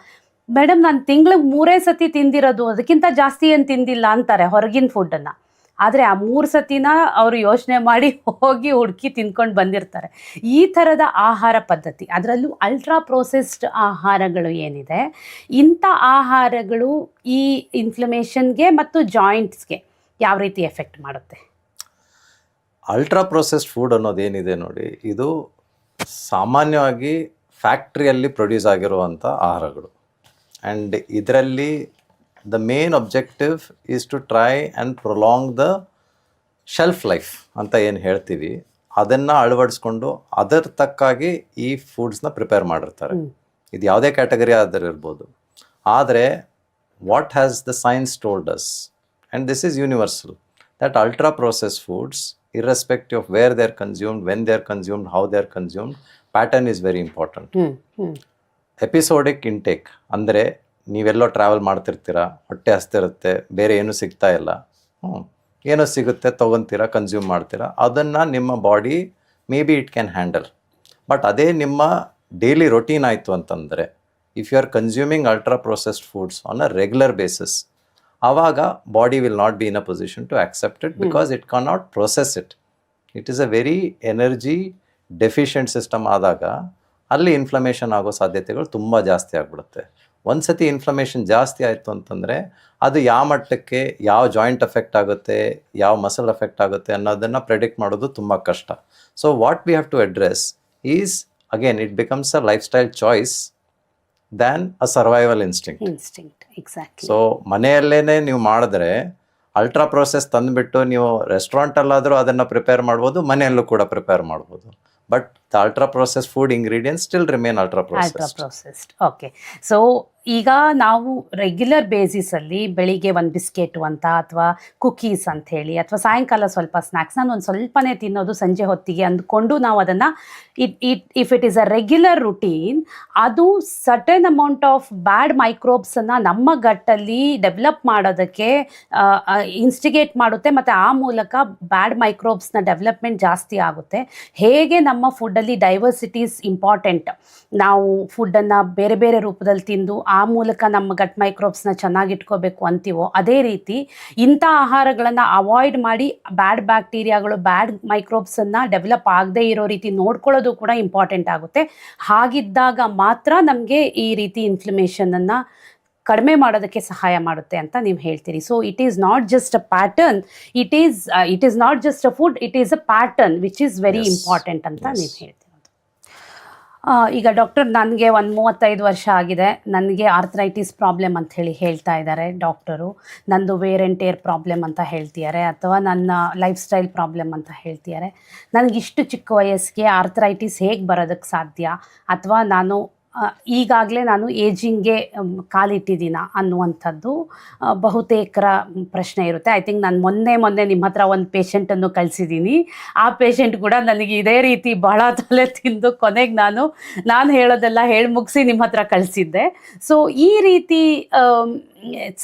ಮೇಡಮ್ ನಾನು ತಿಂಗ್ಳಿಗೆ 3 ಸತಿ ತಿಂದಿರೋದು, ಅದಕ್ಕಿಂತ ಜಾಸ್ತಿ ಏನು ತಿಂದಿಲ್ಲ ಅಂತಾರೆ ಹೊರಗಿನ ಫುಡ್ಡನ್ನು. ಆದರೆ ಆ 3 ಸತಿನ ಅವರು ಯೋಚನೆ ಮಾಡಿ ಹೋಗಿ ಹುಡುಕಿ ತಿನ್ಕೊಂಡು ಬಂದಿರ್ತಾರೆ. ಈ ಥರದ ಆಹಾರ ಪದ್ಧತಿ, ಅದರಲ್ಲೂ ಅಲ್ಟ್ರಾ ಪ್ರೋಸೆಸ್ಡ್ ಆಹಾರಗಳು ಏನಿದೆ, ಇಂಥ ಆಹಾರಗಳು ಈ ಇನ್ಫ್ಲಮೇಷನ್ಗೆ ಮತ್ತು ಜಾಯಿಂಟ್ಸ್ಗೆ ಯಾವ ರೀತಿ ಎಫೆಕ್ಟ್ ಮಾಡುತ್ತೆ? ಅಲ್ಟ್ರಾ ಪ್ರೊಸೆಸ್ಡ್ ಫುಡ್ ಅನ್ನೋದೇನಿದೆ ನೋಡಿ, ಇದು ಸಾಮಾನ್ಯವಾಗಿ ಫ್ಯಾಕ್ಟ್ರಿಯಲ್ಲಿ ಪ್ರೊಡ್ಯೂಸ್ ಆಗಿರುವಂಥ ಆಹಾರಗಳು. ಆ್ಯಂಡ್ ಇದರಲ್ಲಿ the main objective is to try and prolong the shelf life ಅಂತ ಏನು ಹೇಳ್ತೀವಿ, ಅದನ್ನು ಅಳವಡಿಸ್ಕೊಂಡು ಅದರ ತಕ್ಕಾಗಿ ಈ ಫುಡ್ಸ್ನ ಪ್ರಿಪೇರ್ ಮಾಡಿರ್ತಾರೆ. ಇದು ಯಾವುದೇ ಕ್ಯಾಟಗರಿ ಆದರೂ ಇರ್ಬೋದು. ಆದರೆ what has the science told us, and this is universal, that ultra process foods irrespective of where they are consumed, when they are consumed, how they are consumed, pattern is very important. Episodic intake ಅಂದರೆ ನೀವೆಲ್ಲೋ ಟ್ರಾವೆಲ್ ಮಾಡ್ತಿರ್ತೀರ, ಹೊಟ್ಟೆ ಹಸ್ತಿರುತ್ತೆ, ಬೇರೆ ಏನೂ ಸಿಗ್ತಾ ಇಲ್ಲ, ಏನೋ ಸಿಗುತ್ತೆ ತೊಗೊತೀರ, ಕನ್ಸ್ಯೂಮ್ ಮಾಡ್ತೀರಾ, ಅದನ್ನು ನಿಮ್ಮ body may be it can handle. But ಅದೇ ನಿಮ್ಮ ಡೈಲಿ ರೊಟೀನ್ ಆಯಿತು ಅಂತಂದರೆ, if you are consuming ultra processed foods on a regular basis, ಆವಾಗ body will not be in a position to accept it because it can not process it. It is a very energy deficient system ಆದಾಗ ಅಲ್ಲಿ ಇನ್ಫ್ಲಮೇಷನ್ ಆಗೋ ಸಾಧ್ಯತೆಗಳು ತುಂಬ ಜಾಸ್ತಿ ಆಗಿಬಿಡುತ್ತೆ. ಒಂದು ಸತಿ ಇನ್ಫ್ಲಮೇಷನ್ ಜಾಸ್ತಿ ಆಯಿತು ಅಂತಂದರೆ ಅದು ಯಾವ ಮಟ್ಟಕ್ಕೆ ಯಾವ ಜಾಯಿಂಟ್ ಎಫೆಕ್ಟ್ ಆಗುತ್ತೆ, ಯಾವ ಮಸಲ್ ಎಫೆಕ್ಟ್ ಆಗುತ್ತೆ ಅನ್ನೋದನ್ನು ಪ್ರೆಡಿಕ್ಟ್ ಮಾಡೋದು ತುಂಬ ಕಷ್ಟ. So what we have to address is, again it becomes a lifestyle choice than a survival instinct. Exactly. So ಮನೆಯಲ್ಲೇ ನೀವು ಮಾಡಿದ್ರೆ ಅಲ್ಟ್ರಾ ಪ್ರೊಸೆಸ್ ತಂದುಬಿಟ್ಟು ನೀವು ರೆಸ್ಟೋರೆಂಟಲ್ಲಾದರೂ ಅದನ್ನು ಪ್ರಿಪೇರ್ ಮಾಡ್ಬೋದು, ಮನೆಯಲ್ಲೂ ಕೂಡ ಪ್ರಿಪೇರ್ ಮಾಡ್ಬೋದು. But the ultra process food ingredients still remain ultra processed. Okay. So ಈಗ ನಾವು ರೆಗ್ಯುಲರ್ ಬೇಸಿಸಲ್ಲಿ ಬೆಳಿಗ್ಗೆ ಒಂದು ಬಿಸ್ಕೆಟು ಅಂತ ಅಥವಾ ಕುಕೀಸ್ ಅಂತ ಹೇಳಿ ಅಥವಾ ಸಾಯಂಕಾಲ ಸ್ವಲ್ಪ ಸ್ನ್ಯಾಕ್ಸ್ ನಾನು ಒಂದು ಸ್ವಲ್ಪನೇ ತಿನ್ನೋದು ಸಂಜೆ ಹೊತ್ತಿಗೆ ಅಂದ್ಕೊಂಡು ನಾವು ಅದನ್ನು if it is a regular routine, ಅದು ಸರ್ಟನ್ ಅಮೌಂಟ್ ಆಫ್ ಬ್ಯಾಡ್ ಮೈಕ್ರೋಬ್ಸನ್ನು ನಮ್ಮ ಗಟ್ಟಲ್ಲಿ ಡೆವಲಪ್ ಮಾಡೋದಕ್ಕೆ ಇನ್ಸ್ಟಿಗೇಟ್ ಮಾಡುತ್ತೆ ಮತ್ತು ಆ ಮೂಲಕ ಬ್ಯಾಡ್ ಮೈಕ್ರೋಬ್ಸ್ನ ಡೆವಲಪ್ಮೆಂಟ್ ಜಾಸ್ತಿ ಆಗುತ್ತೆ. ಹೇಗೆ ನಮ್ಮ ಫುಡ್ಡಲ್ಲಿ ಡೈವರ್ಸಿಟೀಸ್ ಇಂಪಾರ್ಟೆಂಟ್, ನಾವು ಫುಡ್ಡನ್ನು ಬೇರೆ ಬೇರೆ ರೂಪದಲ್ಲಿ ತಿಂದು ಆ ಮೂಲಕ ನಮ್ಮ ಗಟ್ ಮೈಕ್ರೋಬ್ಸ್ನ ಚೆನ್ನಾಗಿಟ್ಕೋಬೇಕು ಅಂತೀವೋ, ಅದೇ ರೀತಿ ಇಂಥ ಆಹಾರಗಳನ್ನು ಅವಾಯ್ಡ್ ಮಾಡಿ ಬ್ಯಾಡ್ ಬ್ಯಾಕ್ಟೀರಿಯಾಗಳು ಬ್ಯಾಡ್ ಮೈಕ್ರೋಬ್ಸನ್ನು ಡೆವಲಪ್ ಆಗದೇ ಇರೋ ರೀತಿ ನೋಡ್ಕೊಳ್ಳೋದು ಕೂಡ ಇಂಪಾರ್ಟೆಂಟ್ ಆಗುತ್ತೆ. ಹಾಗಿದ್ದಾಗ ಮಾತ್ರ ನಮಗೆ ಈ ರೀತಿ ಇನ್ಫ್ಲಮೇಷನನ್ನು ಕಡಿಮೆ ಮಾಡೋದಕ್ಕೆ ಸಹಾಯ ಮಾಡುತ್ತೆ ಅಂತ ನೀವು ಹೇಳ್ತೀರಿ. So it is not just a pattern, it is not just a food, it is a pattern which is very important ಅಂತ ನೀವು ಹೇಳ್ತೀರಿ. ಈಗ ಡಾಕ್ಟರ್, ನನಗೆ ಒಂದು 35 ವರ್ಷ ಆಗಿದೆ, ನನಗೆ ಆರ್ಥರೈಟಿಸ್ ಪ್ರಾಬ್ಲಮ್ ಅಂತ ಹೇಳ್ತಾ ಇದ್ದಾರೆ ಡಾಕ್ಟರು, ನಂದು ವೇರ್ ಆ್ಯಂಡ್ ಟೇರ್ ಪ್ರಾಬ್ಲಮ್ ಅಂತ ಹೇಳ್ತಿದ್ದಾರೆ, ಅಥವಾ ನನ್ನ ಲೈಫ್ ಸ್ಟೈಲ್ ಪ್ರಾಬ್ಲಮ್ ಅಂತ ಹೇಳ್ತಿದ್ದಾರೆ. ನನಗಿಷ್ಟು ಚಿಕ್ಕ ವಯಸ್ಸಿಗೆ ಆರ್ಥರೈಟಿಸ್ ಹೇಗೆ ಬರೋದಕ್ಕೆ ಸಾಧ್ಯ, ಅಥವಾ ನಾನು ಈಗಾಗಲೇ ನಾನು ಏಜಿಂಗ್ಗೆ ಕಾಲಿಟ್ಟಿದ್ದೀನ ಅನ್ನುವಂಥದ್ದು ಬಹುತೇಕರ ಪ್ರಶ್ನೆ ಇರುತ್ತೆ. ಐ ಥಿಂಕ್ ನಾನು ಮೊನ್ನೆ ನಿಮ್ಮ ಹತ್ರ ಒಂದು ಪೇಷಂಟನ್ನು ಕಳಿಸಿದ್ದೀನಿ. ಆ ಪೇಷಂಟ್ ಕೂಡ ನನಗೆ ಇದೇ ರೀತಿ ಬಹಳ ತಲೆ ತಿಂದು ಕೊನೆಗೆ ನಾನು ಹೇಳೋದೆಲ್ಲ ಹೇಳಿ ಮುಗಿಸಿ ನಿಮ್ಮ ಹತ್ರ ಕಳಿಸಿದ್ದೆ. ಸೊ ಈ ರೀತಿ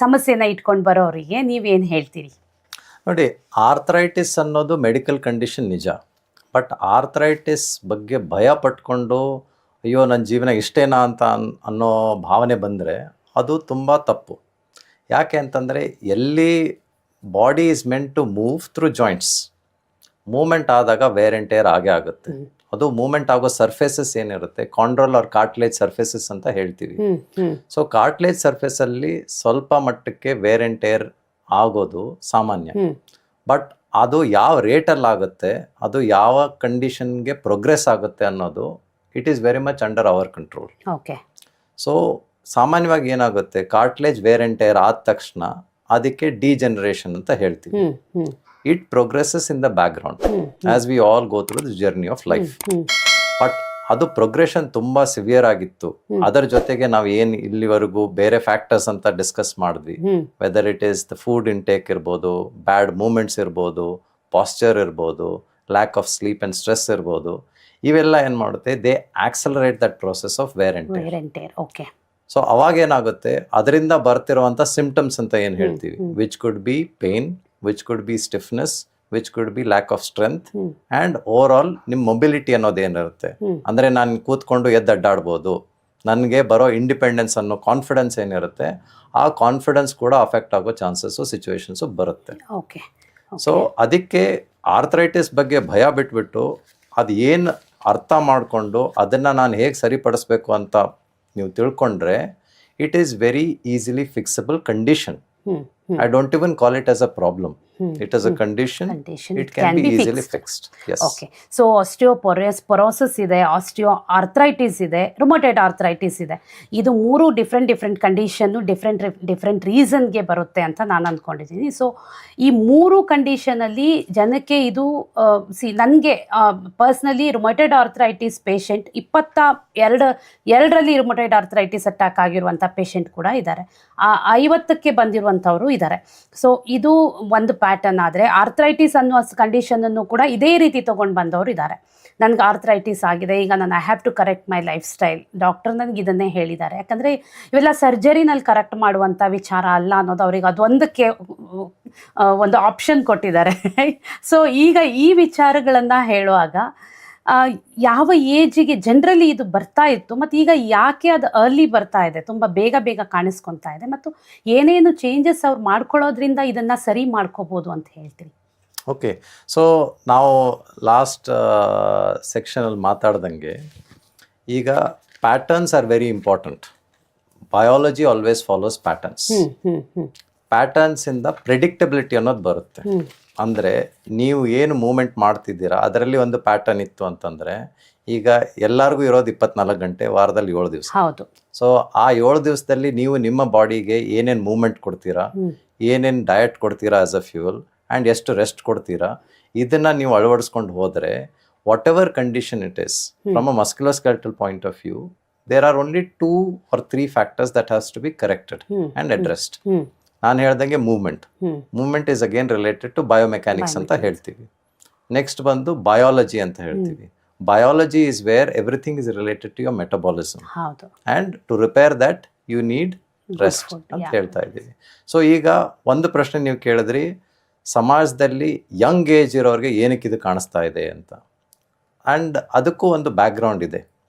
ಸಮಸ್ಯೆನ ಇಟ್ಕೊಂಡು ಬರೋರಿಗೆ ನೀವೇನು ಹೇಳ್ತೀರಿ? ನೋಡಿ, ಆರ್ಥರೈಟಿಸ್ ಅನ್ನೋದು ಮೆಡಿಕಲ್ ಕಂಡೀಷನ್ ನಿಜ. ಬಟ್ ಆರ್ಥರೈಟಿಸ್ ಬಗ್ಗೆ ಭಯ ಪಟ್ಕೊಂಡು ಅಯ್ಯೋ ನನ್ನ ಜೀವನ ಇಷ್ಟೇನಾ ಅಂತ ಅನ್ನೋ ಭಾವನೆ ಬಂದರೆ ಅದು ತುಂಬ ತಪ್ಪು. ಯಾಕೆ ಅಂತಂದರೆ ಎಲ್ಲಿ body is meant to move through joints, movement ಆದಾಗ ವೇರ್ ಆ್ಯಂಡ್ ಟೇರ್ ಆಗೇ ಆಗುತ್ತೆ. ಅದು ಮೂಮೆಂಟ್ ಆಗೋ ಸರ್ಫೇಸಸ್ ಏನಿರುತ್ತೆ ಕಾಂಡ್ರಲ್ ಆರ್ ಕಾರ್ಟ್ಲೇಜ್ ಸರ್ಫೇಸಸ್ ಅಂತ ಹೇಳ್ತೀವಿ. ಸೊ ಕಾರ್ಟ್ಲೇಜ್ ಸರ್ಫೇಸಲ್ಲಿ ಸ್ವಲ್ಪ ಮಟ್ಟಕ್ಕೆ ವೇರ್ ಆ್ಯಂಡ್ ಟೇರ್ ಆಗೋದು ಸಾಮಾನ್ಯ. ಬಟ್ ಅದು ಯಾವ ರೇಟಲ್ಲಿ ಆಗುತ್ತೆ, ಅದು ಯಾವ ಕಂಡೀಷನ್ಗೆ ಪ್ರೋಗ್ರೆಸ್ ಆಗುತ್ತೆ ಅನ್ನೋದು it is very much under hour control. Okay. So ಸಾಮಾನ್ಯವಾಗಿ ಏನಾಗುತ್ತೆ, ಕಾರ್ಟ್ಲೇಜ್ ವೇರ್ ಆ್ಯಂಡ್ ಟೇರ್ ಆದ ತಕ್ಷಣ ಅದಕ್ಕೆ ಡಿಜೆನರೇಷನ್ ಅಂತ ಹೇಳ್ತೀವಿ. It progresses in the back ground as we all go through the journey of life. But ಅದು ಪ್ರೋಗ್ರೆಷನ್ ತುಂಬಾ ಸಿವಿಯರ್ ಆಗಿತ್ತು. ಅದರ ಜೊತೆಗೆ ನಾವು ಏನು ಇಲ್ಲಿವರೆಗೂ ಬೇರೆ ಫ್ಯಾಕ್ಟರ್ಸ್ ಅಂತ ಡಿಸ್ಕಸ್ ಮಾಡಿದ್ವಿ, whether it is the food intake ಇರ್ಬೋದು, ಬ್ಯಾಡ್ ಮೂಮೆಂಟ್ಸ್ ಇರ್ಬೋದು, ಪಾಸ್ಚರ್ ಇರ್ಬೋದು, lack of sleep and stress ಇರ್ಬೋದು, ಇವೆಲ್ಲ ಏನು ಮಾಡುತ್ತೆ, they accelerate that process of wear and tear. Okay. So ಅವಾಗ ಏನಾಗುತ್ತೆ, ಅದರಿಂದ ಬರ್ತಿರುವಂಥ ಸಿಂಪ್ಟಮ್ಸ್ ಅಂತ ಏನು ಹೇಳ್ತೀವಿ, which could be pain, which could be stiffness, which could be lack of strength and overall ನಿಮ್ಮ ಮೊಬಿಲಿಟಿ ಅನ್ನೋದು ಏನಿರುತ್ತೆ, ಅಂದರೆ ನಾನು ಕೂತ್ಕೊಂಡು ಎದ್ದು ಅಡ್ಡಾಡ್ಬೋದು, ನನಗೆ ಬರೋ ಇಂಡಿಪೆಂಡೆನ್ಸ್ ಅನ್ನೋ ಕಾನ್ಫಿಡೆನ್ಸ್ ಏನಿರುತ್ತೆ, ಆ ಕಾನ್ಫಿಡೆನ್ಸ್ ಕೂಡ ಅಫೆಕ್ಟ್ ಆಗೋ ಚಾನ್ಸಸ್ಸು ಸಿಚುವೇಶನ್ಸು ಬರುತ್ತೆ. ಓಕೆ. ಸೊ ಅದಕ್ಕೆ ಆರ್ಥರೈಟಿಸ್ ಬಗ್ಗೆ ಭಯ ಬಿಟ್ಬಿಟ್ಟು ಅದು ಏನು ಅರ್ಥ ಮಾಡಿಕೊಂಡು ಅದನ್ನು ನಾನು ಹೇಗೆ ಸರಿಪಡಿಸ್ಬೇಕು ಅಂತ ನೀವು ತಿಳ್ಕೊಂಡ್ರೆ it is very easily fixable condition. I don't even call it as a problem. It is a condition. It can be easily fixed. Yes. Okay. So osteoporosis ಇದೆ, ಆರ್ಥರೈಟಿಸ್ ಇದೆ, ರುಮಟೈಡ್ ಆರ್ಥರೈಟಿಸ್ ಇದೆ. ಇದು ಮೂರು ಡಿಫ್ರೆಂಟ್ ಕಂಡೀಷನ್ನು ಡಿಫ್ರೆಂಟ್ ರೀಸನ್ಗೆ ಬರುತ್ತೆ ಅಂತ ನಾನು ಅಂದ್ಕೊಂಡಿದ್ದೀನಿ. ಸೊ ಈ ಮೂರು ಕಂಡೀಷನಲ್ಲಿ ಜನಕ್ಕೆ ಇದು ನನಗೆ ಪರ್ಸ್ನಲಿ ರುಮಟೈಡ್ ಆರ್ಥರೈಟಿಸ್ ಪೇಷಂಟ್ 22ರಲ್ಲಿ ರುಮಟೈಡ್ ಆರ್ಥರೈಟಿಸ್ ಅಟ್ಯಾಕ್ ಆಗಿರುವಂಥ ಪೇಷಂಟ್ ಕೂಡ ಇದ್ದಾರೆ, 50ಕ್ಕೆ ಬಂದಿರುವಂಥವರು ಇದ್ದಾರೆ. ಸೊ ಇದು ಒಂದು ಪ್ಯಾಟರ್ನ್. ಆದರೆ ಆರ್ಥರೈಟಿಸ್ ಅನ್ನುವ ಕಂಡೀಷನನ್ನು ಕೂಡ ಇದೇ ರೀತಿ ತೊಗೊಂಡು ಬಂದವರು ಇದ್ದಾರೆ. ನನಗೆ ಆರ್ಥರೈಟಿಸ್ ಆಗಿದೆ, ಈಗ ನಾನು I have to correct my lifestyle, doctor ನನಗೆ ಇದನ್ನೇ ಹೇಳಿದ್ದಾರೆ. ಯಾಕಂದರೆ ಇವೆಲ್ಲ ಸರ್ಜರಿನಲ್ಲಿ ಕರೆಕ್ಟ್ ಮಾಡುವಂಥ ವಿಚಾರ ಅಲ್ಲ ಅನ್ನೋದು ಅವ್ರಿಗೆ ಅದೊಂದಕ್ಕೆ ಒಂದು ಆಪ್ಷನ್ ಕೊಟ್ಟಿದ್ದಾರೆ. ಸೊ ಈಗ ಈ ವಿಚಾರಗಳನ್ನು ಹೇಳುವಾಗ ಯಾವ ಏಜಿಗೆ ಜನರಲಿ ಇದು ಬರ್ತಾ ಇತ್ತು ಮತ್ತು ಈಗ ಯಾಕೆ ಅದು ಅರ್ಲಿ ಬರ್ತಾ ಇದೆ, ತುಂಬ ಬೇಗ ಕಾಣಿಸ್ಕೊತಾ ಇದೆ, ಮತ್ತು ಏನೇನು ಚೇಂಜಸ್ ಅವ್ರು ಮಾಡ್ಕೊಳ್ಳೋದ್ರಿಂದ ಇದನ್ನು ಸರಿ ಮಾಡ್ಕೋಬೋದು ಅಂತ ಹೇಳ್ತೀರಿ? ಓಕೆ. ಸೊ ನಾವು ಲಾಸ್ಟ್ ಸೆಕ್ಷನಲ್ಲಿ ಮಾತಾಡ್ದಂಗೆ ಈಗ patterns are very important. Biology always follows patterns. ಪ್ಯಾಟರ್ನ್ಸಿಂದ ಪ್ರೆಡಿಕ್ಟಬಿಲಿಟಿ ಅನ್ನೋದು ಬರುತ್ತೆ. ಅಂದರೆ ನೀವು ಏನು ಮೂಮೆಂಟ್ ಮಾಡ್ತಿದ್ದೀರಾ ಅದರಲ್ಲಿ ಒಂದು ಪ್ಯಾಟರ್ನ್ ಇತ್ತು ಅಂತಂದರೆ, ಈಗ ಎಲ್ಲರಿಗೂ ಇರೋದು 24 ಗಂಟೆ, ವಾರದಲ್ಲಿ 7 ದಿವಸ. ಹೌದು. ಸೊ ಆ 7 ದಿವಸದಲ್ಲಿ ನೀವು ನಿಮ್ಮ ಬಾಡಿಗೆ ಏನೇನು ಮೂಮೆಂಟ್ ಕೊಡ್ತೀರಾ, ಏನೇನು ಡಯಟ್ ಕೊಡ್ತೀರಾ ಆಸ್ ಅ ಫ್ಯೂಯಲ್, ಆ್ಯಂಡ್ ಎಷ್ಟು ರೆಸ್ಟ್ ಕೊಡ್ತೀರಾ, ಇದನ್ನು ನೀವು ಅಳವಡಿಸ್ಕೊಂಡು ಹೋದರೆ whatever condition it is from a musculoskeletal point of view, there are only 2 or 3 factors that has to be corrected and addressed. ನಾನು ಹೇಳ್ದಂಗೆ movement is again related to biomechanics ಅಂತ ಹೇಳ್ತೀವಿ. ನೆಕ್ಸ್ಟ್ ಬಂದು ಬಯಾಲಜಿ ಅಂತ ಹೇಳ್ತೀವಿ. Biology is where everything is related to your metabolism, and to repair that you need rest ಅಂತ ಹೇಳ್ತಾ ಇದ್ದೀವಿ. ಸೊ ಈಗ ಒಂದು ಪ್ರಶ್ನೆ ನೀವು ಕೇಳಿದ್ರಿ, ಸಮಾಜದಲ್ಲಿ ಯಂಗ್ ಏಜ್ ಇರೋರಿಗೆ ಏನಕ್ಕೆ ಇದು ಕಾಣಿಸ್ತಾ ಇದೆ ಅಂತ. ಆ್ಯಂಡ್ ಅದಕ್ಕೂ ಒಂದು ಬ್ಯಾಕ್ಗ್ರೌಂಡ್ ಇದೆ.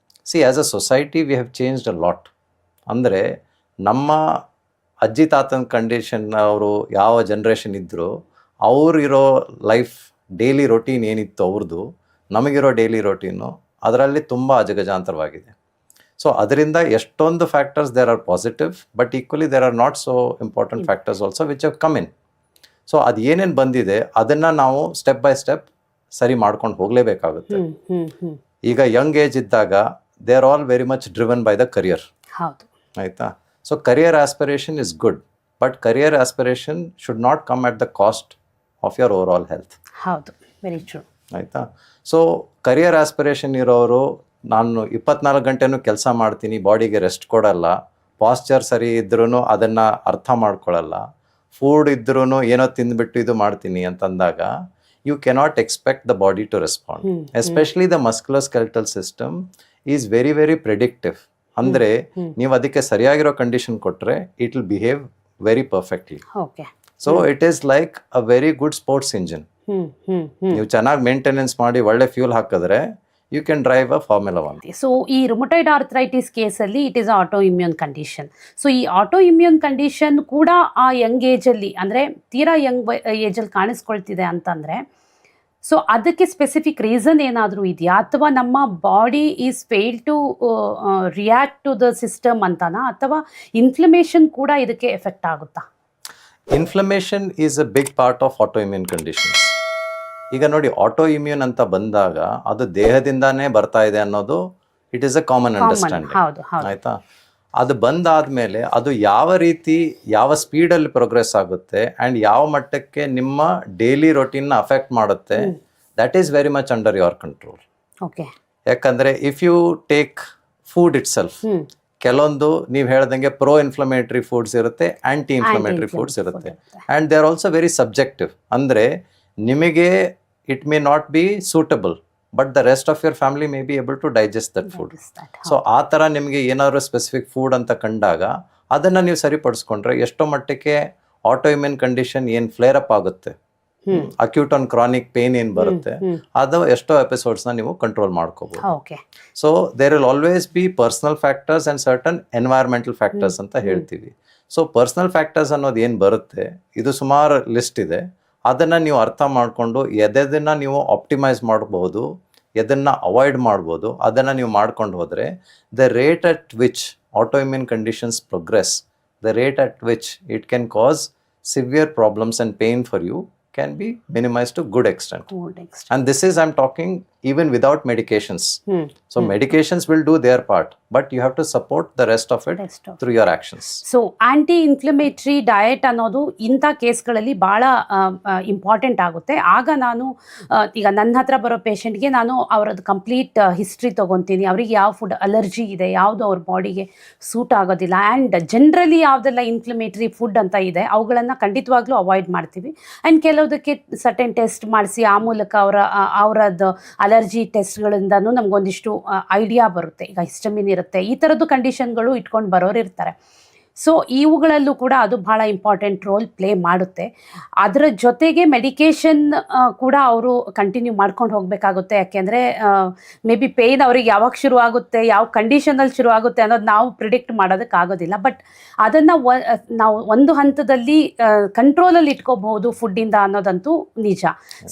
C as a society we have changed a lot. ಅಂದರೆ ನಮ್ಮ ಅಜ್ಜಿ ತಾತನ ಕಂಡೀಷನ್ ಅವರು ಯಾವ ಜನ್ರೇಷನ್ ಇದ್ದರು, ಅವ್ರಿರೋ ಲೈಫ್ ಡೈಲಿ ರೊಟೀನ್ ಏನಿತ್ತು ಅವ್ರದ್ದು, ನಮಗಿರೋ ಡೈಲಿ ರೊಟೀನು ಅದರಲ್ಲಿ ತುಂಬ ಅಜಗಜಾಂತರವಾಗಿದೆ. ಸೊ ಅದರಿಂದ ಎಷ್ಟೊಂದು factors there are positive, but equally there are not so important factors also which have come in. So ಅದು ಏನೇನು ಬಂದಿದೆ ಅದನ್ನು ನಾವು ಸ್ಟೆಪ್ ಬೈ ಸ್ಟೆಪ್ ಸರಿ ಮಾಡ್ಕೊಂಡು ಹೋಗಲೇಬೇಕಾಗುತ್ತೆ. ಈಗ ಯಂಗ್ ಏಜ್ ಇದ್ದಾಗ they are all very much driven by the career. ಆಯಿತಾ? So career aspiration is good, but career aspiration should not come at the cost of your overall health. ಹೌದು, ವೆರಿ ಟ್ರೂ. ಆಯಿತಾ? ಸೊ ಕರಿಯರ್ ಆಸ್ಪಿರೇಷನ್ ಇರೋರು ನಾನು 24 ಗಂಟೆನೂ ಕೆಲಸ ಮಾಡ್ತೀನಿ, ಬಾಡಿಗೆ ರೆಸ್ಟ್ ಕೊಡಲ್ಲ, ಪಾಸ್ಚರ್ ಸರಿ ಇದ್ರೂ ಅದನ್ನು ಅರ್ಥ ಮಾಡ್ಕೊಳ್ಳಲ್ಲ, ಫುಡ್ ಇದ್ರೂ ಏನೋ ತಿಂದ್ಬಿಟ್ಟು ಇದು ಮಾಡ್ತೀನಿ ಅಂತಂದಾಗ you cannot expect the body to respond. Especially the musculoskeletal system is very very predictive. ಅಂದರೆ ನೀವು ಅದಕ್ಕೆ ಸರಿಯಾಗಿರೋ ಕಂಡೀಷನ್ ಕೊಟ್ಟರೆ it will behave very perfectly. Okay. So it is like a very good sports engine. ನೀವು ಚೆನ್ನಾಗಿ ಮೇಂಟೆನೆನ್ಸ್ ಮಾಡಿ ಒಳ್ಳೆ ಫ್ಯೂಲ್ ಹಾಕಿದ್ರೆ you can drive a formula 1. So ಈ ರುಮಟೈಡ್ ಆರ್ಥರೈಟಿಸ್ ಕೇಸಲ್ಲಿ it is autoimmune condition. So ಈ ಆಟೋ ಇಮ್ಯೂನ್ ಕಂಡೀಷನ್ ಕೂಡ ಆ ಯಂಗ್ ಏಜಲ್ಲಿ, ಅಂದರೆ ತೀರಾ ಯಂಗ್ ಏಜಲ್ಲಿ ಕಾಣಿಸ್ಕೊಳ್ತಿದೆ ಅಂತಂದರೆ, ಸೊ ಅದಕ್ಕೆ ಸ್ಪೆಸಿಫಿಕ್ ರೀಸನ್ ಏನಾದರೂ ಇದೆಯಾ, ಅಥವಾ ನಮ್ಮ body is fail to react to the system ಅಂತನಾ, ಅಥವಾ ಇನ್ಫ್ಲಮೇಷನ್ ಕೂಡ ಇದಕ್ಕೆ ಎಫೆಕ್ಟ್ ಆಗುತ್ತಾ? Inflammation is a big part of autoimmune conditions. ಈಗ ನೋಡಿ, ಆಟೋ ಇಮ್ಯೂನ್ ಅಂತ ಬಂದಾಗ ಅದು ದೇಹದಿಂದಾನೇ ಬರ್ತಾ ಇದೆ ಅನ್ನೋದು it is a common understanding. ಆಯ್ತಾ? ಅದು ಬಂದಾದ್ಮೇಲೆ ಅದು ಯಾವ ರೀತಿ, ಯಾವ ಸ್ಪೀಡಲ್ಲಿ ಪ್ರೋಗ್ರೆಸ್ ಆಗುತ್ತೆ ಆ್ಯಂಡ್ ಯಾವ ಮಟ್ಟಕ್ಕೆ ನಿಮ್ಮ ಡೈಲಿ ರೊಟೀನ್ನ ಅಫೆಕ್ಟ್ ಮಾಡುತ್ತೆ, that is very much under your control. Okay. ಯಾಕಂದರೆ if you take food itself, ಕೆಲವೊಂದು ನೀವು ಹೇಳ್ದಂಗೆ ಪ್ರೋ ಇನ್ಫ್ಲಮೇಟರಿ ಫುಡ್ಸ್ ಇರುತ್ತೆ, ಆಂಟಿ ಇನ್ಫ್ಲಮೇಟರಿ ಫುಡ್ಸ್ ಇರುತ್ತೆ, and they are also very subjective. ಅಂದರೆ ನಿಮಗೆ it may not be suitable, but the rest of your family may be able to digest that food. So ಆ ಥರ ನಿಮಗೆ ಏನಾದರೂ ಸ್ಪೆಸಿಫಿಕ್ ಫುಡ್ ಅಂತ ಕಂಡಾಗ ಅದನ್ನು ನೀವು ಸರಿಪಡಿಸ್ಕೊಂಡ್ರೆ ಎಷ್ಟೋ ಮಟ್ಟಕ್ಕೆ ಆಟೋ ಇಮ್ಯೂನ್ ಕಂಡೀಷನ್ ಏನು ಫ್ಲೇರ್ ಅಪ್ ಆಗುತ್ತೆ, ಅಕ್ಯೂಟ್ ಆನ್ ಕ್ರಾನಿಕ್ ಪೇನ್ ಏನು ಬರುತ್ತೆ, ಅದು ಎಷ್ಟೋ ಎಪಿಸೋಡ್ಸ್ನ ನೀವು ಕಂಟ್ರೋಲ್ ಮಾಡ್ಕೋಬಹುದು. So there will always be personal factors and certain environmental factors ಅಂತ ಹೇಳ್ತೀವಿ. ಸೊ ಪರ್ಸನಲ್ ಫ್ಯಾಕ್ಟರ್ಸ್ ಅನ್ನೋದು ಏನು ಬರುತ್ತೆ, ಇದು ಸುಮಾರು ಲಿಸ್ಟ್ ಇದೆ. ಅದನ್ನು ನೀವು ಅರ್ಥ ಮಾಡಿಕೊಂಡು ಎದನ್ನು ನೀವು ಆಪ್ಟಿಮೈಸ್ ಮಾಡಬಹುದು, ಎದನ್ನು ಅವಾಯ್ಡ್ ಮಾಡ್ಬೋದು, ಅದನ್ನು ನೀವು ಮಾಡ್ಕೊಂಡು ಹೋದರೆ the rate at which autoimmune conditions progress, the rate at which it can cause severe problems and pain for you can be minimized to good extent. And this is, I'm talking even without medications. So medications will do their part, but you have to support the rest of it through your actions. So anti-inflammatory diet ಅನ್ನೋದು ಇಂಥ ಕೇಸ್ಗಳಲ್ಲಿ ಭಾಳ ಇಂಪಾರ್ಟೆಂಟ್ ಆಗುತ್ತೆ. ಆಗ ನಾನು ಈಗ ನನ್ನ ಹತ್ರ ಬರೋ ಪೇಷಂಟ್ಗೆ ನಾನು ಅವರದ್ದು ಕಂಪ್ಲೀಟ್ ಹಿಸ್ಟ್ರಿ ತೊಗೊತೀನಿ, ಅವ್ರಿಗೆ ಯಾವ ಫುಡ್ ಅಲರ್ಜಿ ಇದೆ, ಯಾವುದು ಅವ್ರ ಬಾಡಿಗೆ ಸೂಟ್ ಆಗೋದಿಲ್ಲ, ಆ್ಯಂಡ್ ಜನರಲಿ ಯಾವುದೆಲ್ಲ ಇನ್ಫ್ಲಮೇಟರಿ ಫುಡ್ ಅಂತ ಇದೆ ಅವುಗಳನ್ನು ಖಂಡಿತವಾಗ್ಲೂ ಅವಾಯ್ಡ್ ಮಾಡ್ತೀವಿ. ಆ್ಯಂಡ್ ಕೆಲವುದಕ್ಕೆ ಸರ್ಟೆನ್ ಟೆಸ್ಟ್ ಮಾಡಿಸಿ ಆ ಮೂಲಕ ಅವರದ್ದು ಅಲರ್ಜಿ ಟೆಸ್ಟ್ಗಳಿಂದನೂ ನಮಗೊಂದಿಷ್ಟು ಐಡಿಯಾ ಬರುತ್ತೆ. ಈಗ ಹಿಸ್ಟಮಿನ್ ಇರುತ್ತೆ, ಈ ಥರದ್ದು ಕಂಡೀಷನ್ಗಳು ಇಟ್ಕೊಂಡು ಬರೋರು ಇರ್ತಾರೆ. ಸೊ ಇವುಗಳಲ್ಲೂ ಕೂಡ ಅದು ಭಾಳ ಇಂಪಾರ್ಟೆಂಟ್ ರೋಲ್ ಪ್ಲೇ ಮಾಡುತ್ತೆ. ಅದರ ಜೊತೆಗೆ ಮೆಡಿಕೇಷನ್ ಕೂಡ ಅವರು ಕಂಟಿನ್ಯೂ ಮಾಡ್ಕೊಂಡು ಹೋಗಬೇಕಾಗುತ್ತೆ. ಯಾಕೆಂದರೆ ಮೇ ಬಿ ಪೇಯ್ನ್ ಅವ್ರಿಗೆ ಯಾವಾಗ ಶುರು ಆಗುತ್ತೆ, ಯಾವ ಕಂಡೀಷನಲ್ಲಿ ಶುರು ಆಗುತ್ತೆ ಅನ್ನೋದು ನಾವು ಪ್ರಿಡಿಕ್ಟ್ ಮಾಡೋದಕ್ಕಾಗೋದಿಲ್ಲ. ಬಟ್ ಅದನ್ನು ನಾವು ಒಂದು ಹಂತದಲ್ಲಿ ಕಂಟ್ರೋಲಲ್ಲಿ ಇಟ್ಕೋಬಹುದು ಫುಡ್ಡಿಂದ ಅನ್ನೋದಂತೂ ನಿಜ.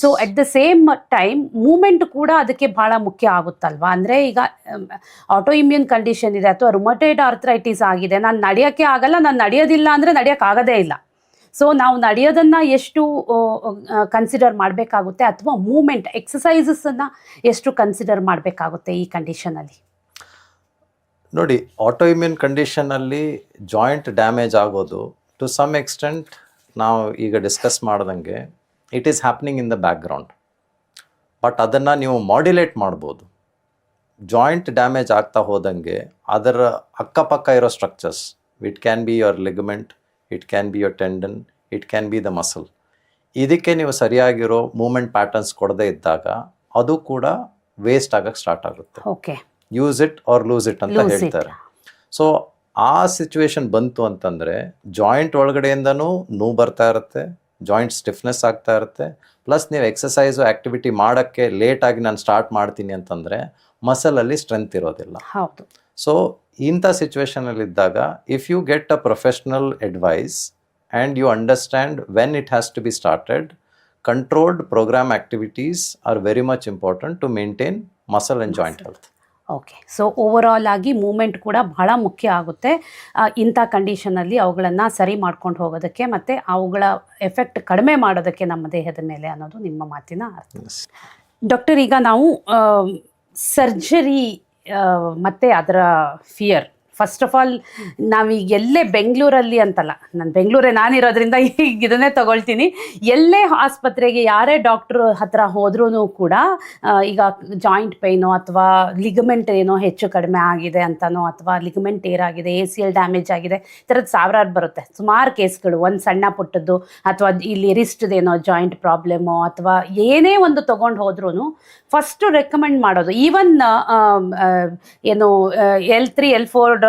So at the same time movement ಕೂಡ ಅದಕ್ಕೆ ಭಾಳ ಮುಖ್ಯ ಆಗುತ್ತಲ್ವಾ. ಅಂದರೆ ಈಗ ಆಟೋ ಇಮ್ಯೂನ್ ಕಂಡೀಷನ್ ಇದೆ ಅಥವಾ ರುಮಟೈಡ್ ಆರ್ಥರೈಟಿಸ್ ಆಗಿದೆ, ನಾನು ನಡೆಯೋಕ್ಕೆ ಆಗಲ್ಲ, ನಾನು ನಡೆಯೋದಿಲ್ಲ ಅಂದರೆ ನಡೆಯೋಕ್ಕಾಗೋದೇ ಇಲ್ಲ. ಸೊ ನಾವು ನಡೆಯೋದನ್ನು ಎಷ್ಟು ಕನ್ಸಿಡರ್ ಮಾಡಬೇಕಾಗುತ್ತೆ, ಅಥವಾ ಮೂಮೆಂಟ್ ಎಕ್ಸಸೈಸಸ್ಸನ್ನು ಎಷ್ಟು ಕನ್ಸಿಡರ್ ಮಾಡಬೇಕಾಗುತ್ತೆ ಈ ಕಂಡೀಷನಲ್ಲಿ? ನೋಡಿ, ಆಟೋ ಇಮ್ಯೂನ್ ಕಂಡೀಷನಲ್ಲಿ ಜಾಯಿಂಟ್ ಡ್ಯಾಮೇಜ್ ಆಗೋದು ಟು ಸಮ್ ಎಕ್ಸ್ಟೆಂಟ್ ನಾವು ಈಗ ಡಿಸ್ಕಸ್ ಮಾಡ್ದಂಗೆ it is happening in the background. But ಅದನ್ನು ನೀವು ಮಾಡ್ಯುಲೇಟ್ ಮಾಡ್ಬೋದು. ಜಾಯಿಂಟ್ ಡ್ಯಾಮೇಜ್ ಆಗ್ತಾ ಹೋದಂಗೆ ಅದರ ಅಕ್ಕಪಕ್ಕ ಇರೋ structures, it can be your ligament, it can be your tendon, it can B the muscle. ಇದಕ್ಕೆ ನೀವು ಸರಿಯಾಗಿರೋ ಮೂಮೆಂಟ್ ಪ್ಯಾಟರ್ನ್ಸ್ ಕೊಡದೇ ಇದ್ದಾಗ ಅದು ಕೂಡ ವೇಸ್ಟ್ ಆಗಕ್ಕೆ ಸ್ಟಾರ್ಟ್ ಆಗುತ್ತೆ. Okay, use it or lose it ಅಂತ ಹೇಳ್ತಾರೆ. ಸೊ ಆ ಸಿಚುವೇಶನ್ ಬಂತು ಅಂತಂದರೆ ಜಾಯಿಂಟ್ ಒಳಗಡೆಯಿಂದನೂ ನೋವು ಬರ್ತಾ ಇರುತ್ತೆ, ಜಾಯಿಂಟ್ ಸ್ಟಿಫ್ನೆಸ್ ಆಗ್ತಾ ಇರುತ್ತೆ. ಪ್ಲಸ್ ನೀವು ಎಕ್ಸಸೈಸು ಆ್ಯಕ್ಟಿವಿಟಿ ಮಾಡೋಕ್ಕೆ ಲೇಟಾಗಿ ನಾನು ಸ್ಟಾರ್ಟ್ ಮಾಡ್ತೀನಿ ಅಂತಂದರೆ ಮಸಲಲ್ಲಿ ಸ್ಟ್ರೆಂತ್ ಇರೋದಿಲ್ಲ. ಹೌದು. ಸೊ ಇಂಥ ಸಿಚುವೇಶನಲ್ಲಿದ್ದಾಗ if you get a professional advice and you understand when it has to be started, controlled program activities are very much important to maintain muscle and joint health. Okay, so overall ಆಗಿ ಮೂಮೆಂಟ್ ಕೂಡ ಬಹಳ ಮುಖ್ಯ ಆಗುತ್ತೆ ಇಂಥ ಕಂಡೀಷನಲ್ಲಿ ಅವುಗಳನ್ನು ಸರಿ ಮಾಡ್ಕೊಂಡು ಹೋಗೋದಕ್ಕೆ ಮತ್ತು ಅವುಗಳ ಎಫೆಕ್ಟ್ ಕಡಿಮೆ ಮಾಡೋದಕ್ಕೆ ನಮ್ಮ ದೇಹದ ಮೇಲೆ ಅನ್ನೋದು ನಿಮ್ಮ ಮಾತಿನ ಅರ್ಥ. ಡಾಕ್ಟರ್, ಈಗ ನಾವು ಸರ್ಜರಿ ಮತ್ತು ಅದರ ಫಸ್ಟ್ ಆಫ್ ಆಲ್ ನಾವೀಗ ಎಲ್ಲೇ ಬೆಂಗಳೂರಲ್ಲಿ ಅಂತಲ್ಲ, ನಾನು ಬೆಂಗಳೂರೇ ನಾನಿರೋದ್ರಿಂದ ಈಗ ಇದನ್ನೇ ತಗೊಳ್ತೀನಿ. ಎಲ್ಲೇ ಆಸ್ಪತ್ರೆಗೆ ಯಾರೇ ಡಾಕ್ಟ್ರ್ ಹತ್ರ ಹೋದ್ರೂ ಕೂಡ ಈಗ ಜಾಯಿಂಟ್ ಪೈನೋ ಅಥವಾ ಲಿಗಮೆಂಟ್ ಏನೋ ಹೆಚ್ಚು ಕಡಿಮೆ ಆಗಿದೆ ಅಂತನೋ ಅಥವಾ ಲಿಗಮೆಂಟ್ ಏರಾಗಿದೆ, ACL ಡ್ಯಾಮೇಜ್ ಆಗಿದೆ, ಈ ಥರದ್ದು ಸಾವಿರಾರು ಬರುತ್ತೆ. ಸುಮಾರು ಕೇಸ್ಗಳು, ಒಂದು ಸಣ್ಣ ಪುಟ್ಟದ್ದು ಅಥವಾ ಇಲ್ಲಿ ರಿಸ್ಟ್ದೇನೋ ಜಾಯಿಂಟ್ ಪ್ರಾಬ್ಲಮ್ಮು ಅಥವಾ ಏನೇ ಒಂದು ತೊಗೊಂಡು ಹೋದ್ರೂ ಫಸ್ಟು ರೆಕಮೆಂಡ್ ಮಾಡೋದು, ಈವನ್ ಏನು L3 L4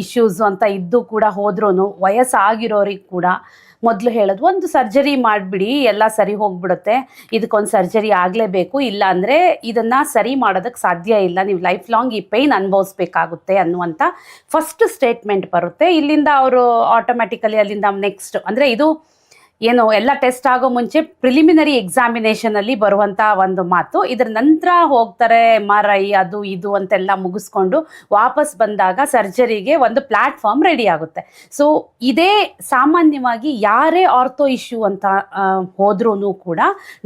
ಇಶ್ಯೂಸ್ ಅಂತ ಇದ್ದು ಕೂಡ ಹೋದ್ರೂ ವಯಸ್ಸಾಗಿರೋರಿಗೆ ಕೂಡ ಮೊದಲು ಹೇಳೋದು ಒಂದು ಸರ್ಜರಿ ಮಾಡಿಬಿಡಿ, ಎಲ್ಲ ಸರಿ ಹೋಗ್ಬಿಡುತ್ತೆ, ಇದಕ್ಕೊಂದು ಸರ್ಜರಿ ಆಗಲೇಬೇಕು, ಇಲ್ಲ ಅಂದರೆ ಇದನ್ನು ಸರಿ ಮಾಡೋದಕ್ಕೆ ಸಾಧ್ಯ ಇಲ್ಲ, ನೀವು ಲೈಫ್ ಲಾಂಗ್ ಈ ಪೇಯ್ನ್ ಅನುಭವಿಸ್ಬೇಕಾಗುತ್ತೆ ಅನ್ನುವಂಥ ಫಸ್ಟ್ ಸ್ಟೇಟ್ಮೆಂಟ್ ಬರುತ್ತೆ. ಇಲ್ಲಿಂದ ಅವರು ಆಟೋಮ್ಯಾಟಿಕಲಿ ಅಲ್ಲಿಂದ ನೆಕ್ಸ್ಟ್ ಅಂದರೆ ಇದು ಏನು ಎಲ್ಲ ಟೆಸ್ಟ್ ಆಗೋ ಮುಂಚೆ ಪ್ರಿಲಿಮಿನರಿ ಎಕ್ಸಾಮಿನೇಷನಲ್ಲಿ ಬರುವಂಥ ಒಂದು ಮಾತು. ಇದರ ನಂತರ ಹೋಗ್ತಾರೆ MRI ಅದು ಇದು ಅಂತೆಲ್ಲ ಮುಗಿಸ್ಕೊಂಡು ವಾಪಸ್ ಬಂದಾಗ ಸರ್ಜರಿಗೆ ಒಂದು ಪ್ಲ್ಯಾಟ್ಫಾರ್ಮ್ ರೆಡಿ ಆಗುತ್ತೆ. ಸೊ ಇದೇ ಸಾಮಾನ್ಯವಾಗಿ ಯಾರೇ ಆರ್ಥೋ ಇಶ್ಯೂ ಅಂತ ಹೋದ್ರೂ ಕೂಡ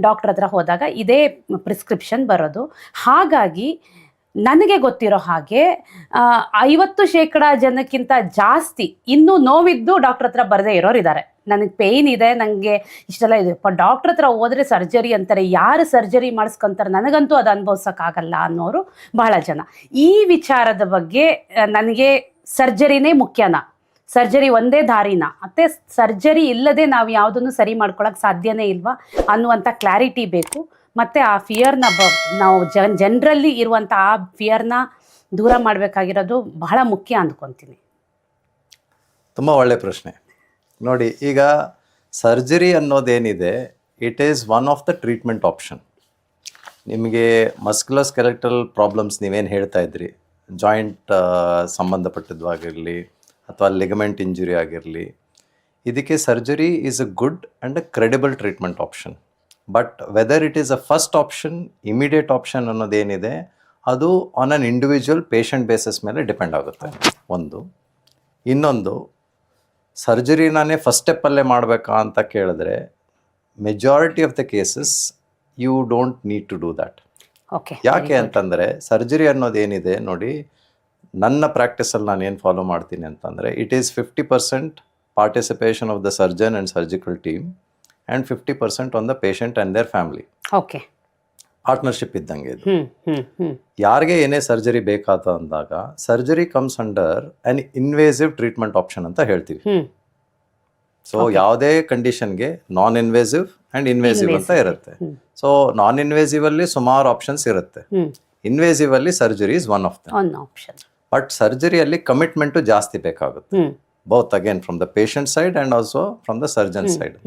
ಡಾಕ್ಟ್ರ್ ಹತ್ರ ಹೋದಾಗ ಇದೇ ಪ್ರಿಸ್ಕ್ರಿಪ್ಷನ್ ಬರೋದು. ಹಾಗಾಗಿ ನನಗೆ ಗೊತ್ತಿರೋ ಹಾಗೆ 50% ಜನಕ್ಕಿಂತ ಜಾಸ್ತಿ ಇನ್ನೂ ನೋವಿದ್ದು ಡಾಕ್ಟ್ರ್ ಹತ್ರ ಬರದೇ ಇರೋರು ಇದ್ದಾರೆ. ನನಗೆ ಪೇಯ್ನ್ ಇದೆ, ನನಗೆ ಇಷ್ಟೆಲ್ಲ ಇದೆ, ಡಾಕ್ಟ್ರ್ ಹತ್ರ ಹೋದರೆ ಸರ್ಜರಿ ಅಂತಾರೆ, ಯಾರು ಸರ್ಜರಿ ಮಾಡಿಸ್ಕೊಂತಾರೆ, ನನಗಂತೂ ಅದು ಅನುಭವಿಸೋಕ್ಕಾಗಲ್ಲ ಅನ್ನೋರು ಬಹಳ ಜನ. ಈ ವಿಚಾರದ ಬಗ್ಗೆ ನನಗೆ ಸರ್ಜರಿನೇ ಮುಖ್ಯನಾ, ಸರ್ಜರಿ ಒಂದೇ ದಾರಿನ, ಮತ್ತು ಸರ್ಜರಿ ಇಲ್ಲದೆ ನಾವು ಯಾವುದನ್ನು ಸರಿ ಮಾಡ್ಕೊಳಕ್ಕೆ ಸಾಧ್ಯನೇ ಇಲ್ವಾ ಅನ್ನುವಂಥ ಕ್ಲಾರಿಟಿ ಬೇಕು. ಮತ್ತು ಆ ಫಿಯರ್ನ ನಾವು ಜನರಲ್ಲಿ ಇರುವಂಥ ಆ ಫಿಯರ್ನ ದೂರ ಮಾಡಬೇಕಾಗಿರೋದು ಬಹಳ ಮುಖ್ಯ ಅಂದ್ಕೊತೀನಿ. ತುಂಬ ಒಳ್ಳೆ ಪ್ರಶ್ನೆ. ನೋಡಿ, ಈಗ ಸರ್ಜರಿ ಅನ್ನೋದೇನಿದೆ, it is one of the treatment option. ನಿಮಗೆ ಮಸ್ಕ್ಯುಲೋಸ್ಕೆಲೆಟಲ್ ಪ್ರಾಬ್ಲಮ್ಸ್ ನೀವೇನು ಹೇಳ್ತಾ ಇದ್ರಿ, ಜಾಯಿಂಟ್ ಸಂಬಂಧಪಟ್ಟದ್ದಾಗಿರಲಿ ಅಥವಾ ಲಿಗಮೆಂಟ್ ಇಂಜುರಿ ಆಗಿರಲಿ, ಇದಕ್ಕೆ surgery is a good and a credible treatment option. But whether it is a first option, immediate option ಅನ್ನೋದೇನಿದೆ, ಅದು on an individual patient basis ಮೇಲೆ ಡಿಪೆಂಡ್ ಆಗುತ್ತೆ. ಒಂದು ಇನ್ನೊಂದು, ಸರ್ಜರಿನೇ ಫಸ್ಟ್ ಸ್ಟೆಪ್ಪಲ್ಲೇ ಮಾಡಬೇಕಾ ಅಂತ ಕೇಳಿದ್ರೆ majority of the cases you don't need to do that. ಯಾಕೆ ಅಂತಂದರೆ ಸರ್ಜರಿ ಅನ್ನೋದೇನಿದೆ ನೋಡಿ, ನನ್ನ ಪ್ರಾಕ್ಟೀಸಲ್ಲಿ ನಾನು ಏನು ಫಾಲೋ ಮಾಡ್ತೀನಿ ಅಂತಂದರೆ, it is 50% participation of the surgeon and surgical team and 50% on the patient and their family. Okay, partnership ಇದ್ದಂಗೆ ಇದು. ಯಾರಿಗೆ ಏನೇ ಸರ್ಜರಿ ಬೇಕಾದ ಅಂದಾಗ ಸರ್ಜರಿ ಕಮ್ಸ್ ಅಂಡರ್ ಅನ್ ಇನ್ವೇಸಿವ್ ಟ್ರೀಟ್ಮೆಂಟ್ ಆಪ್ಷನ್ ಅಂತ ಹೇಳ್ತೀವಿ. ಸೊ ಯಾವುದೇ ಕಂಡೀಷನ್ಗೆ ನಾನ್ ಇನ್ವೇಸಿವ್ ಆ್ಯಂಡ್ ಇನ್ವೇಸಿವ್ ಅಂತ ಇರುತ್ತೆ. ಸೊ ನಾನ್ ಇನ್ವೇಸಿವ್ ಅಲ್ಲಿ ಸುಮಾರು ಆಪ್ಷನ್ಸ್ ಇರುತ್ತೆ, ಇನ್ವೇಸಿವ್ ಅಲ್ಲಿ surgery is one of them. But ಸರ್ಜರಿಯಲ್ಲಿ ಕಮಿಟ್ಮೆಂಟು ಜಾಸ್ತಿ ಬೇಕಾಗುತ್ತೆ, both again from the patient side and also from the surgeon side.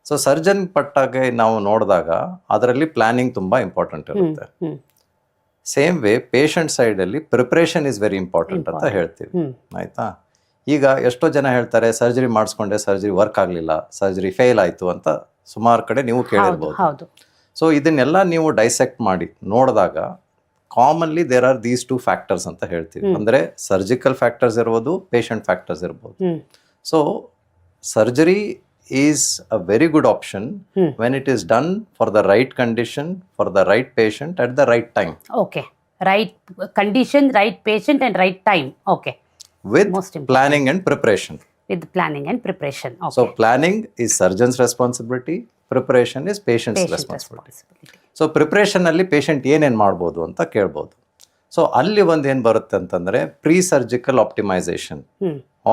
So surgeon ಪಟ್ಟಾಗೆ ನಾವು ನೋಡಿದಾಗ ಅದರಲ್ಲಿ ಪ್ಲಾನಿಂಗ್ ತುಂಬ ಇಂಪಾರ್ಟೆಂಟ್ ಇರುತ್ತೆ. ಸೇಮ್ ವೇ ಪೇಷಂಟ್ ಸೈಡಲ್ಲಿ ಪ್ರಿಪ್ರೇಷನ್ ಇಸ್ ವೆರಿ ಇಂಪಾರ್ಟೆಂಟ್ ಅಂತ ಹೇಳ್ತೀವಿ, ಆಯಿತಾ. ಈಗ ಎಷ್ಟೋ ಜನ ಹೇಳ್ತಾರೆ ಸರ್ಜರಿ ಮಾಡಿಸ್ಕೊಂಡೆ, ಸರ್ಜರಿ ವರ್ಕ್ ಆಗಲಿಲ್ಲ, ಸರ್ಜರಿ ಫೇಲ್ ಆಯಿತು ಅಂತ ಸುಮಾರು ಕಡೆ ನೀವು ಕೇಳಿರ್ಬೋದು. ಸೊ ಇದನ್ನೆಲ್ಲ ನೀವು ಡೈಸೆಕ್ಟ್ ಮಾಡಿ ನೋಡಿದಾಗ commonly there are these 2 factors ಅಂತ ಹೇಳ್ತೀವಿ. ಅಂದರೆ ಸರ್ಜಿಕಲ್ ಫ್ಯಾಕ್ಟರ್ಸ್ ಇರ್ಬೋದು, ಪೇಷಂಟ್ ಫ್ಯಾಕ್ಟರ್ಸ್ ಇರ್ಬೋದು. So surgery is a very good option when it is done for the right condition, for the right patient at the right time. Okay, right condition, right patient and right time. Okay, with planning and preparation. With planning and preparation. Okay. So planning is surgeon's responsibility, preparation is patient's responsibility. So preparation alli patient ಏನೇನು ಮಾಡ್ಬೋದು ಅಂತ ಕೇಳ್ಬೋದು. ಸೊ ಅಲ್ಲಿ ಒಂದು ಏನು ಬರುತ್ತೆ ಅಂತಂದರೆ pre surgical optimisation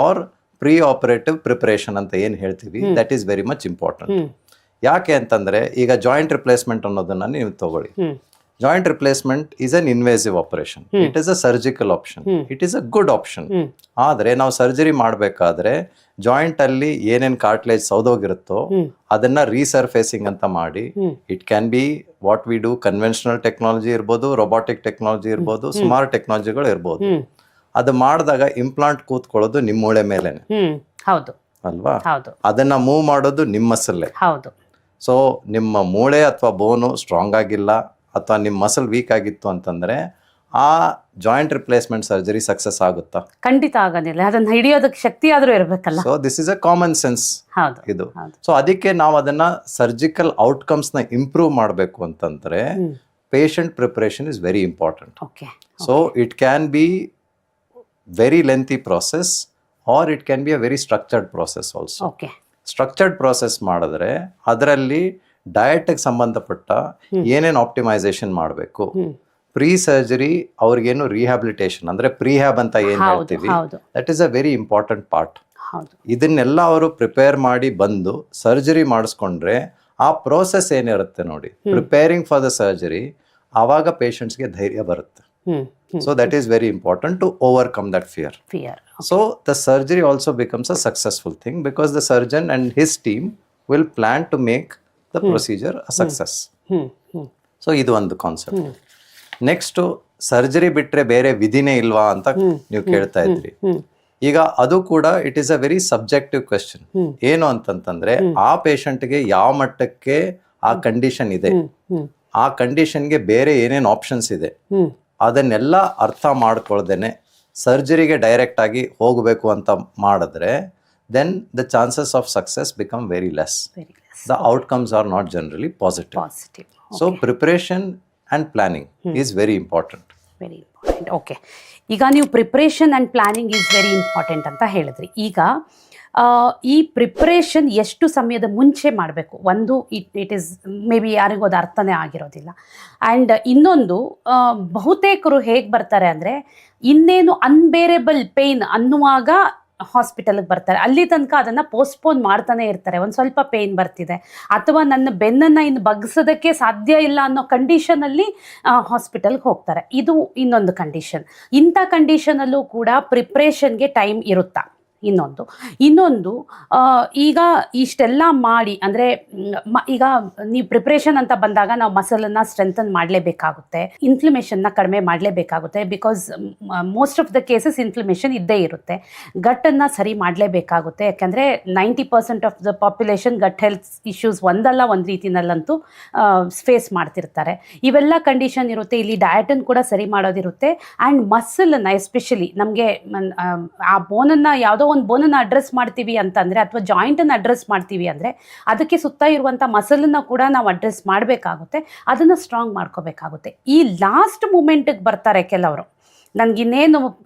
or pre operative preparation ಅಂತ ಏನು ಹೇಳ್ತೀವಿ, that is very much important. ಯಾಕೆ ಅಂತಂದರೆ ಈಗ ಜಾಯಿಂಟ್ ರಿಪ್ಲೇಸ್ಮೆಂಟ್ ಅನ್ನೋದನ್ನು ನೀವು ತಗೊಳ್ಳಿ. Joint replacement is an invasive operation, it is a surgical option, it is a good option. ಆದರೆ ನಾವು ಸರ್ಜರಿ ಮಾಡಬೇಕಾದ್ರೆ ಜಾಯಿಂಟ್ ಅಲ್ಲಿ ಏನೇನು ಕಾರ್ಟ್ಲೇಜ್ ಸೌದೋಗಿರುತ್ತೋ ಅದನ್ನ ರೀಸರ್ಫೇಸಿಂಗ್ ಅಂತ ಮಾಡಿ, it can B what we do conventional technology ಇರ್ಬೋದು, ರೊಬಾಟಿಕ್ ಟೆಕ್ನಾಲಜಿ ಇರ್ಬೋದು, ಸುಮಾರು ಟೆಕ್ನಾಲಜಿಗಳು ಇರ್ಬೋದು. ಅದು ಮಾಡಿದಾಗ ಇಂಪ್ಲಾಂಟ್ ಕೂತ್ಕೊಳ್ಳೋದು ನಿಮ್ಮ ಮೂಳೆ ಮೇಲೆನೆ, ಹೌದು ಅಲ್ವಾ? ಅದನ್ನ ಮೂವ್ ಮಾಡೋದು ನಿಮ್ಮ ಮಸಲ್ಲೇ. ಹೌದು. ಸೊ ನಿಮ್ಮ ಮೂಳೆ ಅಥವಾ ಬೋನು ಸ್ಟ್ರಾಂಗ್ ಆಗಿಲ್ಲ ಅಥವಾ ನಿಮ್ಮ ಮಸಲ್ ವೀಕ್ ಆಗಿತ್ತು ಅಂತಂದ್ರೆ ಆ ಜಾಯಿಂಟ್ ರಿಪ್ಲೇಸ್ಮೆಂಟ್ ಸರ್ಜರಿ ಸಕ್ಸಸ್ ಆಗುತ್ತಾ? ಖಂಡಿತ ಆಗೋದಿಲ್ಲ. ಅದನ್ನ ಹಿಡಿಯೋದಕ್ಕೆ ಶಕ್ತಿ ಆದ್ರೂ ಇರಬೇಕಲ್ಲ. So this is a common sense ಇದು. ಸೊ ಅದಕ್ಕೆ ನಾವು ಅದನ್ನ ಸರ್ಜಿಕಲ್ ಔಟ್ಕಮ್ಸ್ ನ ಇಂಪ್ರೂವ್ ಮಾಡಬೇಕು ಅಂತಂದ್ರೆ patient preparation is very important. So it can be very lengthy process or it can be a very structured process also. Okay. Structured process ಮಾಡಿದ್ರೆ ಅದರಲ್ಲಿ ಡಯಟ್ಗೆ ಸಂಬಂಧಪಟ್ಟ ಏನೇನು ಆಪ್ಟಿಮೈಸೇಷನ್ ಮಾಡಬೇಕು, ಪ್ರೀ ಸರ್ಜರಿ ಅವ್ರಿಗೇನು ರಿಹ್ಯಾಬಿಲಿಟೇಷನ್ ಅಂದರೆ ಪ್ರಿಹ್ಯಾಬ್ ಅಂತ ಏನು ಹೇಳ್ತೀವಿ, that is a very important part. ಇದನ್ನೆಲ್ಲ ಅವರು ಪ್ರಿಪೇರ್ ಮಾಡಿ ಬಂದು ಸರ್ಜರಿ ಮಾಡಿಸ್ಕೊಂಡ್ರೆ ಆ ಪ್ರೋಸೆಸ್ ಏನಿರುತ್ತೆ ನೋಡಿ, ಪ್ರಿಪೇರಿಂಗ್ ಫಾರ್ ದ ಸರ್ಜರಿ, ಆವಾಗ ಪೇಷಂಟ್ಸ್ಗೆ ಧೈರ್ಯ ಬರುತ್ತೆ. So that is very important to overcome that fear. So the surgery also becomes a successful thing because the surgeon and his team will plan to make the procedure a success. So ಇದು ಒಂದು ಕಾನ್ಸೆಪ್ಟ್. ನೆಕ್ಸ್ಟ್, ಸರ್ಜರಿ ಬಿಟ್ರೆ ಬೇರೆ ವಿಧಿನೇ ಇಲ್ವಾ ಅಂತ ನೀವು ಕೇಳ್ತಾ ಇದ್ರಿ. ಈಗ ಅದು ಕೂಡ it is a very subjective question. ಏನು ಅಂತಂತಂದ್ರೆ ಆ ಪೇಷಂಟ್ಗೆ ಯಾವ ಮಟ್ಟಕ್ಕೆ ಆ ಕಂಡೀಷನ್ ಇದೆ, ಆ ಕಂಡೀಷನ್ಗೆ ಬೇರೆ ಏನೇನು ಆಪ್ಷನ್ಸ್ ಇದೆ, ಅದನ್ನೆಲ್ಲ ಅರ್ಥ ಮಾಡ್ಕೊಳ್ದೇನೆ ಸರ್ಜರಿಗೆ ಡೈರೆಕ್ಟ್ ಆಗಿ ಹೋಗಬೇಕು ಅಂತ ಮಾಡಿದ್ರೆ then the chances of success become very less. The outcomes are not generally positive. So preparation and planning is very important. Okay. ಈಗ ನೀವು preparation and planning is very important ಅಂತ ಹೇಳಿದ್ರಿ. ಈಗ ಈ ಪ್ರಿಪ್ರೇಷನ್ ಎಷ್ಟು ಸಮಯದ ಮುಂಚೆ ಮಾಡಬೇಕು? ಒಂದು ಇಟ್ ಈಸ್ ಮೇ ಬಿ ಯಾರಿಗೂ ಅದು ಅರ್ಥನೇ ಆಗಿರೋದಿಲ್ಲ. ಆ್ಯಂಡ್ ಇನ್ನೊಂದು, ಬಹುತೇಕರು ಹೇಗೆ ಬರ್ತಾರೆ ಅಂದರೆ ಇನ್ನೇನು ಅನ್ಬೇರೇಬಲ್ ಪೇಯ್ನ್ ಅನ್ನುವಾಗ ಹಾಸ್ಪಿಟಲ್ಗೆ ಬರ್ತಾರೆ. ಅಲ್ಲಿ ತನಕ ಅದನ್ನು ಪೋಸ್ಟ್ಪೋನ್ ಮಾಡ್ತಾನೆ ಇರ್ತಾರೆ. ಒಂದು ಸ್ವಲ್ಪ ಪೇಯ್ನ್ ಬರ್ತಿದೆ ಅಥವಾ ನನ್ನ ಬೆನ್ನನ್ನು ಇನ್ನು ಬಗ್ಸೋದಕ್ಕೆ ಸಾಧ್ಯ ಇಲ್ಲ ಅನ್ನೋ ಕಂಡೀಷನಲ್ಲಿ ಹಾಸ್ಪಿಟಲ್ಗೆ ಹೋಗ್ತಾರೆ. ಇದು ಇನ್ನೊಂದು ಕಂಡೀಷನ್. ಇಂಥ ಕಂಡೀಷನಲ್ಲೂ ಕೂಡ ಪ್ರಿಪ್ರೇಷನ್ಗೆ ಟೈಮ್ ಇರುತ್ತಾ? ಇನ್ನೊಂದು ಈಗ ಇಷ್ಟೆಲ್ಲ ಮಾಡಿ ಅಂದರೆ ಈಗ ನೀವು ಪ್ರಿಪ್ರೇಷನ್ ಅಂತ ಬಂದಾಗ ನಾವು ಮಸಲನ್ನು ಸ್ಟ್ರೆಂಥನ್ ಮಾಡಲೇಬೇಕಾಗುತ್ತೆ, ಇನ್ಫ್ಲಮೇಷನ್ನ ಕಡಿಮೆ ಮಾಡಲೇಬೇಕಾಗುತ್ತೆ. Because most of the cases inflammation ಇದ್ದೇ ಇರುತ್ತೆ. ಗಟ್ಟನ್ನು ಸರಿ ಮಾಡಲೇಬೇಕಾಗುತ್ತೆ. ಯಾಕೆಂದರೆ 90% of the population gut health issues ಒಂದಲ್ಲ ಒಂದು ರೀತಿನಲ್ಲಂತೂ ಫೇಸ್ ಮಾಡ್ತಿರ್ತಾರೆ. ಇವೆಲ್ಲ ಕಂಡೀಷನ್ ಇರುತ್ತೆ. ಇಲ್ಲಿ ಡಯಟನ್ನು ಕೂಡ ಸರಿ ಮಾಡೋದಿರುತ್ತೆ. ಆ್ಯಂಡ್ ಮಸಲನ್ನು ಎಸ್ಪೆಷಲಿ ನಮಗೆ ಆ ಬೋನನ್ನು ಯಾವುದೋ ಒಂದು ಬೋನನ್ನು ಅಡ್ರೆಸ್ ಮಾಡ್ತೀವಿ ಅಂತಂದರೆ ಅಥವಾ ಜಾಯಿಂಟನ್ನು ಅಡ್ರೆಸ್ ಮಾಡ್ತೀವಿ ಅಂದರೆ ಅದಕ್ಕೆ ಸುತ್ತ ಇರುವಂಥ ಮಸಲನ್ನು ಕೂಡ ನಾವು ಅಡ್ರೆಸ್ ಮಾಡಬೇಕಾಗುತ್ತೆ, ಅದನ್ನು ಸ್ಟ್ರಾಂಗ್ ಮಾಡ್ಕೋಬೇಕಾಗುತ್ತೆ. ಈ ಲಾಸ್ಟ್ ಮೂಮೆಂಟಿಗೆ ಬರ್ತಾರೆ ಕೆಲವರು, ನನಗಿನ್ನೇನು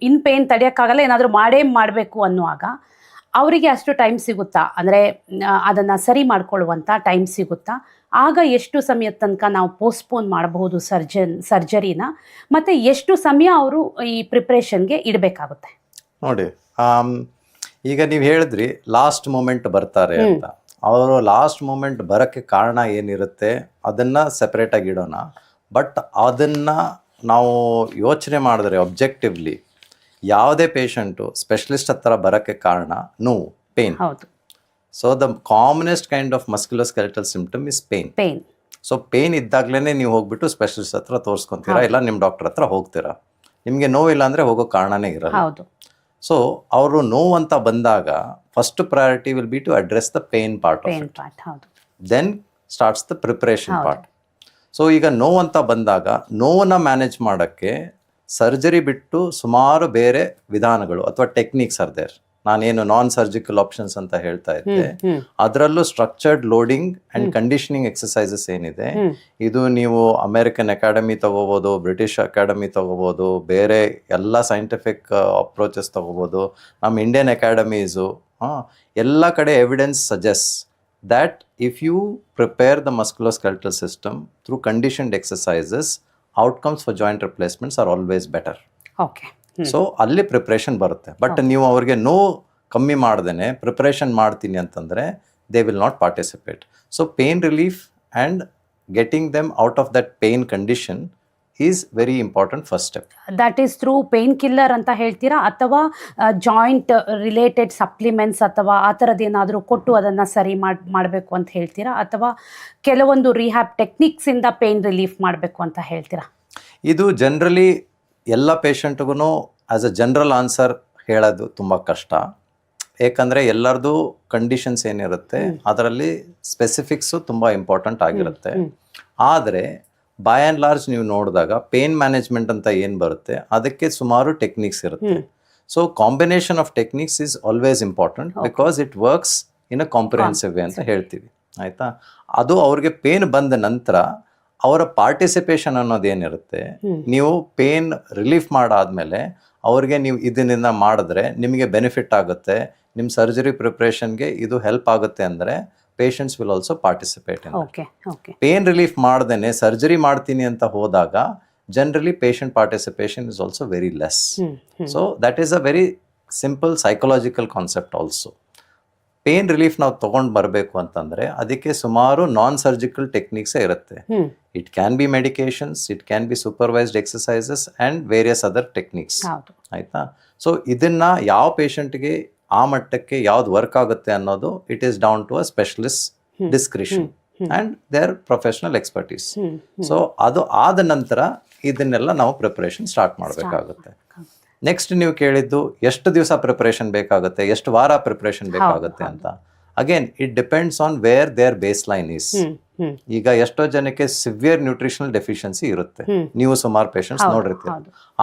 ಪೇನ್ ತಡೆಯೋಕ್ಕಾಗಲ್ಲ, ಏನಾದರೂ ಮಾಡಬೇಕು ಅನ್ನುವಾಗ ಅವರಿಗೆ ಅಷ್ಟು ಟೈಮ್ ಸಿಗುತ್ತಾ? ಅಂದರೆ ಅದನ್ನು ಸರಿ ಮಾಡ್ಕೊಳ್ಳುವಂಥ ಟೈಮ್ ಸಿಗುತ್ತಾ? ಆಗ ಎಷ್ಟು ಸಮಯದ ತನಕ ನಾವು ಪೋಸ್ಟ್ಪೋನ್ ಮಾಡಬಹುದು ಸರ್ಜರಿನ, ಮತ್ತು ಎಷ್ಟು ಸಮಯ ಅವರು ಈ ಪ್ರಿಪ್ರೇಷನ್ಗೆ ಇಡಬೇಕಾಗುತ್ತೆ? ನೋಡಿ, ಈಗ ನೀವು ಹೇಳಿದ್ರಿ ಲಾಸ್ಟ್ ಮೂಮೆಂಟ್ ಬರ್ತಾರೆ ಅಂತ. ಅವರು ಲಾಸ್ಟ್ ಮೂಮೆಂಟ್ ಬರೋಕ್ಕೆ ಕಾರಣ ಏನಿರುತ್ತೆ ಅದನ್ನು ಸೆಪ್ರೇಟಾಗಿ ಇಡೋಣ. ಬಟ್ ಅದನ್ನು ನಾವು ಯೋಚನೆ ಮಾಡಿದ್ರೆ ಒಬ್ಜೆಕ್ಟಿವ್ಲಿ ಯಾವುದೇ ಪೇಷಂಟು ಸ್ಪೆಷಲಿಸ್ಟ್ ಹತ್ರ ಬರೋಕ್ಕೆ ಕಾರಣ ನೋವು, pain. So the commonest kind of musculoskeletal symptom is pain. So pain ಇದ್ದಾಗಲೇ ನೀವು ಹೋಗ್ಬಿಟ್ಟು ಸ್ಪೆಷಲಿಸ್ಟ್ ಹತ್ರ ತೋರಿಸ್ಕೊತೀರಾ, ಇಲ್ಲ ನಿಮ್ಮ ಡಾಕ್ಟರ್ ಹತ್ರ ಹೋಗ್ತೀರಾ. ನಿಮಗೆ ನೋವಿಲ್ಲ ಅಂದರೆ ಹೋಗೋ ಕಾರಣನೇ ಇರಲ್ಲ. ಸೊ ಅವರು ನೋವು ಅಂತ ಬಂದಾಗ first priority will be to address the pain part of it, then starts the preparation part. So ಈಗ ನೋವು ಅಂತ ಬಂದಾಗ ನೋವನ್ನು ಮ್ಯಾನೇಜ್ ಮಾಡೋಕ್ಕೆ ಸರ್ಜರಿ ಬಿಟ್ಟು ಸುಮಾರು ಬೇರೆ ವಿಧಾನಗಳು ಅಥವಾ ಟೆಕ್ನಿಕ್ಸ್ ಆರ್ ದೇರ್. ನಾನೇನು ನಾನ್ ಸರ್ಜಿಕಲ್ ಆಪ್ಷನ್ಸ್ ಅಂತ ಹೇಳ್ತಾ ಇದ್ದೆ, ಅದರಲ್ಲೂ structured loading and conditioning exercises ಏನಿದೆ, ಇದು ನೀವು ಅಮೆರಿಕನ್ ಅಕಾಡೆಮಿ ತಗೋಬೋದು, ಬ್ರಿಟಿಷ್ ಅಕಾಡೆಮಿ ತಗೋಬೋದು, ಬೇರೆ ಎಲ್ಲ ಸೈಂಟಿಫಿಕ್ ಅಪ್ರೋಚಸ್ ತಗೋಬೋದು, ನಮ್ಮ ಇಂಡಿಯನ್ ಅಕಾಡೆಮೀಸು, ಎಲ್ಲ ಕಡೆ evidence suggest that if you prepare the musculoskeletal system through conditioned exercises, outcomes for joint replacements are always better. Okay. So ಅಲ್ಲಿ ಪ್ರಿಪ್ರೇಷನ್ ಬರುತ್ತೆ. ಬಟ್ ನೀವು ಅವ್ರಿಗೆ ಕಮ್ಮಿ ಮಾಡ್ದೇನೆ ಪ್ರಿಪ್ರೇಷನ್ ಮಾಡ್ತೀನಿ ಅಂತಂದರೆ they will not participate. So pain relief and getting them out of that pain condition is very important first step. That is through pain killer ಅಂತ ಹೇಳ್ತೀರಾ, ಅಥವಾ ಜಾಯಿಂಟ್ ರಿಲೇಟೆಡ್ ಸಪ್ಲಿಮೆಂಟ್ಸ್ ಅಥವಾ ಆ ಥರದ್ದು ಏನಾದರೂ ಕೊಟ್ಟು ಅದನ್ನು ಸರಿ ಮಾಡಬೇಕು ಅಂತ ಹೇಳ್ತೀರಾ, ಅಥವಾ ಕೆಲವೊಂದು ರಿಹ್ಯಾಬ್ ಟೆಕ್ನಿಕ್ಸಿಂದ ಪೇನ್ ರಿಲೀಫ್ ಮಾಡಬೇಕು ಅಂತ ಹೇಳ್ತೀರಾ? ಇದು ಜನರಲಿ ಎಲ್ಲ ಪೇಷಂಟ್ಗೂ ಆ್ಯಸ್ ಅ ಜನರಲ್ ಆನ್ಸರ್ ಹೇಳೋದು ತುಂಬ ಕಷ್ಟ. ಏಕೆಂದರೆ ಎಲ್ಲರದು ಕಂಡೀಷನ್ಸ್ ಏನಿರುತ್ತೆ ಅದರಲ್ಲಿ ಸ್ಪೆಸಿಫಿಕ್ಸು ತುಂಬ ಇಂಪಾರ್ಟೆಂಟ್ ಆಗಿರುತ್ತೆ. ಆದರೆ ಬೈ ಆ್ಯಂಡ್ ಲಾರ್ಜ್ ನೀವು ನೋಡಿದಾಗ ಪೇನ್ ಮ್ಯಾನೇಜ್ಮೆಂಟ್ ಅಂತ ಏನು ಬರುತ್ತೆ ಅದಕ್ಕೆ ಸುಮಾರು ಟೆಕ್ನಿಕ್ಸ್ ಇರುತ್ತೆ. So combination of techniques is always important because it works in a comprehensive way ಅಂತ ಹೇಳ್ತೀವಿ, ಆಯಿತಾ. ಅದು ಅವ್ರಿಗೆ ಪೇನ್ ಬಂದ ನಂತರ ಅವರ ಪಾರ್ಟಿಸಿಪೇಷನ್ ಅನ್ನೋದೇನಿರುತ್ತೆ, ನೀವು ಪೇನ್ ರಿಲೀಫ್ ಮಾಡಾದ್ಮೇಲೆ ಅವ್ರಿಗೆ ನೀವು ಇದನ್ನಿಂದ ಮಾಡಿದ್ರೆ ನಿಮಗೆ ಬೆನಿಫಿಟ್ ಆಗುತ್ತೆ, ನಿಮ್ಮ ಸರ್ಜರಿ ಪ್ರಿಪ್ರೇಷನ್ಗೆ ಇದು ಹೆಲ್ಪ್ ಆಗುತ್ತೆ ಅಂದರೆ patients will also participate in. Okay okay. Pain relief ಮಾಡ್ದೇನೆ ಸರ್ಜರಿ ಮಾಡ್ತೀನಿ ಅಂತ ಹೋದಾಗ generally patient participation is also very less. So that is a very simple psychological concept also. Pain relief ನಾವು ತೊಗೊಂಡು ಬರಬೇಕು ಅಂತಂದರೆ ಅದಕ್ಕೆ ಸುಮಾರು ನಾನ್ ಸರ್ಜಿಕಲ್ ಟೆಕ್ನಿಕ್ಸೇ ಇರುತ್ತೆ. It can be medications, it can be supervised exercises and various other techniques. ಆಯಿತಾ? ಸೊ ಇದನ್ನು ಯಾವ ಪೇಷಂಟ್ಗೆ ಆ ಮಟ್ಟಕ್ಕೆ ಯಾವ್ದು ವರ್ಕ್ ಆಗುತ್ತೆ ಅನ್ನೋದು it is down to a specialist discretion and their professional expertise. So ಅದು ಆದ ನಂತರ ಇದನ್ನೆಲ್ಲ ನಾವು ಪ್ರಿಪರೇಷನ್ ಸ್ಟಾರ್ಟ್ ಮಾಡಬೇಕಾಗುತ್ತೆ. ನೆಕ್ಸ್ಟ್ ನೀವು ಕೇಳಿದ್ದು ಎಷ್ಟು ದಿವಸ ಪ್ರಿಪರೇಷನ್ ಬೇಕಾಗುತ್ತೆ, ಎಷ್ಟು ವಾರ ಪ್ರಿಪರೇಷನ್ ಬೇಕಾಗುತ್ತೆ ಅಂತ. Again it depends on where their baseline is. ಈಗ ಎಷ್ಟೋ ಜನಕ್ಕೆ ಸಿವಿಯರ್ ನ್ಯೂಟ್ರಿಷನಲ್ ಡೆಫಿಷಿಯನ್ಸಿ ಇರುತ್ತೆ, ನೀವು ಸುಮಾರು ಪೇಷಂಟ್ಸ್ ನೋಡಿರ್ತೀರ.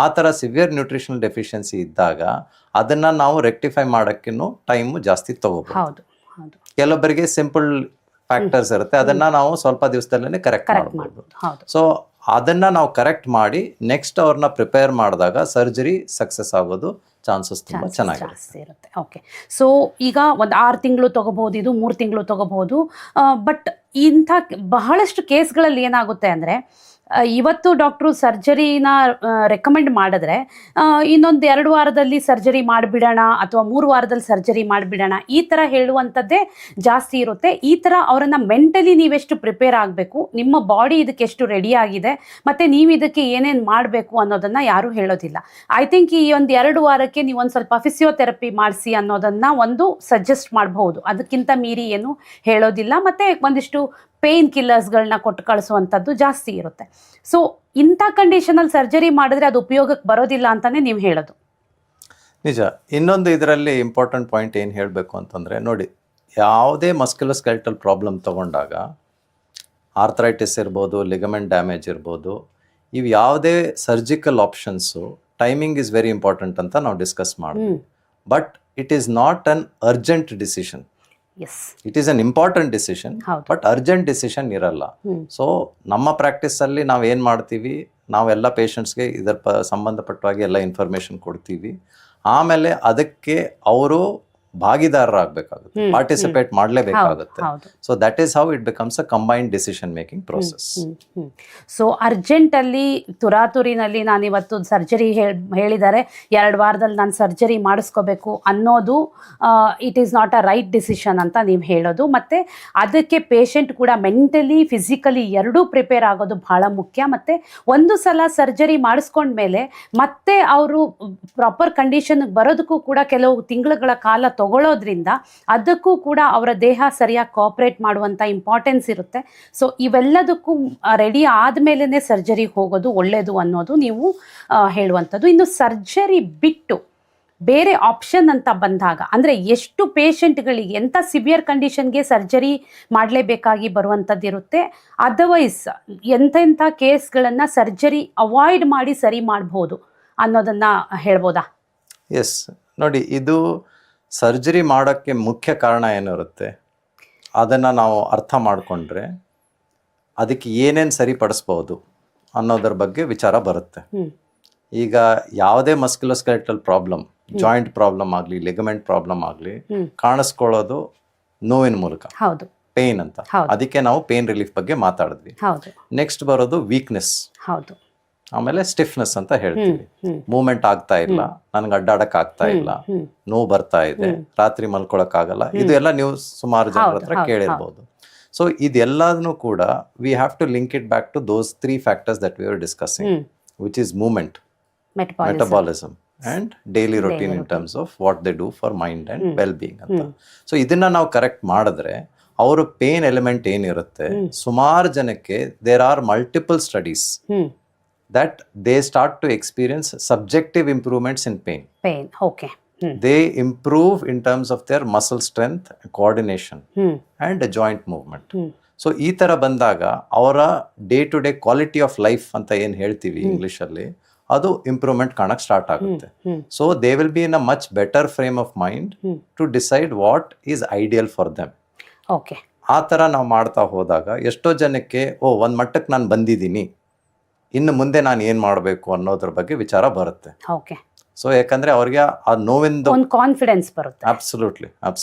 ಆ ಥರ ಸಿವಿಯರ್ ನ್ಯೂಟ್ರಿಷನಲ್ ಡೆಫಿಷಿಯನ್ಸಿ ಇದ್ದಾಗ ಅದನ್ನ ನಾವು ರೆಕ್ಟಿಫೈ ಮಾಡೋಕ್ಕೂ ಟೈಮು ಜಾಸ್ತಿ ತಗೋಬಹುದು. ಕೆಲವೊಬ್ಬರಿಗೆ ಸಿಂಪಲ್ ಫ್ಯಾಕ್ಟರ್ಸ್ ಇರುತ್ತೆ, ಅದನ್ನ ನಾವು ಸ್ವಲ್ಪ ದಿವಸದಲ್ಲೇ ಕರೆಕ್ಟ್ ಮಾಡಬಹುದು. ಸೊ ಅದನ್ನ ನಾವು ಕರೆಕ್ಟ್ ಮಾಡಿ ನೆಕ್ಸ್ಟ್ ಅವ್ರನ್ನ ಪ್ರಿಪೇರ್ ಮಾಡಿದಾಗ ಸರ್ಜರಿ ಸಕ್ಸಸ್ ಆಗೋದು ಚಾನ್ಸಸ್ ತುಂಬ ಚೆನ್ನಾಗಿರುತ್ತೆ. ಓಕೆ. ಸೊ ಈಗ ಒಂದು 6 ತಿಂಗಳು ತಗೋಬಹುದು, ಇದು 3 ತಿಂಗಳು ತಗೋಬಹುದು. ಬಟ್ ಇಂಥ ಬಹಳಷ್ಟು ಕೇಸ್ಗಳಲ್ಲಿ ಏನಾಗುತ್ತೆ ಅಂದರೆ ಇವತ್ತು ಡಾಕ್ಟ್ರು ಸರ್ಜರಿನ ರೆಕಮೆಂಡ್ ಮಾಡಿದ್ರೆ ಇನ್ನೊಂದು 2 ವಾರದಲ್ಲಿ ಸರ್ಜರಿ ಮಾಡಿಬಿಡೋಣ ಅಥವಾ 3 ವಾರದಲ್ಲಿ ಸರ್ಜರಿ ಮಾಡಿಬಿಡೋಣ ಈ ಥರ ಹೇಳುವಂಥದ್ದೇ ಜಾಸ್ತಿ ಇರುತ್ತೆ. ಈ ಥರ ಅವರನ್ನು ಮೆಂಟಲಿ ನೀವೆಷ್ಟು ಪ್ರಿಪೇರ್ ಆಗಬೇಕು, ನಿಮ್ಮ ಬಾಡಿ ಇದಕ್ಕೆ ಎಷ್ಟು ರೆಡಿ ಆಗಿದೆ ಮತ್ತು ನೀವು ಇದಕ್ಕೆ ಏನೇನು ಮಾಡಬೇಕು ಅನ್ನೋದನ್ನು ಯಾರೂ ಹೇಳೋದಿಲ್ಲ. ಐ ಥಿಂಕ್ ಈ ಒಂದು 2 ವಾರಕ್ಕೆ ನೀವು ಒಂದು ಸ್ವಲ್ಪ ಫಿಸಿಯೋಥೆರಪಿ ಮಾಡಿಸಿ ಅನ್ನೋದನ್ನು ಒಂದು ಸಜೆಸ್ಟ್ ಮಾಡಬಹುದು. ಅದಕ್ಕಿಂತ ಮೀರಿ ಏನು ಹೇಳೋದಿಲ್ಲ. ಮತ್ತು ಒಂದಿಷ್ಟು ಪೇನ್ ಕಿಲ್ಲರ್ಸ್ಗಳನ್ನ ಕೊಟ್ಟು ಕಳಿಸುವಂಥದ್ದು ಜಾಸ್ತಿ ಇರುತ್ತೆ. ಸೊ ಇಂಥ ಕಂಡೀಷನಲ್ಲಿ ಸರ್ಜರಿ ಮಾಡಿದ್ರೆ ಅದು ಉಪಯೋಗಕ್ಕೆ ಬರೋದಿಲ್ಲ ಅಂತಲೇ ನೀವು ಹೇಳೋದು. ನಿಜ. ಇನ್ನೊಂದು ಇದರಲ್ಲಿ ಇಂಪಾರ್ಟೆಂಟ್ ಪಾಯಿಂಟ್ ಏನು ಹೇಳಬೇಕು ಅಂತಂದರೆ, ನೋಡಿ, ಯಾವುದೇ ಮಸ್ಕ್ಯುಲೋಸ್ಕೆಲೆಟಲ್ ಪ್ರಾಬ್ಲಮ್ ತೊಗೊಂಡಾಗ ಆರ್ಥರೈಟಿಸ್ ಇರ್ಬೋದು, ಲಿಗಮೆಂಟ್ ಡ್ಯಾಮೇಜ್ ಇರ್ಬೋದು, ಇವು ಯಾವುದೇ surgical options timing is very important ಅಂತ ನಾವು ಡಿಸ್ಕಸ್ ಮಾಡಿದ್ವಿ. But it is not an urgent decision. It is an important decision, but urgent decision ಇರಲ್ಲ. ಸೊ ನಮ್ಮ ಪ್ರಾಕ್ಟೀಸಲ್ಲಿ ನಾವು ಏನು ಮಾಡ್ತೀವಿ, ನಾವೆಲ್ಲ ಪೇಷಂಟ್ಸ್ಗೆ ಇದರ ಸಂಬಂಧಪಟ್ಟವಾಗಿ ಎಲ್ಲ ಇನ್ಫಾರ್ಮೇಷನ್ ಕೊಡ್ತೀವಿ. ಆಮೇಲೆ ಅದಕ್ಕೆ ಅವರು ಭಾಗಿದಾರರಾಗಬೇಕಾಗುತ್ತೆ, ಪಾರ್ಟಿಸಿಪೇಟ್ ಮಾಡಲೇಬೇಕಾಗುತ್ತೆ. So that is how it becomes a combined decision making process. So ಅರ್ಜೆಂಟಲ್ಲಿ ತುರಾತುರಿನಲ್ಲಿ ನಾನು ಇವತ್ತು ಸರ್ಜರಿ ಹೇಳಿದ್ದಾರೆ, 2 ವಾರದಲ್ಲಿ ನಾನು ಸರ್ಜರಿ ಮಾಡಿಸ್ಕೋಬೇಕು ಅನ್ನೋದು it is not a right decision ಅಂತ ನೀವು ಹೇಳೋದು. ಮತ್ತು ಅದಕ್ಕೆ ಪೇಷಂಟ್ ಕೂಡ ಮೆಂಟಲಿ ಫಿಸಿಕಲಿ ಎರಡೂ ಪ್ರಿಪೇರ್ ಆಗೋದು ಭಾಳ ಮುಖ್ಯ. ಮತ್ತು ಒಂದು ಸಲ ಸರ್ಜರಿ ಮಾಡಿಸ್ಕೊಂಡ್ಮೇಲೆ ಮತ್ತೆ ಅವರು ಪ್ರಾಪರ್ ಕಂಡೀಷನ್ಗೆ ಬರೋದಕ್ಕೂ ಕೂಡ ಕೆಲವು ತಿಂಗಳುಗಳ ಕಾಲ ತಗೊಳ್ಳೋದ್ರಿಂದ ಅದಕ್ಕೂ ಕೂಡ ಅವರ ದೇಹ ಸರಿಯಾಗಿ ಕೋಆಪರೇಟ್ ಮಾಡುವಂಥ ಇಂಪಾರ್ಟೆನ್ಸ್ ಇರುತ್ತೆ. ಸೊ ಇವೆಲ್ಲದಕ್ಕೂ ರೆಡಿ ಆದಮೇಲೆ ಸರ್ಜರಿಗೆ ಹೋಗೋದು ಒಳ್ಳೆಯದು ಅನ್ನೋದು ನೀವು ಹೇಳುವಂಥದ್ದು. ಇನ್ನು ಸರ್ಜರಿ ಬಿಟ್ಟು ಬೇರೆ ಆಪ್ಷನ್ ಅಂತ ಬಂದಾಗ ಅಂದರೆ ಎಷ್ಟು ಪೇಷಂಟ್ಗಳಿಗೆ ಎಂಥ ಸಿವಿಯರ್ ಕಂಡೀಷನ್ಗೆ ಸರ್ಜರಿ ಮಾಡಲೇಬೇಕಾಗಿ ಬರುವಂಥದ್ದು ಇರುತ್ತೆ, ಅದರ್ವೈಸ್ ಎಂತೆಂಥ ಕೇಸ್ಗಳನ್ನು ಸರ್ಜರಿ ಅವಾಯ್ಡ್ ಮಾಡಿ ಸರಿ ಮಾಡ್ಬೋದು ಅನ್ನೋದನ್ನು ಹೇಳ್ಬೋದಾ? ಎಸ್, ನೋಡಿ, ಇದು ಸರ್ಜರಿ ಮಾಡೋಕ್ಕೆ ಮುಖ್ಯ ಕಾರಣ ಏನಿರುತ್ತೆ ಅದನ್ನು ನಾವು ಅರ್ಥ ಮಾಡಿಕೊಂಡ್ರೆ ಅದಕ್ಕೆ ಏನೇನು ಸರಿಪಡಿಸ್ಬೋದು ಅನ್ನೋದ್ರ ಬಗ್ಗೆ ವಿಚಾರ ಬರುತ್ತೆ. ಈಗ ಯಾವುದೇ ಮಸ್ಕ್ಯುಲೋಸ್ಕೆಲೆಟಲ್ ಪ್ರಾಬ್ಲಮ್, ಜಾಯಿಂಟ್ ಪ್ರಾಬ್ಲಮ್ ಆಗಲಿ, ಲಿಗಮೆಂಟ್ ಪ್ರಾಬ್ಲಮ್ ಆಗಲಿ, ಕಾಣಿಸ್ಕೊಳ್ಳೋದು ನೋವಿನ ಮೂಲಕ, ಪೇನ್ ಅಂತ. ಅದಕ್ಕೆ ನಾವು ಪೇನ್ ರಿಲೀಫ್ ಬಗ್ಗೆ ಮಾತಾಡಿದ್ವಿ. ನೆಕ್ಸ್ಟ್ ಬರೋದು ವೀಕ್ನೆಸ್, ಆಮೇಲೆ ಸ್ಟಿಫ್ನೆಸ್ ಅಂತ ಹೇಳ್ತೀವಿ. ಮೂವ್ಮೆಂಟ್ ಆಗ್ತಾ ಇಲ್ಲ, ನನ್ಗೆ ಅಡ್ಡಾಡಕ್ ಆಗ್ತಾ ಇಲ್ಲ, ನೋವು ಬರ್ತಾ ಇದೆ, ರಾತ್ರಿ ಮಲ್ಕೊಳಕ್ ಆಗಲ್ಲ, ಇದು ಎಲ್ಲ ನೀವು ಸುಮಾರು ಜನರ ಹತ್ರ ಕೇಳಿರ್ಬೋದು. ಸೊ ಇದೆಲ್ಲದನ್ನು ಕೂಡ we have to link it back to those 3 factors that we are discussing, which is movement, metabolism and daily routine in terms of what they do for mind and well being ಅಂತ. ಸೊ ಇದನ್ನ ನಾವು ಕರೆಕ್ಟ್ ಮಾಡಿದ್ರೆ ಅವರು ಪೇನ್ ಎಲಿಮೆಂಟ್ ಏನಿರುತ್ತೆ, ಸುಮಾರು ಜನಕ್ಕೆ there are multiple studies that they start to experience subjective improvements in pain. Okay. They improve in terms of their muscle strength, coordination and joint movement. So ಈ ಥರ ಬಂದಾಗ ಅವರ day to day quality of life ಅಂತ ಏನು ಹೇಳ್ತೀವಿ ಇಂಗ್ಲೀಷಲ್ಲಿ, ಅದು ಇಂಪ್ರೂವ್ಮೆಂಟ್ ಕಾಣಕ್ಕೆ ಸ್ಟಾರ್ಟ್ ಆಗುತ್ತೆ. So they will be in a much better frame of mind to decide what is ideal for them. Okay. ಆ ಥರ ನಾವು ಮಾಡ್ತಾ ಹೋದಾಗ ಎಷ್ಟೋ ಜನಕ್ಕೆ ಒಂದು ಮಟ್ಟಕ್ಕೆ ನಾನು ಬಂದಿದ್ದೀನಿ, ಇನ್ನು ಮುಂದೆ ನಾನು ಏನು ಮಾಡಬೇಕು ಅನ್ನೋದ್ರ ಬಗ್ಗೆ ವಿಚಾರ ಬರುತ್ತೆ. ಓಕೆ. ಸೊ ಯಾಕಂದ್ರೆ ಅವ್ರಿಗೆ ಆ ನೋವಿಂದ ಒಂದು ಕಾನ್ಫಿಡೆನ್ಸ್ ಬರುತ್ತೆ. ಅಬ್ಸಲ್ಯೂಟ್ಲಿ.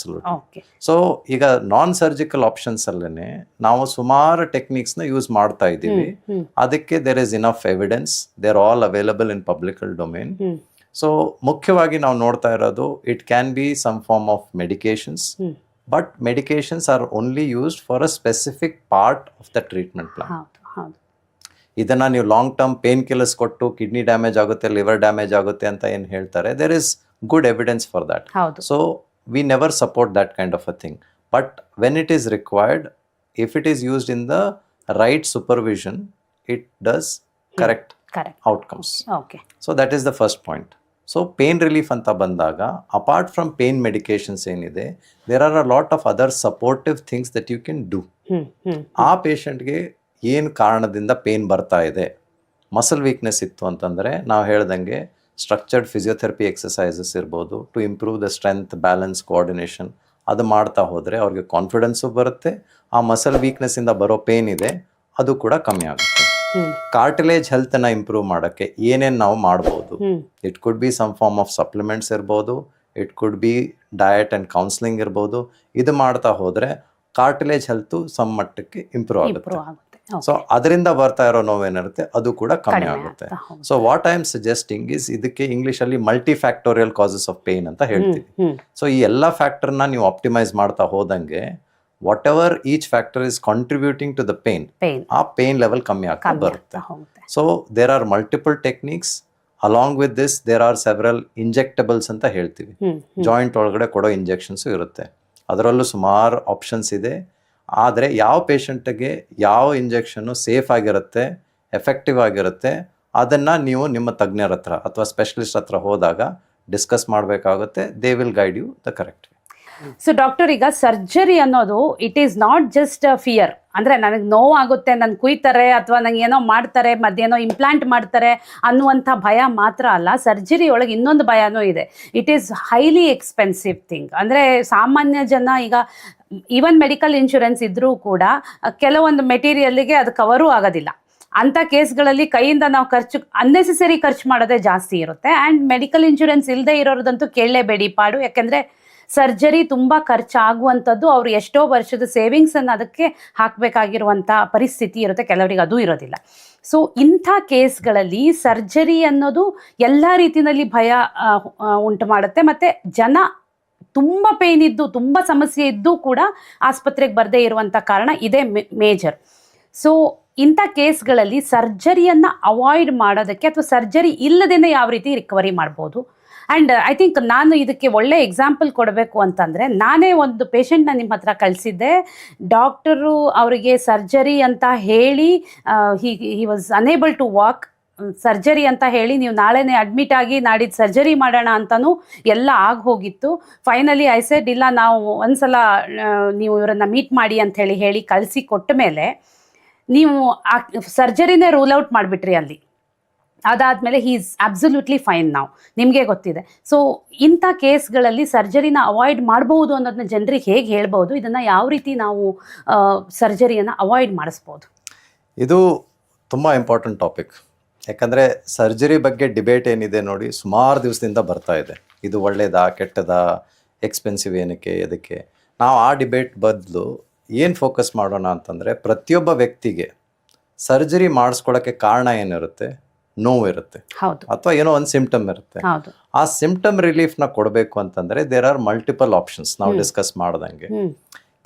ಓಕೆ. ಸೊ ಈಗ ನಾನ್ ಸರ್ಜಿಕಲ್ ಆಪ್ಷನ್ಸ್ ಅಲ್ಲೇ ನಾವು ಸುಮಾರು ಟೆಕ್ನಿಕ್ಸ್ನ ಯೂಸ್ ಮಾಡ್ತಾ ಇದ್ದೀವಿ. ಅದಕ್ಕೆ there is enough evidence, there all available in public domain. So ಮುಖ್ಯವಾಗಿ ನಾವು ನೋಡ್ತಾ ಇರೋದು it can be some form of medications, but medications are only used for a specific part of the treatment plan. ಇದನ್ನ ನೀವು ಲಾಂಗ್ ಟರ್ಮ್ ಪೇನ್ ಕಿಲ್ಲರ್ಸ್ ಕೊಟ್ಟು ಕಿಡ್ನಿ ಡ್ಯಾಮೇಜ್ ಆಗುತ್ತೆ, ಲಿವರ್ ಡ್ಯಾಮೇಜ್ ಆಗುತ್ತೆ ಅಂತ ಏನು ಹೇಳ್ತಾರೆ, there is good evidence for that. So we never support that kind of a thing. But when it is required, if it is used in the right supervision, it does correct outcomes. So that is the first point. So pain relief ಅಂತ ಬಂದಾಗ, ಅಪಾರ್ಟ್ ಫ್ರಮ್ ಪೇನ್ ಮೆಡಿಕೇಶನ್ಸ್ ಏನಿದೆ, there are a lot of other supportive things that you can do. ಆ ಪೇಷಂಟ್ಗೆ ಏನು ಕಾರಣದಿಂದ ಪೇನ್ ಬರ್ತಾ ಇದೆ, ಮಸಲ್ ವೀಕ್ನೆಸ್ ಇತ್ತು ಅಂತಂದರೆ ನಾವು ಹೇಳ್ದಂಗೆ ಸ್ಟ್ರಕ್ಚರ್ಡ್ ಫಿಸಿಯೋಥೆರಪಿ ಎಕ್ಸಸೈಸಸ್ ಇರ್ಬೋದು, to improve the strength, balance, coordination, ಅದು ಮಾಡ್ತಾ ಹೋದರೆ ಅವ್ರಿಗೆ ಕಾನ್ಫಿಡೆನ್ಸು ಬರುತ್ತೆ. ಆ ಮಸಲ್ ವೀಕ್ನೆಸ್ಸಿಂದ ಬರೋ ಪೇನ್ ಇದೆ ಅದು ಕೂಡ ಕಮ್ಮಿ ಆಗುತ್ತೆ. ಕಾರ್ಟಿಲೇಜ್ ಹೆಲ್ತನ್ನು ಇಂಪ್ರೂವ್ ಮಾಡೋಕ್ಕೆ ಏನೇನು ನಾವು ಮಾಡ್ಬೋದು, it could be some form of supplements ಇರ್ಬೋದು, it could be diet and counselling ಇರ್ಬೋದು. ಇದು ಮಾಡ್ತಾ ಹೋದರೆ ಕಾರ್ಟಿಲೇಜ್ ಹೆಲ್ತು ಸಮ್ ಮಟ್ಟಕ್ಕೆ ಇಂಪ್ರೂವ್ ಆಗುತ್ತೆ. ಸೊ ಅದರಿಂದ ಬರ್ತಾ ಇರೋ ನೋವೇನಿರುತ್ತೆ ಅದು ಕೂಡ ಕಮ್ಮಿ ಆಗುತ್ತೆ. So what I am suggesting is, ಇದಕ್ಕೆ ಇಂಗ್ಲಿಷಲ್ಲಿ multifactorial causes of pain ಅಂತ ಹೇಳ್ತೀವಿ. ಸೊ ಈ ಎಲ್ಲ ಫ್ಯಾಕ್ಟರ್ನ ನೀವು ಆಪ್ಟಿಮೈಸ್ ಮಾಡ್ತಾ ಹೋದಂಗೆ, whatever each factor is contributing to the pain, ಆ ಪೇನ್ ಲೆವೆಲ್ ಕಮ್ಮಿ ಆಗ್ತಾ ಬರುತ್ತೆ. So there are multiple techniques. Along with this there are several injectables ಅಂತ ಹೇಳ್ತೀವಿ. ಜಾಯಿಂಟ್ ಒಳಗಡೆ ಕೊಡೋ ಇಂಜೆಕ್ಷನ್ಸು ಇರುತ್ತೆ, ಅದರಲ್ಲೂ ಸುಮಾರು ಆಪ್ಷನ್ಸ್ ಇದೆ. ಆದರೆ ಯಾವ ಪೇಷಂಟ್ಗೆ ಯಾವ ಇಂಜೆಕ್ಷನ್ನು ಸೇಫ್ ಆಗಿರುತ್ತೆ, ಎಫೆಕ್ಟಿವ್ ಆಗಿರುತ್ತೆ, ಅದನ್ನು ನೀವು ನಿಮ್ಮ ತಜ್ಞರ ಹತ್ರ ಅಥವಾ ಸ್ಪೆಷಲಿಸ್ಟ್ ಹತ್ರ ಹೋದಾಗ ಡಿಸ್ಕಸ್ ಮಾಡಬೇಕಾಗುತ್ತೆ. They will guide you the correct. So doctor, ಈಗ ಸರ್ಜರಿ ಅನ್ನೋದು it is not just fear. ಅಂದರೆ ನನಗೆ ನೋವಾಗುತ್ತೆ, ನನ್ನ ಕುಯ್ತಾರೆ ಅಥವಾ ನಂಗೆ ಏನೋ ಮಾಡ್ತಾರೆ, ಮತ್ತೇನೋ ಇಂಪ್ಲಾಂಟ್ ಮಾಡ್ತಾರೆ ಅನ್ನುವಂಥ ಭಯ ಮಾತ್ರ ಅಲ್ಲ, ಸರ್ಜರಿ ಒಳಗೆ ಇನ್ನೊಂದು ಭಯನೂ ಇದೆ. It is highly expensive thing. ಅಂದರೆ ಸಾಮಾನ್ಯ ಜನ ಈಗ ಈವನ್ ಮೆಡಿಕಲ್ ಇನ್ಶೂರೆನ್ಸ್ ಇದ್ದರೂ ಕೂಡ ಕೆಲವೊಂದು ಮೆಟೀರಿಯಲ್ಗೆ ಅದು ಕವರೂ ಆಗೋದಿಲ್ಲ. ಅಂಥ ಕೇಸ್ಗಳಲ್ಲಿ ಕೈಯಿಂದ ನಾವು ಅನ್ನೆಸೆಸರಿ ಖರ್ಚು ಮಾಡೋದೇ ಜಾಸ್ತಿ ಇರುತ್ತೆ. ಆ್ಯಂಡ್ ಮೆಡಿಕಲ್ ಇನ್ಶೂರೆನ್ಸ್ ಇಲ್ಲದೆ ಇರೋದಂತೂ ಕೇಳಲೇಬೇಡಿ ಪಾಡು. ಯಾಕೆಂದರೆ ಸರ್ಜರಿ ತುಂಬ ಖರ್ಚಾಗುವಂಥದ್ದು, ಅವರು ಎಷ್ಟೋ ವರ್ಷದ ಸೇವಿಂಗ್ಸನ್ನು ಅದಕ್ಕೆ ಹಾಕಬೇಕಾಗಿರುವಂಥ ಪರಿಸ್ಥಿತಿ ಇರುತ್ತೆ, ಕೆಲವರಿಗೆ ಅದೂ ಇರೋದಿಲ್ಲ. ಸೊ ಇಂಥ ಕೇಸ್ಗಳಲ್ಲಿ ಸರ್ಜರಿ ಅನ್ನೋದು ಎಲ್ಲ ರೀತಿಯಲ್ಲಿ ಭಯ ಉಂಟು ಮಾಡುತ್ತೆ. ಮತ್ತು ಜನ ತುಂಬ ಪೇನ್ ಇದ್ದು, ತುಂಬ ಸಮಸ್ಯೆ ಇದ್ದು ಕೂಡ ಆಸ್ಪತ್ರೆಗೆ ಬರದೇ ಇರುವಂಥ ಕಾರಣ ಇದೇ ಮೇಜರ್. ಸೊ ಇಂಥ ಕೇಸ್ಗಳಲ್ಲಿ ಸರ್ಜರಿಯನ್ನು ಅವಾಯ್ಡ್ ಮಾಡೋದಕ್ಕೆ ಅಥವಾ ಸರ್ಜರಿ ಇಲ್ಲದೇ ಯಾವ ರೀತಿ ರಿಕವರಿ ಮಾಡ್ಬೋದು? ಆ್ಯಂಡ್ ಐ ಥಿಂಕ್ ನಾನು ಇದಕ್ಕೆ ಒಳ್ಳೆ ಎಕ್ಸಾಂಪಲ್ ಕೊಡಬೇಕು ಅಂತಂದರೆ, ನಾನೇ ಒಂದು ಪೇಷಂಟ್ನ ನಿಮ್ಮ ಹತ್ರ ಕಳಿಸಿದ್ದೆ. ಡಾಕ್ಟರು ಅವರಿಗೆ ಸರ್ಜರಿ ಅಂತ ಹೇಳಿ he was unable to walk. Surgery ಅಂತ ಹೇಳಿ ನೀವು ನಾಳೆನೇ ಅಡ್ಮಿಟ್ ಆಗಿ ನಾಡಿದ್ದು ಸರ್ಜರಿ ಮಾಡೋಣ ಅಂತಲೂ ಎಲ್ಲ ಆಗೋಗಿತ್ತು. ಫೈನಲಿ ಐ ಸೆಡ್ ಇಲ್ಲ, ನಾವು ಒಂದ್ಸಲ ನೀವು ಇವರನ್ನು ಮೀಟ್ ಮಾಡಿ ಅಂತ ಹೇಳಿ ಕಳಿಸಿ ಕೊಟ್ಟ ಮೇಲೆ ನೀವು ಆ ಸರ್ಜರಿನೇ ರೂಲ್ ಔಟ್ ಮಾಡಿಬಿಟ್ರಿ ಅಲ್ಲಿ. ಅದಾದಮೇಲೆ ಹಿ ಈಸ್ ಅಬ್ಸಲ್ಯೂಟ್ಲಿ ಫೈನ್ ನಾವು, ನಿಮಗೆ ಗೊತ್ತಿದೆ. ಸೊ ಇಂಥ ಕೇಸ್ಗಳಲ್ಲಿ ಸರ್ಜರಿನ ಅವಾಯ್ಡ್ ಮಾಡ್ಬೋದು ಅನ್ನೋದನ್ನ ಜನರಿಗೆ ಹೇಗೆ ಹೇಳ್ಬೋದು? ಇದನ್ನು ಯಾವ ರೀತಿ ನಾವು ಸರ್ಜರಿಯನ್ನು ಅವಾಯ್ಡ್ ಮಾಡಿಸ್ಬೋದು? ಇದು ತುಂಬ ಇಂಪಾರ್ಟೆಂಟ್ ಟಾಪಿಕ್. ಯಾಕಂದರೆ ಸರ್ಜರಿ ಬಗ್ಗೆ ಡಿಬೇಟ್ ಏನಿದೆ ನೋಡಿ, ಸುಮಾರು ದಿವಸದಿಂದ ಬರ್ತಾ ಇದೆ. ಇದು ಒಳ್ಳೆಯದಾ ಕೆಟ್ಟದಾ, ಎಕ್ಸ್ಪೆನ್ಸಿವ್ ಏನಕ್ಕೆ, ಅದಕ್ಕೆ ನಾವು ಆ ಡಿಬೇಟ್ ಬದಲು ಏನು ಫೋಕಸ್ ಮಾಡೋಣ ಅಂತಂದರೆ, ಪ್ರತಿಯೊಬ್ಬ ವ್ಯಕ್ತಿಗೆ ಸರ್ಜರಿ ಮಾಡಿಸ್ಕೊಳ್ಳೋಕ್ಕೆ ಕಾರಣ ಏನಿರುತ್ತೆ, ನೋವು ಇರುತ್ತೆ ಅಥವಾ ಏನೋ ಒಂದು ಸಿಂಪ್ಟಮ್ ಇರುತ್ತೆ. ಆ ಸಿಂಪ್ಟಮ್ ರಿಲೀಫ್ನ ಕೊಡಬೇಕು ಅಂತಂದರೆ ದೇರ್ ಆರ್ ಮಲ್ಟಿಪಲ್ ಆಪ್ಷನ್ಸ್. ನಾವು ಡಿಸ್ಕಸ್ ಮಾಡ್ದಂಗೆ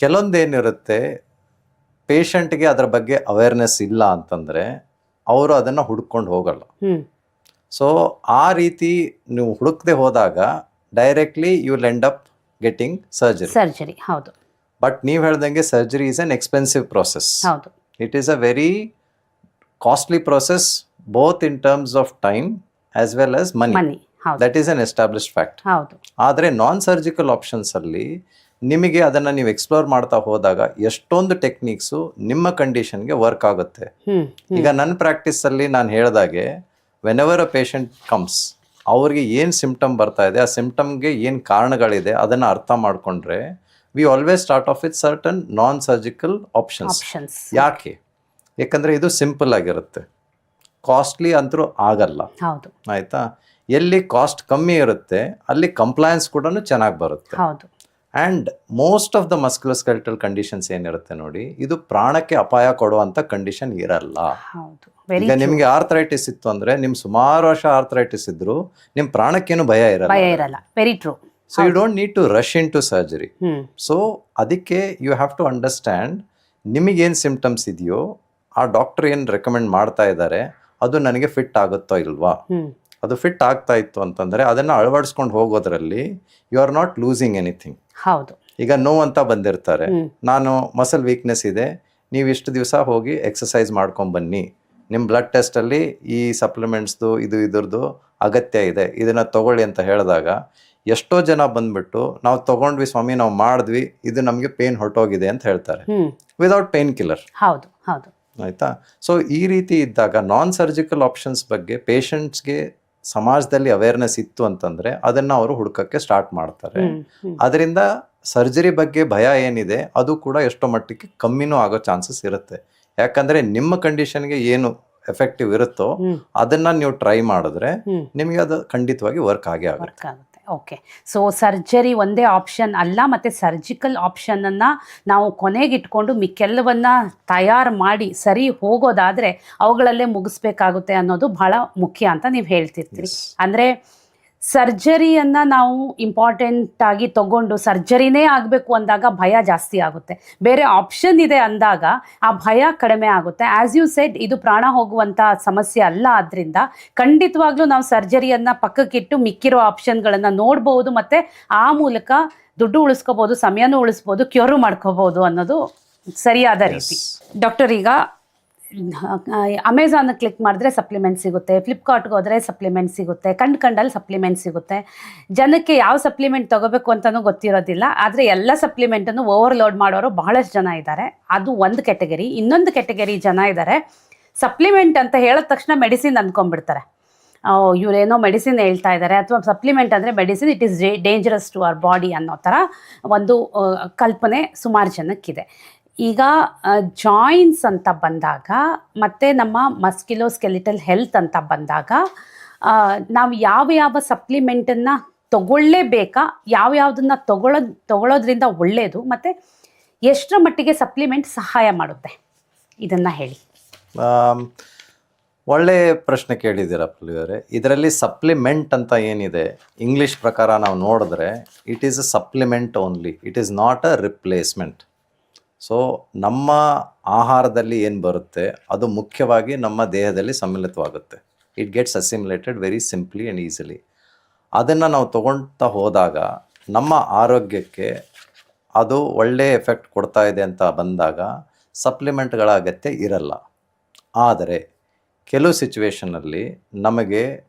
ಕೆಲವೊಂದು ಏನಿರುತ್ತೆ, ಪೇಷಂಟ್ಗೆ ಅದರ ಬಗ್ಗೆ ಅವೇರ್ನೆಸ್ ಇಲ್ಲ ಅಂತಂದರೆ ಅವರು ಅದನ್ನು ಹುಡ್ಕೊಂಡು ಹೋಗಲ್ಲ. ಸೊ ಆ ರೀತಿ ನೀವು ಹುಡುಕದೆ ಹೋದಾಗ directly you will end up getting surgery. ಹೌದು. ಬಟ್ ನೀವು ಹೇಳ್ದಂಗೆ surgery is an expensive process. It is a very costly process, both in terms of time as well as money. That is an established fact. ಆದರೆ ನಾನ್ ಸರ್ಜಿಕಲ್ ಆಪ್ಷನ್ಸ್ ಅಲ್ಲಿ ನಿಮಗೆ ಅದನ್ನು ನೀವು ಎಕ್ಸ್ಪ್ಲೋರ್ ಮಾಡ್ತಾ ಹೋದಾಗ ಎಷ್ಟೊಂದು ಟೆಕ್ನಿಕ್ಸು ನಿಮ್ಮ ಕಂಡೀಷನ್ಗೆ ವರ್ಕ್ ಆಗುತ್ತೆ. ಈಗ ನನ್ನ ಪ್ರಾಕ್ಟೀಸಲ್ಲಿ ನಾನು ಹೇಳಿದಾಗೆ, when ever a patient comes, ಅವ್ರಿಗೆ ಏನು ಸಿಂಪ್ಟಮ್ ಬರ್ತಾ ಇದೆ, ಆ ಸಿಂಪ್ಟಮ್ಗೆ ಏನು ಕಾರಣಗಳಿದೆ ಅದನ್ನು ಅರ್ಥ ಮಾಡಿಕೊಂಡ್ರೆ we always start of with certain non surgical options. Options. ಯಾಕೆ? ಯಾಕಂದರೆ ಇದು ಸಿಂಪಲ್ ಆಗಿರುತ್ತೆ, ಕಾಸ್ಟ್ಲಿ ಅಂತರೂ ಆಗಲ್ಲ. ಹೌದು ಆಯಿತಾ? ಎಲ್ಲಿ ಕಾಸ್ಟ್ ಕಮ್ಮಿ ಇರುತ್ತೆ ಅಲ್ಲಿ ಕಂಪ್ಲಯನ್ಸ್ ಕೂಡ ಚೆನ್ನಾಗಿ ಬರುತ್ತೆ. ಹೌದು. And most of the musculoskeletal conditions ಏನಿರುತ್ತೆ ನೋಡಿ, ಇದು ಪ್ರಾಣಕ್ಕೆ ಅಪಾಯ ಕೊಡುವಂಥ ಕಂಡೀಷನ್ ಇರಲ್ಲ. ಹೌದು ವೆರಿ ಈಗ ನಿಮಗೆ ಆರ್ಥರೈಟಿಸ್ ಇತ್ತು ಅಂದರೆ, ನಿಮ್ಮ ಸುಮಾರು ವರ್ಷ ಆರ್ಥರೈಟಿಸ್ ಇದ್ರು ನಿಮ್ಮ ಪ್ರಾಣಕ್ಕೇನು ಭಯ ಇರಲ್ಲ. ಭಯ ಇರಲ್ಲ. Very true. So you don't need to rush into surgery. So ಅದಕ್ಕೆ ಯು ಹ್ಯಾವ್ ಟು ಅಂಡರ್ಸ್ಟ್ಯಾಂಡ್ ನಿಮಗೇನು ಸಿಂಪ್ಟಮ್ಸ್ ಇದೆಯೋ ಆ ಡಾಕ್ಟರ್ ಏನು ರೆಕಮೆಂಡ್ ಮಾಡ್ತಾ ಇದ್ದಾರೆ ಅದು ನನಗೆ ಫಿಟ್ ಆಗುತ್ತೋ ಇಲ್ವಾ. ಅದು ಫಿಟ್ ಆಗ್ತಾ ಇತ್ತು ಅಂತಂದರೆ ಅದನ್ನು ಅಳವಡಿಸ್ಕೊಂಡು ಹೋಗೋದ್ರಲ್ಲಿ you are not losing anything. ಹೌದು. ಈಗ ನೋವು ಅಂತ ಬಂದಿರ್ತಾರೆ, ನಾನು ಮಸಲ್ ವೀಕ್ನೆಸ್ ಇದೆ, ನೀವು ಇಷ್ಟು ದಿವಸ ಹೋಗಿ ಎಕ್ಸಸೈಸ್ ಮಾಡ್ಕೊಂಡು ಬನ್ನಿ, ನಿಮ್ಮ ಬ್ಲಡ್ ಟೆಸ್ಟಲ್ಲಿ ಈ ಸಪ್ಲಿಮೆಂಟ್ಸ್ದು ಇದ್ರದ್ದು ಅಗತ್ಯ ಇದೆ, ಇದನ್ನು ತಗೊಳ್ಳಿ ಅಂತ ಹೇಳಿದಾಗ ಎಷ್ಟೋ ಜನ ಬಂದ್ಬಿಟ್ಟು ನಾವು ತಗೊಂಡ್ವಿ ಸ್ವಾಮಿ, ನಾವು ಮಾಡಿದ್ವಿ, ಇದು ನಮಗೆ ಪೇನ್ ಹೊರಟೋಗಿದೆ ಅಂತ ಹೇಳ್ತಾರೆ ವಿದೌಟ್ ಪೇನ್ ಕಿಲ್ಲರ್. ಹೌದು ಹೌದು. ಆಯಿತಾ? ಸೊ ಈ ರೀತಿ ಇದ್ದಾಗ ನಾನ್ ಸರ್ಜಿಕಲ್ ಆಪ್ಷನ್ಸ್ ಬಗ್ಗೆ ಪೇಷಂಟ್ಸ್ಗೆ ಸಮಾಜದಲ್ಲಿ ಅವೇರ್ನೆಸ್ ಇತ್ತು ಅಂತಂದರೆ ಅದನ್ನು ಅವರು ಹುಡುಕಕ್ಕೆ ಸ್ಟಾರ್ಟ್ ಮಾಡ್ತಾರೆ. ಅದರಿಂದ ಸರ್ಜರಿ ಬಗ್ಗೆ ಭಯ ಏನಿದೆ ಅದು ಕೂಡ ಎಷ್ಟೋ ಮಟ್ಟಿಗೆ ಕಮ್ಮಿನೂ ಆಗೋ ಚಾನ್ಸಸ್ ಇರುತ್ತೆ. ಯಾಕಂದರೆ ನಿಮ್ಮ ಕಂಡೀಷನ್ಗೆ ಏನು ಎಫೆಕ್ಟಿವ್ ಇರುತ್ತೋ ಅದನ್ನು ನೀವು ಟ್ರೈ ಮಾಡಿದ್ರೆ ನಿಮಗೆ ಅದು ಖಂಡಿತವಾಗಿ ವರ್ಕ್ ಆಗೇ ಆಗುತ್ತೆ. ಓಕೆ. ಸೊ ಸರ್ಜರಿ ಒಂದೇ ಆಪ್ಷನ್ ಅಲ್ಲ, ಮತ್ತು ಸರ್ಜಿಕಲ್ ಆಪ್ಷನನ್ನು ನಾವು ಕೊನೆಗಿಟ್ಕೊಂಡು ಮಿಕ್ಕೆಲ್ಲವನ್ನ ತಯಾರು ಮಾಡಿ ಸರಿ ಹೋಗೋದಾದರೆ ಅವುಗಳಲ್ಲೇ ಮುಗಿಸ್ಬೇಕಾಗುತ್ತೆ ಅನ್ನೋದು ಬಹಳ ಮುಖ್ಯ ಅಂತ ನೀವು ಹೇಳ್ತಿರ್ತೀರಿ. ಅಂದರೆ ಸರ್ಜರಿಯನ್ನು ನಾವು ಇಂಪಾರ್ಟೆಂಟಾಗಿ ತಗೊಂಡು ಸರ್ಜರಿನೇ ಆಗಬೇಕು ಅಂದಾಗ ಭಯ ಜಾಸ್ತಿ ಆಗುತ್ತೆ. ಬೇರೆ ಆಪ್ಷನ್ ಇದೆ ಅಂದಾಗ ಆ ಭಯ ಕಡಿಮೆ ಆಗುತ್ತೆ. ಆ್ಯಸ್ ಯು ಸೆಡ್, ಇದು ಪ್ರಾಣ ಹೋಗುವಂಥ ಸಮಸ್ಯೆ ಅಲ್ಲ. ಆದ್ದರಿಂದ ಖಂಡಿತವಾಗ್ಲೂ ನಾವು ಸರ್ಜರಿಯನ್ನು ಪಕ್ಕಕ್ಕಿಟ್ಟು ಮಿಕ್ಕಿರೋ ಆಪ್ಷನ್ಗಳನ್ನು ನೋಡ್ಬೋದು, ಮತ್ತು ಆ ಮೂಲಕ ದುಡ್ಡು ಉಳಿಸ್ಕೋಬೋದು, ಸಮಯನೂ ಉಳಿಸ್ಬೋದು, ಕ್ಯೂರು ಮಾಡ್ಕೋಬೋದು ಅನ್ನೋದು ಸರಿಯಾದ ರೀತಿ. ಡಾಕ್ಟರ್, ಈಗ ಅಮೆಝಾನ್ ಕ್ಲಿಕ್ ಮಾಡಿದ್ರೆ ಸಪ್ಲಿಮೆಂಟ್ ಸಿಗುತ್ತೆ, ಫ್ಲಿಪ್ಕಾರ್ಟ್ಗೆ ಹೋದರೆ ಸಪ್ಲಿಮೆಂಟ್ ಸಿಗುತ್ತೆ, ಕಂಡಲ್ಲಿ ಸಪ್ಲಿಮೆಂಟ್ ಸಿಗುತ್ತೆ. ಜನಕ್ಕೆ ಯಾವ ಸಪ್ಲಿಮೆಂಟ್ ತೊಗೋಬೇಕು ಅಂತಲೂ ಗೊತ್ತಿರೋದಿಲ್ಲ. ಆದರೆ ಎಲ್ಲ ಸಪ್ಲಿಮೆಂಟನ್ನು ಓವರ್ಲೋಡ್ ಮಾಡೋರು ಬಹಳಷ್ಟು ಜನ ಇದ್ದಾರೆ. ಅದು ಒಂದು ಕ್ಯಾಟಗರಿ. ಇನ್ನೊಂದು ಕ್ಯಾಟಗರಿ ಜನ ಇದ್ದಾರೆ, ಸಪ್ಲಿಮೆಂಟ್ ಅಂತ ಹೇಳಿದ ತಕ್ಷಣ ಮೆಡಿಸಿನ್ ಅಂದ್ಕೊಂಡ್ಬಿಡ್ತಾರೆ. ಇವರೇನೋ ಮೆಡಿಸಿನ್ ಹೇಳ್ತಾ ಇದ್ದಾರೆ, ಅಥವಾ ಸಪ್ಲಿಮೆಂಟ್ ಅಂದರೆ medicine, it is dangerous to our body ಅನ್ನೋ ಥರ ಒಂದು ಕಲ್ಪನೆ ಸುಮಾರು ಜನಕ್ಕಿದೆ. ಈಗ ಜಾಯಿಂಟ್ಸ್ ಅಂತ ಬಂದಾಗ ಮತ್ತು ನಮ್ಮ ಮಸ್ಕ್ಯುಲೋಸ್ಕೆಲಿಟಲ್ ಹೆಲ್ತ್ ಅಂತ ಬಂದಾಗ ನಾವು ಯಾವ ಸಪ್ಲಿಮೆಂಟನ್ನು ತಗೊಳ್ಳೇಬೇಕಾ, ಯಾವ್ಯಾವುದನ್ನು ತಗೊಳ್ಳೋದ್ರಿಂದ ಒಳ್ಳೆಯದು, ಮತ್ತು ಎಷ್ಟರ ಮಟ್ಟಿಗೆ ಸಪ್ಲಿಮೆಂಟ್ ಸಹಾಯ ಮಾಡುತ್ತೆ, ಇದನ್ನು ಹೇಳಿ. ಒಳ್ಳೆ ಪ್ರಶ್ನೆ ಕೇಳಿದ್ದೀರ ಪಲ್ಲವಿಯವರೇ. ಇದರಲ್ಲಿ ಸಪ್ಲಿಮೆಂಟ್ ಅಂತ ಏನಿದೆ, ಇಂಗ್ಲೀಷ್ ಪ್ರಕಾರ ನಾವು ನೋಡಿದ್ರೆ it is a supplement only, it is not a replacement. So ನಮ್ಮ ಆಹಾರದಲ್ಲಿ ಏನು ಬರುತ್ತೆ ಅದು ಮುಖ್ಯವಾಗಿ ನಮ್ಮ ದೇಹದಲ್ಲಿ ಸಮ್ಮಿಳಿತವಾಗುತ್ತೆ. It gets assimilated very simply and easily. ಅದನ್ನು ನಾವು ತೊಗೊಳ್ತಾ ಹೋದಾಗ ನಮ್ಮ ಆರೋಗ್ಯಕ್ಕೆ ಅದು ಒಳ್ಳೆಯ ಎಫೆಕ್ಟ್ ಕೊಡ್ತಾ ಇದೆ ಅಂತ ಬಂದಾಗ ಸಪ್ಲಿಮೆಂಟ್ಗಳ ಅಗತ್ಯ ಇರಲ್ಲ. ಆದರೆ ಕೆಲವು ಸಿಚುವೇಷನಲ್ಲಿ ನಮಗೆ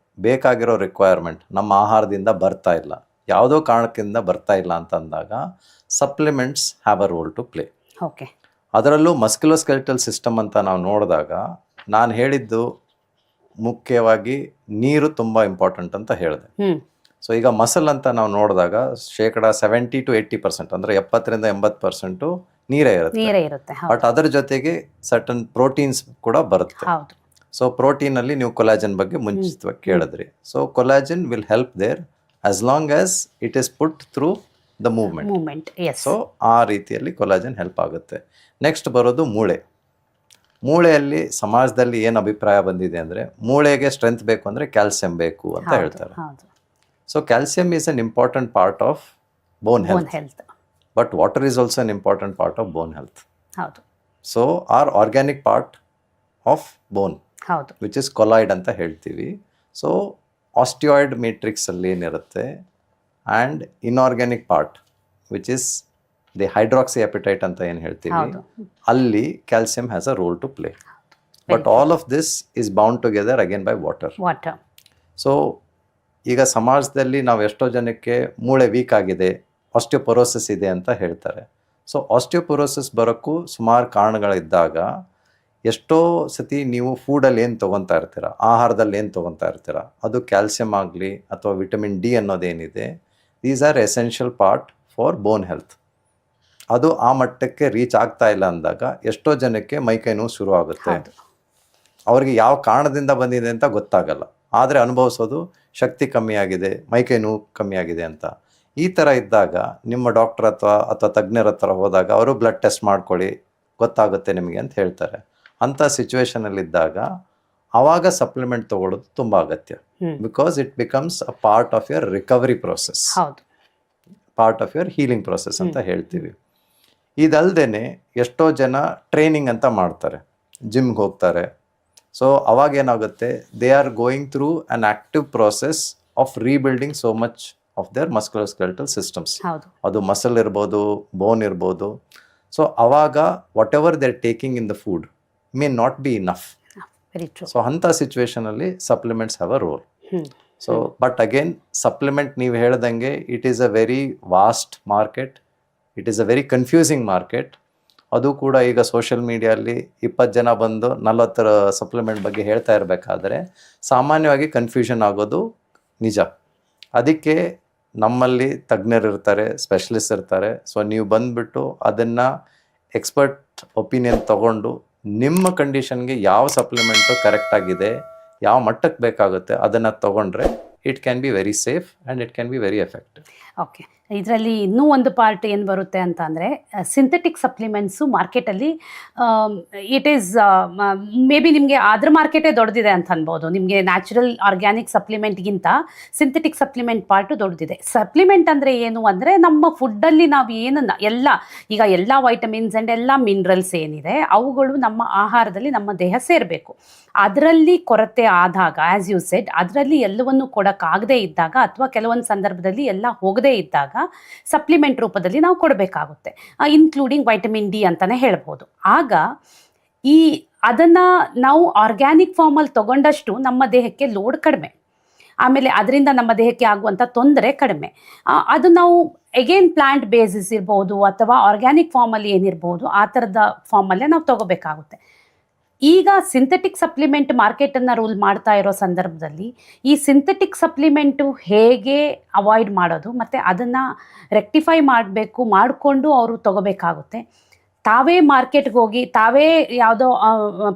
ಬೇಕಾಗಿರೋ ರಿಕ್ವೈರ್ಮೆಂಟ್ ನಮ್ಮ ಆಹಾರದಿಂದ ಬರ್ತಾ ಇಲ್ಲ, ಯಾವುದೋ ಕಾರಣಕ್ಕಿಂತ ಬರ್ತಾ ಇಲ್ಲ ಅಂತ ಅಂದಾಗ supplements have a role to play. Okay. ಅದರಲ್ಲೂ ಮಸ್ಕ್ಯುಲೋಸ್ಕೆಲಿಟಲ್ ಸಿಸ್ಟಮ್ ಅಂತ ನಾವು ನೋಡಿದಾಗ ನಾನು ಹೇಳಿದ್ದು ಮುಖ್ಯವಾಗಿ ನೀರು ತುಂಬ ಇಂಪಾರ್ಟೆಂಟ್ ಅಂತ ಹೇಳಿದೆ. ಸೊ ಈಗ ಮಸಲ್ ಅಂತ ನಾವು ನೋಡಿದಾಗ 70 to 80%, ಅಂದರೆ 70-80% ನೀರೇ ಇರುತ್ತೆ. ಬಟ್ ಅದರ ಜೊತೆಗೆ ಸರ್ಟನ್ ಪ್ರೋಟೀನ್ಸ್ ಕೂಡ ಬರುತ್ತೆ. ಸೊ ಪ್ರೋಟೀನಲ್ಲಿ ನೀವು ಕೊಲಾಜನ್ ಬಗ್ಗೆ ಮುಂಚಿತವಾಗಿ ಕೇಳಿದ್ರಿ. So collagen will help there as long as it is put through the movement. So ಆ ರೀತಿಯಲ್ಲಿ ಕೊಲಾಜನ್ ಹೆಲ್ಪ್ ಆಗುತ್ತೆ. ನೆಕ್ಸ್ಟ್ ಬರೋದು ಮೂಳೆಯಲ್ಲಿ ಸಮಾಜದಲ್ಲಿ ಏನು ಅಭಿಪ್ರಾಯ ಬಂದಿದೆ ಅಂದರೆ, ಮೂಳೆಗೆ ಸ್ಟ್ರೆಂತ್ ಬೇಕು ಅಂದರೆ ಕ್ಯಾಲ್ಸಿಯಂ ಬೇಕು ಅಂತ ಹೇಳ್ತಾರೆ. So calcium is an important part of bone health, but water is also an important part of bone health. So our organic part of bone which is colloid ಅಂತ ಹೇಳ್ತೀವಿ. ಸೊ ಆಸ್ಟಿಯಾಯ್ಡ್ ಮ್ಯಾಟ್ರಿಕ್ಸ್ ಅಲ್ಲಿ ಏನಿರುತ್ತೆ and inorganic part which is the hydroxyapatite ಅಂತ ಏನು ಹೇಳ್ತೀವಿ, ಅಲ್ಲಿ calcium has a role to play. But all of this is bound together again by water. So ಈಗ ಸಮಾಜದಲ್ಲಿ ನಾವು ಎಷ್ಟೋ ಜನಕ್ಕೆ ಮೂಳೆ ವೀಕ್ ಆಗಿದೆ, ಆಸ್ಟಿಯೋಪೊರೋಸಿಸ್ ಇದೆ ಅಂತ ಹೇಳ್ತಾರೆ. ಸೊ ಆಸ್ಟಿಯೋಪೊರೋಸಿಸ್ ಬರೋಕ್ಕೂ ಸುಮಾರು ಕಾರಣಗಳಿದ್ದಾಗ ಎಷ್ಟೋ ಸತಿ ನೀವು ಫೂಡಲ್ಲಿ ಏನು ತೊಗೊತಾ ಇರ್ತೀರ, ಆಹಾರದಲ್ಲಿ ಏನು ತೊಗೊತಾ ಇರ್ತೀರ, ಅದು ಕ್ಯಾಲ್ಸಿಯಂ ಆಗಲಿ ಅಥವಾ ವಿಟಮಿನ್ ಡಿ ಅನ್ನೋದೇನಿದೆ, these are essential part for bone health. ಅದು ಆ ಮಟ್ಟಕ್ಕೆ ರೀಚ್ ಆಗ್ತಾ ಇಲ್ಲ ಅಂದಾಗ ಎಷ್ಟೋ ಜನಕ್ಕೆ ಮೈಕೈ ನೋವು ಶುರು ಆಗುತ್ತೆ. ಹೌದು. ಅವ್ರಿಗೆ ಯಾವ ಕಾರಣದಿಂದ ಬಂದಿದೆ ಅಂತ ಗೊತ್ತಾಗಲ್ಲ, ಆದರೆ ಅನುಭವಿಸೋದು ಶಕ್ತಿ ಕಮ್ಮಿ ಆಗಿದೆ, ಮೈಕೈ ನೋವು ಕಮ್ಮಿ ಆಗಿದೆ ಅಂತ. ಈ ಥರ ಇದ್ದಾಗ ನಿಮ್ಮ ಡಾಕ್ಟರ್ ಅಥವಾ ತಜ್ಞರ ಹತ್ರ ಹೋದಾಗ ಅವರು ಬ್ಲಡ್ ಟೆಸ್ಟ್ ಮಾಡ್ಕೊಳ್ಳಿ ಗೊತ್ತಾಗುತ್ತೆ ನಿಮಗೆ ಅಂತ ಹೇಳ್ತಾರೆ. ಅಂಥ ಸಿಚುವೇಶನಲ್ಲಿದ್ದಾಗ ಆವಾಗ ಸಪ್ಲಿಮೆಂಟ್ ತೊಗೊಳ್ಳೋದು ತುಂಬ ಅಗತ್ಯ. Because it becomes a part of your recovery process, ಹೌದು. Part of your healing process ಅಂತ ಹೇಳ್ತೀವಿ. ಇದಲ್ದೇ ಎಷ್ಟೋ ಜನ ಟ್ರೈನಿಂಗ್ ಅಂತ ಮಾಡ್ತಾರೆ, ಜಿಮ್ಗೆ ಹೋಗ್ತಾರೆ. ಸೊ ಅವಾಗ ಏನಾಗುತ್ತೆ, they are going through an active process of rebuilding so much of their musculoskeletal systems. ಹೌದು. ಅದು ಮಸಲ್ ಇರ್ಬೋದು, ಬೋನ್ ಇರ್ಬೋದು. ಸೊ ಅವಾಗ whatever they are taking in the food may not be enough. Very true. So ಅಂಥ ಸಿಚುವೇಶನಲ್ಲಿ supplements have a role. So but again supplement ನೀವು ಹೇಳ್ದಂಗೆ it is a very vast market, it is a very confusing market. ಅದು ಕೂಡ ಈಗ ಸೋಷಿಯಲ್ ಮೀಡಿಯಲ್ಲಿ 20 ಜನ ಬಂದು 40 ಸಪ್ಲಿಮೆಂಟ್ ಬಗ್ಗೆ ಹೇಳ್ತಾ ಇರಬೇಕಾದ್ರೆ ಸಾಮಾನ್ಯವಾಗಿ ಕನ್ಫ್ಯೂಷನ್ ಆಗೋದು ನಿಜ. ಅದಕ್ಕೆ ನಮ್ಮಲ್ಲಿ ತಜ್ಞರಿರ್ತಾರೆ, ಸ್ಪೆಷಲಿಸ್ಟ್ ಇರ್ತಾರೆ. ಸೊ ನೀವು ಬಂದುಬಿಟ್ಟು ಅದನ್ನು ಎಕ್ಸ್ಪರ್ಟ್ ಒಪಿನಿಯನ್ ತೊಗೊಂಡು ನಿಮ್ಮ ಕಂಡೀಷನ್ಗೆ ಯಾವ ಸಪ್ಲಿಮೆಂಟು ಕರೆಕ್ಟಾಗಿದೆ, ಯಾವ ಮಟ್ಟಕ್ಕೆ ಬೇಕಾಗುತ್ತೆ ಅದನ್ನು ತೊಗೊಂಡ್ರೆ it can be very safe and it can be very effective. Okay. ಇದರಲ್ಲಿ ಇನ್ನೂ ಒಂದು ಪಾರ್ಟ್ ಏನು ಬರುತ್ತೆ ಅಂತ ಅಂದರೆ ಸಿಂಥೆಟಿಕ್ ಸಪ್ಲಿಮೆಂಟ್ಸು ಮಾರ್ಕೆಟಲ್ಲಿ ಇಟ್ ಈಸ್ ಮೇ ಬಿ ನಿಮಗೆ ಅದ್ರ ಮಾರ್ಕೆಟೇ ದೊಡ್ಡದಿದೆ ಅಂತ ಅನ್ಬೋದು. ನಿಮಗೆ ನ್ಯಾಚುರಲ್ ಆರ್ಗ್ಯಾನಿಕ್ ಸಪ್ಲಿಮೆಂಟ್ಗಿಂತ ಸಿಂಥೆಟಿಕ್ ಸಪ್ಲಿಮೆಂಟ್ ಪಾರ್ಟು ದೊಡ್ಡದಿದೆ. ಸಪ್ಲಿಮೆಂಟ್ ಅಂದರೆ ಏನು ಅಂದರೆ ನಮ್ಮ ಫುಡ್ಡಲ್ಲಿ ನಾವು ಏನನ್ನ ಈಗ ಎಲ್ಲ ವೈಟಮಿನ್ಸ್ ಆ್ಯಂಡ್ ಎಲ್ಲ ಮಿನರಲ್ಸ್ ಏನಿದೆ ಅವುಗಳು ನಮ್ಮ ಆಹಾರದಲ್ಲಿ ನಮ್ಮ ದೇಹ ಸೇರಬೇಕು. ಅದರಲ್ಲಿ ಕೊರತೆ ಆದಾಗ, ಆ್ಯಸ್ ಯು ಸೆಡ್, ಅದರಲ್ಲಿ ಎಲ್ಲವನ್ನು ಕೊಡೋಕ್ಕಾಗದೇ ಇದ್ದಾಗ ಅಥವಾ ಕೆಲವೊಂದು ಸಂದರ್ಭದಲ್ಲಿ ಎಲ್ಲ ಹೋಗದೇ ಇದ್ದಾಗ ಸಪ್ಲಿಮೆಂಟ್ ರೂಪದಲ್ಲಿ ನಾವು ಕೊಡಬೇಕಾಗುತ್ತೆ, ಇನ್ಕ್ಲೂಡಿಂಗ್ ವೈಟಮಿನ್ ಡಿ ಅಂತಲೇ ಹೇಳ್ಬೋದು. ಆಗ ಅದನ್ನು ನಾವು ಆರ್ಗ್ಯಾನಿಕ್ ಫಾರ್ಮಲ್ಲಿ ತಗೊಂಡಷ್ಟು ನಮ್ಮ ದೇಹಕ್ಕೆ ಲೋಡ್ ಕಡಿಮೆ, ಆಮೇಲೆ ಅದರಿಂದ ನಮ್ಮ ದೇಹಕ್ಕೆ ಆಗುವಂಥ ತೊಂದರೆ ಕಡಿಮೆ. ಅದು ನಾವು ಎಗೇನ್ ಪ್ಲಾಂಟ್ ಬೇಸಿಸ್ ಇರ್ಬೋದು ಅಥವಾ ಆರ್ಗ್ಯಾನಿಕ್ ಫಾರ್ಮಲ್ಲಿ ಏನಿರ್ಬೋದು ಆ ಥರದ ಫಾರ್ಮಲ್ಲೇ ನಾವು ತಗೋಬೇಕಾಗುತ್ತೆ. ಈಗ ಸಿಂಥೆಟಿಕ್ ಸಪ್ಲಿಮೆಂಟ್ ಮಾರ್ಕೆಟನ್ನು ರೂಲ್ ಮಾಡ್ತಾ ಇರೋ ಸಂದರ್ಭದಲ್ಲಿ ಈ ಸಿಂಥೆಟಿಕ್ ಸಪ್ಲಿಮೆಂಟು ಹೇಗೆ ಅವಾಯ್ಡ್ ಮಾಡೋದು ಮತ್ತು ಅದನ್ನು ರೆಕ್ಟಿಫೈ ಮಾಡಬೇಕು, ಮಾಡಿಕೊಂಡು ಅವರು ತಗೋಬೇಕಾಗುತ್ತೆ. ತಾವೇ ಮಾರ್ಕೆಟ್ಗೆ ಹೋಗಿ ತಾವೇ ಯಾವುದೋ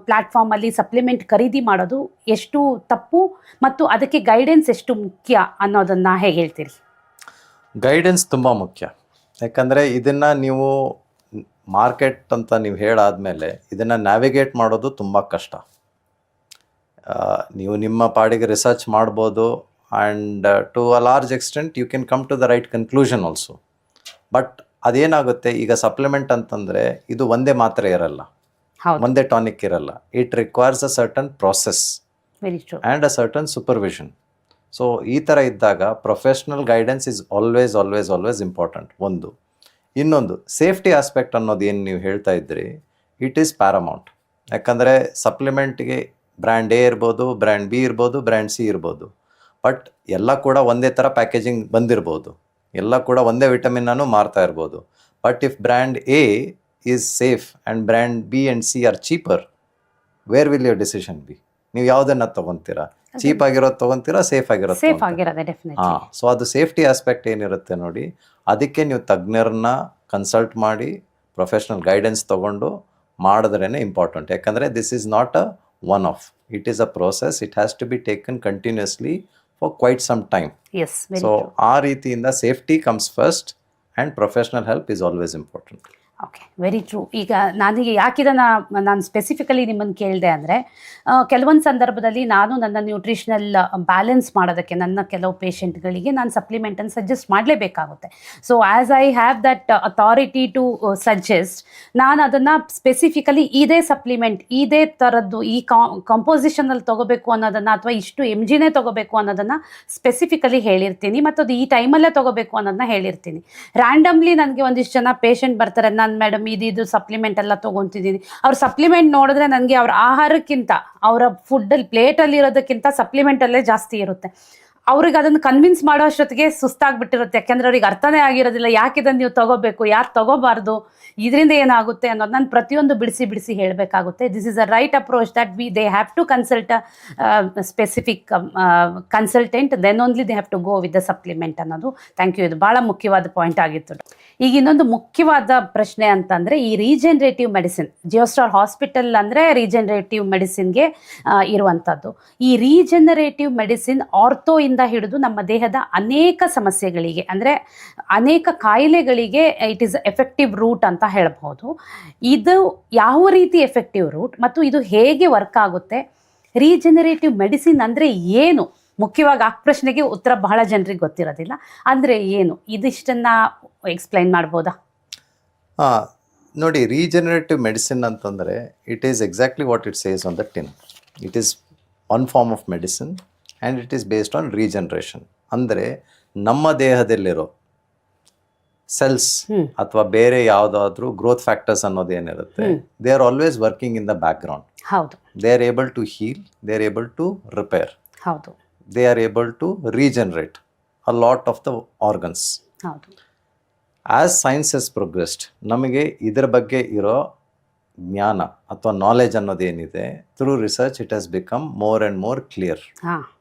ಪ್ಲ್ಯಾಟ್ಫಾರ್ಮಲ್ಲಿ ಸಪ್ಲಿಮೆಂಟ್ ಖರೀದಿ ಮಾಡೋದು ಎಷ್ಟು ತಪ್ಪು ಮತ್ತು ಅದಕ್ಕೆ ಗೈಡೆನ್ಸ್ ಎಷ್ಟು ಮುಖ್ಯ ಅನ್ನೋದನ್ನು ಹೇಗೆ ಹೇಳ್ತೀರಿ? ಗೈಡೆನ್ಸ್ ತುಂಬ ಮುಖ್ಯ. ಯಾಕಂದರೆ ಇದನ್ನು ನೀವು ಮಾರ್ಕೆಟ್ ಅಂತ ನೀವು ಹೇಳಾದಮೇಲೆ ಇದನ್ನು ನ್ಯಾವಿಗೇಟ್ ಮಾಡೋದು ತುಂಬ ಕಷ್ಟ. ನೀವು ನಿಮ್ಮ ಪಾಡಿಗೆ ರಿಸರ್ಚ್ ಮಾಡ್ಬೋದು and to a large extent you can come to the right conclusion also. But ಅದೇನಾಗುತ್ತೆ, ಈಗ ಸಪ್ಲಿಮೆಂಟ್ ಅಂತಂದರೆ ಇದು ಒಂದೇ ಮಾತ್ರೆ ಇರಲ್ಲ, ಒಂದೇ ಟಾನಿಕ್ ಇರಲ್ಲ. It requires a certain process and a certain supervision. So ಈ ಥರ ಇದ್ದಾಗ professional guidance is always always always important. ಒಂದು. ಇನ್ನೊಂದು ಸೇಫ್ಟಿ ಆಸ್ಪೆಕ್ಟ್ ಅನ್ನೋದು ಏನು ನೀವು ಹೇಳ್ತಾ ಇದ್ರಿ, ಇಟ್ ಈಸ್ ಪ್ಯಾರಮೌಂಟ್. ಯಾಕಂದರೆ ಸಪ್ಲಿಮೆಂಟ್ಗೆ ಬ್ರ್ಯಾಂಡ್ ಎ ಇರ್ಬೋದು, ಬ್ರ್ಯಾಂಡ್ ಬಿ ಇರ್ಬೋದು, ಬ್ರ್ಯಾಂಡ್ ಸಿ ಇರ್ಬೋದು. ಬಟ್ ಎಲ್ಲ ಕೂಡ ಒಂದೇ ಥರ ಪ್ಯಾಕೇಜಿಂಗ್ ಬಂದಿರ್ಬೋದು, ಎಲ್ಲ ಕೂಡ ಒಂದೇ ವಿಟಮಿನನ್ನು ಮಾರ್ತಾ ಇರ್ಬೋದು. But if brand A is safe and brand B and C are cheaper, where will your decision be? ನೀವು ಯಾವುದನ್ನು ತೊಗೊತೀರಾ? ಚೀಪ್ ಆಗಿರೋದು ತೊಗೊತೀರಾ, ಸೇಫ್ ಆಗಿರೋದು? ಹಾಂ. ಸೊ ಅದು ಸೇಫ್ಟಿ ಆಸ್ಪೆಕ್ಟ್ ಏನಿರುತ್ತೆ ನೋಡಿ, ಅದಕ್ಕೆ ನೀವು ತಜ್ಞರನ್ನ ಕನ್ಸಲ್ಟ್ ಮಾಡಿ ಪ್ರೊಫೆಷ್ನಲ್ ಗೈಡೆನ್ಸ್ ತೊಗೊಂಡು ಮಾಡಿದ್ರೇ ಇಂಪಾರ್ಟೆಂಟ್. ಯಾಕಂದರೆ this is not a one off, it is a process. It has to be taken continuously for quite some time. So ಆ ರೀತಿಯಿಂದ safety comes first and professional help is always important. Okay, very true. ಈಗ ನನಗೆ ಯಾಕಿದನ್ನು ನಾನು ಸ್ಪೆಸಿಫಿಕಲಿ ನಿಮ್ಮನ್ನು ಕೇಳಿದೆ ಅಂದರೆ ಕೆಲವೊಂದು ಸಂದರ್ಭದಲ್ಲಿ ನಾನು ನನ್ನ ನ್ಯೂಟ್ರಿಷನಲ್ ಬ್ಯಾಲೆನ್ಸ್ ಮಾಡೋದಕ್ಕೆ ನನ್ನ ಕೆಲವು ಪೇಷಂಟ್ಗಳಿಗೆ ನಾನು ಸಪ್ಲಿಮೆಂಟನ್ನು ಸಜೆಸ್ಟ್ ಮಾಡಲೇಬೇಕಾಗುತ್ತೆ. So as I have that authority to suggest, ನಾನು ಅದನ್ನು ಸ್ಪೆಸಿಫಿಕಲಿ ಇದೇ ಸಪ್ಲಿಮೆಂಟ್ ಇದೇ ಥರದ್ದು ಈ ಕಂಪೋಸಿಷನಲ್ಲಿ ತೊಗೋಬೇಕು ಅನ್ನೋದನ್ನು ಅಥವಾ ಇಷ್ಟು MGನೇ ತೊಗೋಬೇಕು ಅನ್ನೋದನ್ನು ಸ್ಪೆಸಿಫಿಕಲಿ ಹೇಳಿರ್ತೀನಿ ಮತ್ತು ಅದು ಈ ಟೈಮಲ್ಲೇ ತೊಗೋಬೇಕು ಅನ್ನೋದನ್ನ ಹೇಳಿರ್ತೀನಿ. ರ್ಯಾಂಡಮ್ಲಿ ನನಗೆ ಒಂದಿಷ್ಟು ಜನ ಪೇಷಂಟ್ ಬರ್ತಾರೆ, ನಾನು ಮೇಡಮ್ ಇದು ಸಪ್ಲಿಮೆಂಟ್ ಎಲ್ಲ ತೊಗೊತಿದ್ದೀನಿ. ಅವ್ರ ಸಪ್ಲಿಮೆಂಟ್ ನೋಡಿದ್ರೆ ನನಗೆ ಅವ್ರ ಆಹಾರಕ್ಕಿಂತ ಅವರ ಫುಡ್ಡಲ್ಲಿ ಪ್ಲೇಟಲ್ಲಿ ಇರೋದಕ್ಕಿಂತ ಸಪ್ಲಿಮೆಂಟಲ್ಲೇ ಜಾಸ್ತಿ ಇರುತ್ತೆ. ಅವ್ರಿಗೆ ಅದನ್ನು ಕನ್ವಿನ್ಸ್ ಮಾಡೋ ಅಷ್ಟೊತ್ತಿಗೆ ಸುಸ್ತಾಗ್ಬಿಟ್ಟಿರುತ್ತೆ. ಯಾಕೆಂದ್ರೆ ಅವ್ರಿಗೆ ಅರ್ಥನೇ ಆಗಿರೋದಿಲ್ಲ, ಯಾಕೆ ಇದನ್ನು ನೀವು ತಗೋಬೇಕು, ಯಾರು ತಗೋಬಾರ್ದು, ಇದರಿಂದ ಏನಾಗುತ್ತೆ ಅನ್ನೋದು ನಾನು ಪ್ರತಿಯೊಂದು ಬಿಡಿಸಿ ಬಿಡಿಸಿ ಹೇಳಬೇಕಾಗುತ್ತೆ. This is a right approach that they have to consult specific consultant, then only they have to go with the supplement ಅನ್ನೋದು. ಥ್ಯಾಂಕ್ ಯು, ಇದು ಭಾಳ ಮುಖ್ಯವಾದ ಪಾಯಿಂಟ್ ಆಗಿತ್ತು. ಈಗ ಇನ್ನೊಂದು ಮುಖ್ಯವಾದ ಪ್ರಶ್ನೆ ಅಂತಂದರೆ ಈ ರೀಜನರೇಟಿವ್ ಮೆಡಿಸಿನ್, ಜಿಯೋಸ್ಟಾರ್ ಹಾಸ್ಪಿಟಲ್ ಅಂದರೆ ರೀಜನರೇಟಿವ್ ಮೆಡಿಸಿನ್ಗೆ ಇರುವಂಥದ್ದು. ಈ ರೀಜನರೇಟಿವ್ ಮೆಡಿಸಿನ್ ಆರ್ಥೋಯಿಂದ ಹಿಡಿದು ನಮ್ಮ ದೇಹದ ಅನೇಕ ಸಮಸ್ಯೆಗಳಿಗೆ, ಅಂದರೆ ಅನೇಕ ಕಾಯಿಲೆಗಳಿಗೆ ಇಟ್ ಈಸ್ ಎಫೆಕ್ಟಿವ್ ರೂಟ್ ಅಂತ ಹೇಳ್ಬೋದು. ಇದು ಯಾವ ರೀತಿ ಎಫೆಕ್ಟಿವ್ ರೂಟ್ ಮತ್ತು ಇದು ಹೇಗೆ ವರ್ಕ್ ಆಗುತ್ತೆ? ರೀಜನರೇಟಿವ್ ಮೆಡಿಸಿನ್ ಅಂದರೆ ಏನು? ಮುಖ್ಯವಾಗಿ ಆ ಪ್ರಶ್ನೆಗೆ ಉತ್ತರ ಬಹಳ ಜನರಿಗೆ ಗೊತ್ತಿರೋದಿಲ್ಲ. ಅಂದರೆ ಏನು, ಇದಿಷ್ಟನ್ನು ಎಕ್ಸ್ಪ್ಲೈನ್ ಮಾಡ್ಬೋದಾ? ನೋಡಿ, ರೀಜನರೇಟಿವ್ ಮೆಡಿಸಿನ್ ಅಂತಂದರೆ it is exactly what it says on the tin. It is one form of medicine and it is based on regeneration. ಅಂದರೆ ನಮ್ಮ ದೇಹದಲ್ಲಿರೋ ಸೆಲ್ಸ್ ಅಥವಾ ಬೇರೆ ಯಾವುದಾದ್ರೂ ಗ್ರೋತ್ ಫ್ಯಾಕ್ಟರ್ಸ್ ಅನ್ನೋದೇನಿರುತ್ತೆ, they are always working in the background. ಹೌದು. They are able to heal, they are able to repair, ಹೌದು. They are able to regenerate a lot of the organs. ಹೌದು. ಆ್ಯಸ್ ಸೈನ್ಸ್ ಹಸ್ ಪ್ರೋಗ್ರೆಸ್ಡ್, ನಮಗೆ ಇದರ ಬಗ್ಗೆ ಇರೋ ಜ್ಞಾನ ಅಥವಾ ನಾಲೆಜ್ ಅನ್ನೋದೇನಿದೆ, through research it has become more and more clear.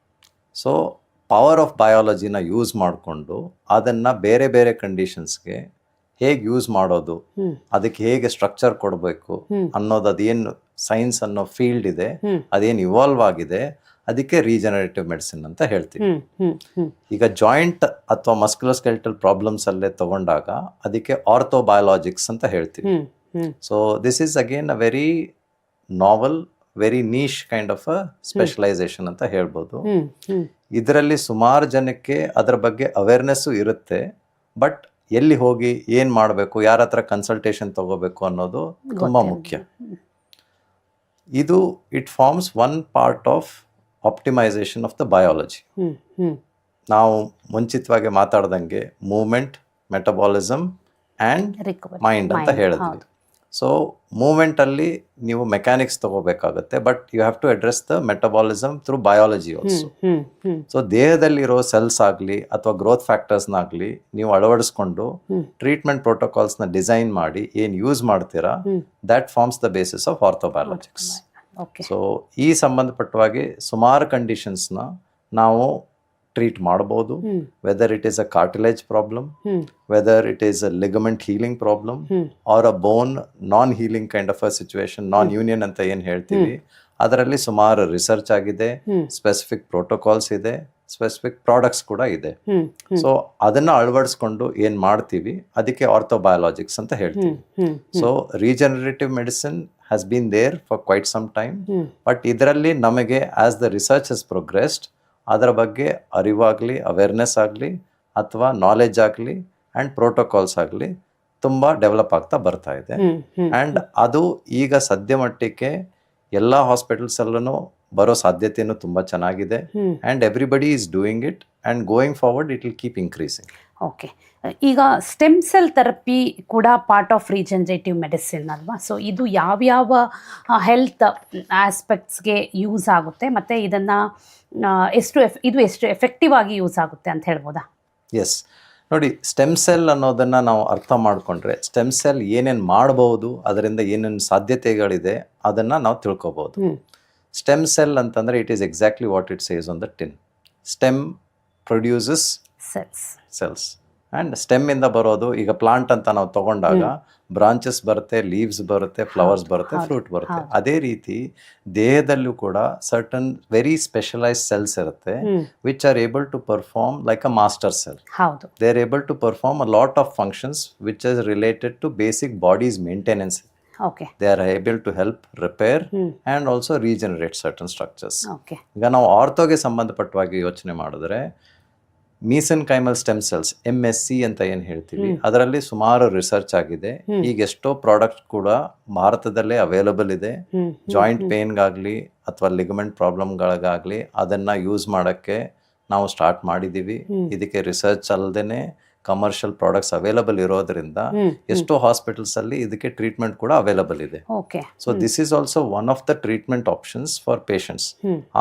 So power of ಬಯಾಲಜಿನ ಯೂಸ್ ಮಾಡಿಕೊಂಡು ಅದನ್ನು ಬೇರೆ ಬೇರೆ ಕಂಡೀಷನ್ಸ್ಗೆ ಹೇಗೆ ಯೂಸ್ ಮಾಡೋದು, ಅದಕ್ಕೆ ಹೇಗೆ ಸ್ಟ್ರಕ್ಚರ್ ಕೊಡಬೇಕು ಅನ್ನೋದು, ಅದೇನು ಸೈನ್ಸ್ ಅನ್ನೋ ಫೀಲ್ಡ್ ಇದೆ, ಅದೇನು ಇವಾಲ್ವ್ ಆಗಿದೆ, ಅದಕ್ಕೆ ರೀಜನರೇಟಿವ್ ಮೆಡಿಸಿನ್ ಅಂತ ಹೇಳ್ತೀವಿ. ಈಗ ಜಾಯಿಂಟ್ ಅಥವಾ ಮಸ್ಕ್ಯುಲೋಸ್ಕೆಲಿಟಲ್ ಪ್ರಾಬ್ಲಮ್ಸ್ ಅಲ್ಲೇ ತಗೊಂಡಾಗ ಅದಕ್ಕೆ ಆರ್ಥೋಬಯಾಲಜಿಕ್ಸ್ ಅಂತ ಹೇಳ್ತೀವಿ. So this is again a very novel, very niche kind of a specialisation ಅಂತ ಹೇಳ್ಬೋದು. ಇದರಲ್ಲಿ ಸುಮಾರು ಜನಕ್ಕೆ ಅದರ ಬಗ್ಗೆ ಅವೇರ್ನೆಸ್ಸು ಇರುತ್ತೆ, ಬಟ್ ಎಲ್ಲಿ ಹೋಗಿ ಏನು ಮಾಡಬೇಕು, ಯಾರ ಹತ್ರ ಕನ್ಸಲ್ಟೇಷನ್ ತಗೋಬೇಕು ಅನ್ನೋದು ತುಂಬ ಮುಖ್ಯ. ಇದು it forms one part of optimisation of the biology. ನಾವು ಮುಂಚಿತವಾಗಿ ಮಾತಾಡ್ದಂಗೆ ಮೂವ್ಮೆಂಟ್, ಮೆಟಬಾಲಿಸಮ್ ಆ್ಯಂಡ್ ಮೈಂಡ್ ಅಂತ ಹೇಳಿದ್ವಿ. ಸೊ ಮೂವ್ಮೆಂಟಲ್ಲಿ ನೀವು ಮೆಕ್ಯಾನಿಕ್ಸ್ ತಗೋಬೇಕಾಗುತ್ತೆ, but you have to address the metabolism through biology also. So ದೇಹದಲ್ಲಿರೋ ಸೆಲ್ಸ್ ಆಗಲಿ ಅಥವಾ ಗ್ರೋತ್ ಫ್ಯಾಕ್ಟರ್ಸ್ನಾಗಲಿ ನೀವು ಅಳವಡಿಸ್ಕೊಂಡು ಟ್ರೀಟ್ಮೆಂಟ್ ಪ್ರೋಟೋಕಾಲ್ಸ್ನ ಡಿಸೈನ್ ಮಾಡಿ ಏನು ಯೂಸ್ ಮಾಡ್ತೀರಾ, that forms the basis of orthobiologics. So ಈ ಸಂಬಂಧಪಟ್ಟವಾಗಿ ಸುಮಾರು ಕಂಡೀಷನ್ಸ್ನ ನಾವು ಟ್ರೀಟ್ ಮಾಡ್ಬೋದು. Whether it is a cartilage problem, whether it is a ligament healing problem, or a bone non healing kind of a situation, non union ಅಂತ ಏನು ಹೇಳ್ತೀವಿ, ಅದರಲ್ಲಿ ಸುಮಾರು ರಿಸರ್ಚ್ ಆಗಿದೆ, ಸ್ಪೆಸಿಫಿಕ್ ಪ್ರೋಟೋಕಾಲ್ಸ್ ಇದೆ, ಸ್ಪೆಸಿಫಿಕ್ ಪ್ರಾಡಕ್ಟ್ಸ್ ಕೂಡ ಇದೆ. ಸೊ ಅದನ್ನ ಅಳವಡಿಸ್ಕೊಂಡು ಏನ್ ಮಾಡ್ತೀವಿ ಅದಕ್ಕೆ ಆರ್ಥೋಬಯಾಲಜಿಕ್ಸ್ ಅಂತ ಹೇಳ್ತೀವಿ. So regenerative medicine has been there for quite some time, but ಇದರಲ್ಲಿ ನಮಗೆ ಆಸ್ ದ ರಿಸರ್ಚ್ ಹಸ್ ಪ್ರೋಗ್ರೆಸ್ಡ್ ಅದರ ಬಗ್ಗೆ ಅರಿವಾಗಲಿ, ಅವೇರ್ನೆಸ್ ಆಗಲಿ ಅಥವಾ ನಾಲೆಜ್ ಆಗಲಿ ಆ್ಯಂಡ್ ಪ್ರೋಟೋಕಾಲ್ಸ್ ಆಗಲಿ ತುಂಬ ಡೆವಲಪ್ ಆಗ್ತಾ ಬರ್ತಾ ಇದೆ. ಆ್ಯಂಡ್ ಅದು ಈಗ ಸದ್ಯ ಮಟ್ಟಿಗೆ ಎಲ್ಲ ಹಾಸ್ಪಿಟಲ್ಸಲ್ಲೂ ಬರೋ ಸಾಧ್ಯತೆಯೂ ತುಂಬ ಚೆನ್ನಾಗಿದೆ. And everybody is doing it and going forward it will keep increasing. Okay, ಈಗ ಸ್ಟೆಮ್ ಸೆಲ್ ಥೆರಪಿ ಕೂಡ ಪಾರ್ಟ್ ಆಫ್ ರೀಜನರೇಟಿವ್ ಮೆಡಿಸಿನ್ ಅಲ್ವಾ? ಸೊ ಇದು ಯಾವ್ಯಾವ ಹೆಲ್ತ್ ಆಸ್ಪೆಕ್ಟ್ಸ್ಗೆ ಯೂಸ್ ಆಗುತ್ತೆ ಮತ್ತು ಇದನ್ನು ಎಷ್ಟು ಎಫೆಕ್ಟಿವ್ ಆಗಿ ಯೂಸ್ ಆಗುತ್ತೆ ಅಂತ ಹೇಳ್ಬೋದಾ? ಎಸ್, ನೋಡಿ, ಸ್ಟೆಮ್ ಸೆಲ್ ಅನ್ನೋದನ್ನು ನಾವು ಅರ್ಥ ಮಾಡಿಕೊಂಡ್ರೆ ಸ್ಟೆಮ್ ಸೆಲ್ ಏನೇನು ಮಾಡ್ಬೋದು, ಅದರಿಂದ ಏನೇನು ಸಾಧ್ಯತೆಗಳಿದೆ ಅದನ್ನು ನಾವು ತಿಳ್ಕೊಬೋದು. ಸ್ಟೆಮ್ ಸೆಲ್ ಅಂತಂದರೆ it is exactly what it says on the tin. Stem produces cells and ಸ್ಟೆಮ್ಮಿಂದ ಬರೋದು, ಈಗ ಪ್ಲಾಂಟ್ ಅಂತ ನಾವು ತಗೊಂಡಾಗ ಬ್ರಾಂಚಸ್ ಬರುತ್ತೆ, ಲೀವ್ಸ್ ಬರುತ್ತೆ, ಫ್ಲವರ್ಸ್ ಬರುತ್ತೆ, ಫ್ರೂಟ್ ಬರುತ್ತೆ. ಅದೇ ರೀತಿ ದೇಹದಲ್ಲೂ ಕೂಡ ಸರ್ಟನ್ ವೆರಿ ಸ್ಪೆಷಲೈಸ್ಡ್ ಸೆಲ್ಸ್ ಇರುತ್ತೆ which are able to perform like a master cell. They are able to perform a lot of functions which is related to basic bodies maintenance. They are able to help repair and also regenerate certain structures. ಈಗ ನಾವು ಆರ್ಥೋಗೆ ಸಂಬಂಧಪಟ್ಟವಾಗಿ ಯೋಚನೆ ಮಾಡಿದ್ರೆ ಮೀಸೆನ್ಕೈಮಲ್ ಸ್ಟೆಮ್ ಸೆಲ್ಸ್ MSC ಅಂತ ಏನು ಹೇಳ್ತೀವಿ, ಅದರಲ್ಲಿ ಸುಮಾರು ರಿಸರ್ಚ್ ಆಗಿದೆ. ಈಗ ಎಷ್ಟೋ ಪ್ರಾಡಕ್ಟ್ ಕೂಡ ಭಾರತದಲ್ಲೇ ಅವೈಲಬಲ್ ಇದೆ. ಜಾಯಿಂಟ್ ಪೇನ್ಗಾಗಲಿ ಅಥವಾ ಲಿಗಮೆಂಟ್ ಪ್ರಾಬ್ಲಮ್ಗಳಿಗಾಗಲಿ ಅದನ್ನು ಯೂಸ್ ಮಾಡೋಕ್ಕೆ ನಾವು ಸ್ಟಾರ್ಟ್ ಮಾಡಿದ್ದೀವಿ. ಇದಕ್ಕೆ ರಿಸರ್ಚ್ ಅಲ್ಲದೆ ಕಮರ್ಷಿಯಲ್ ಪ್ರಾಡಕ್ಟ್ಸ್ ಅವೈಲಬಲ್ ಇರೋದ್ರಿಂದ ಎಷ್ಟೋ ಹಾಸ್ಪಿಟಲ್ಸ್ ಅಲ್ಲಿ ಇದಕ್ಕೆ ಟ್ರೀಟ್ಮೆಂಟ್ ಕೂಡ ಅವೈಲಬಲ್ ಇದೆ. So this is also one of the treatment options for patients.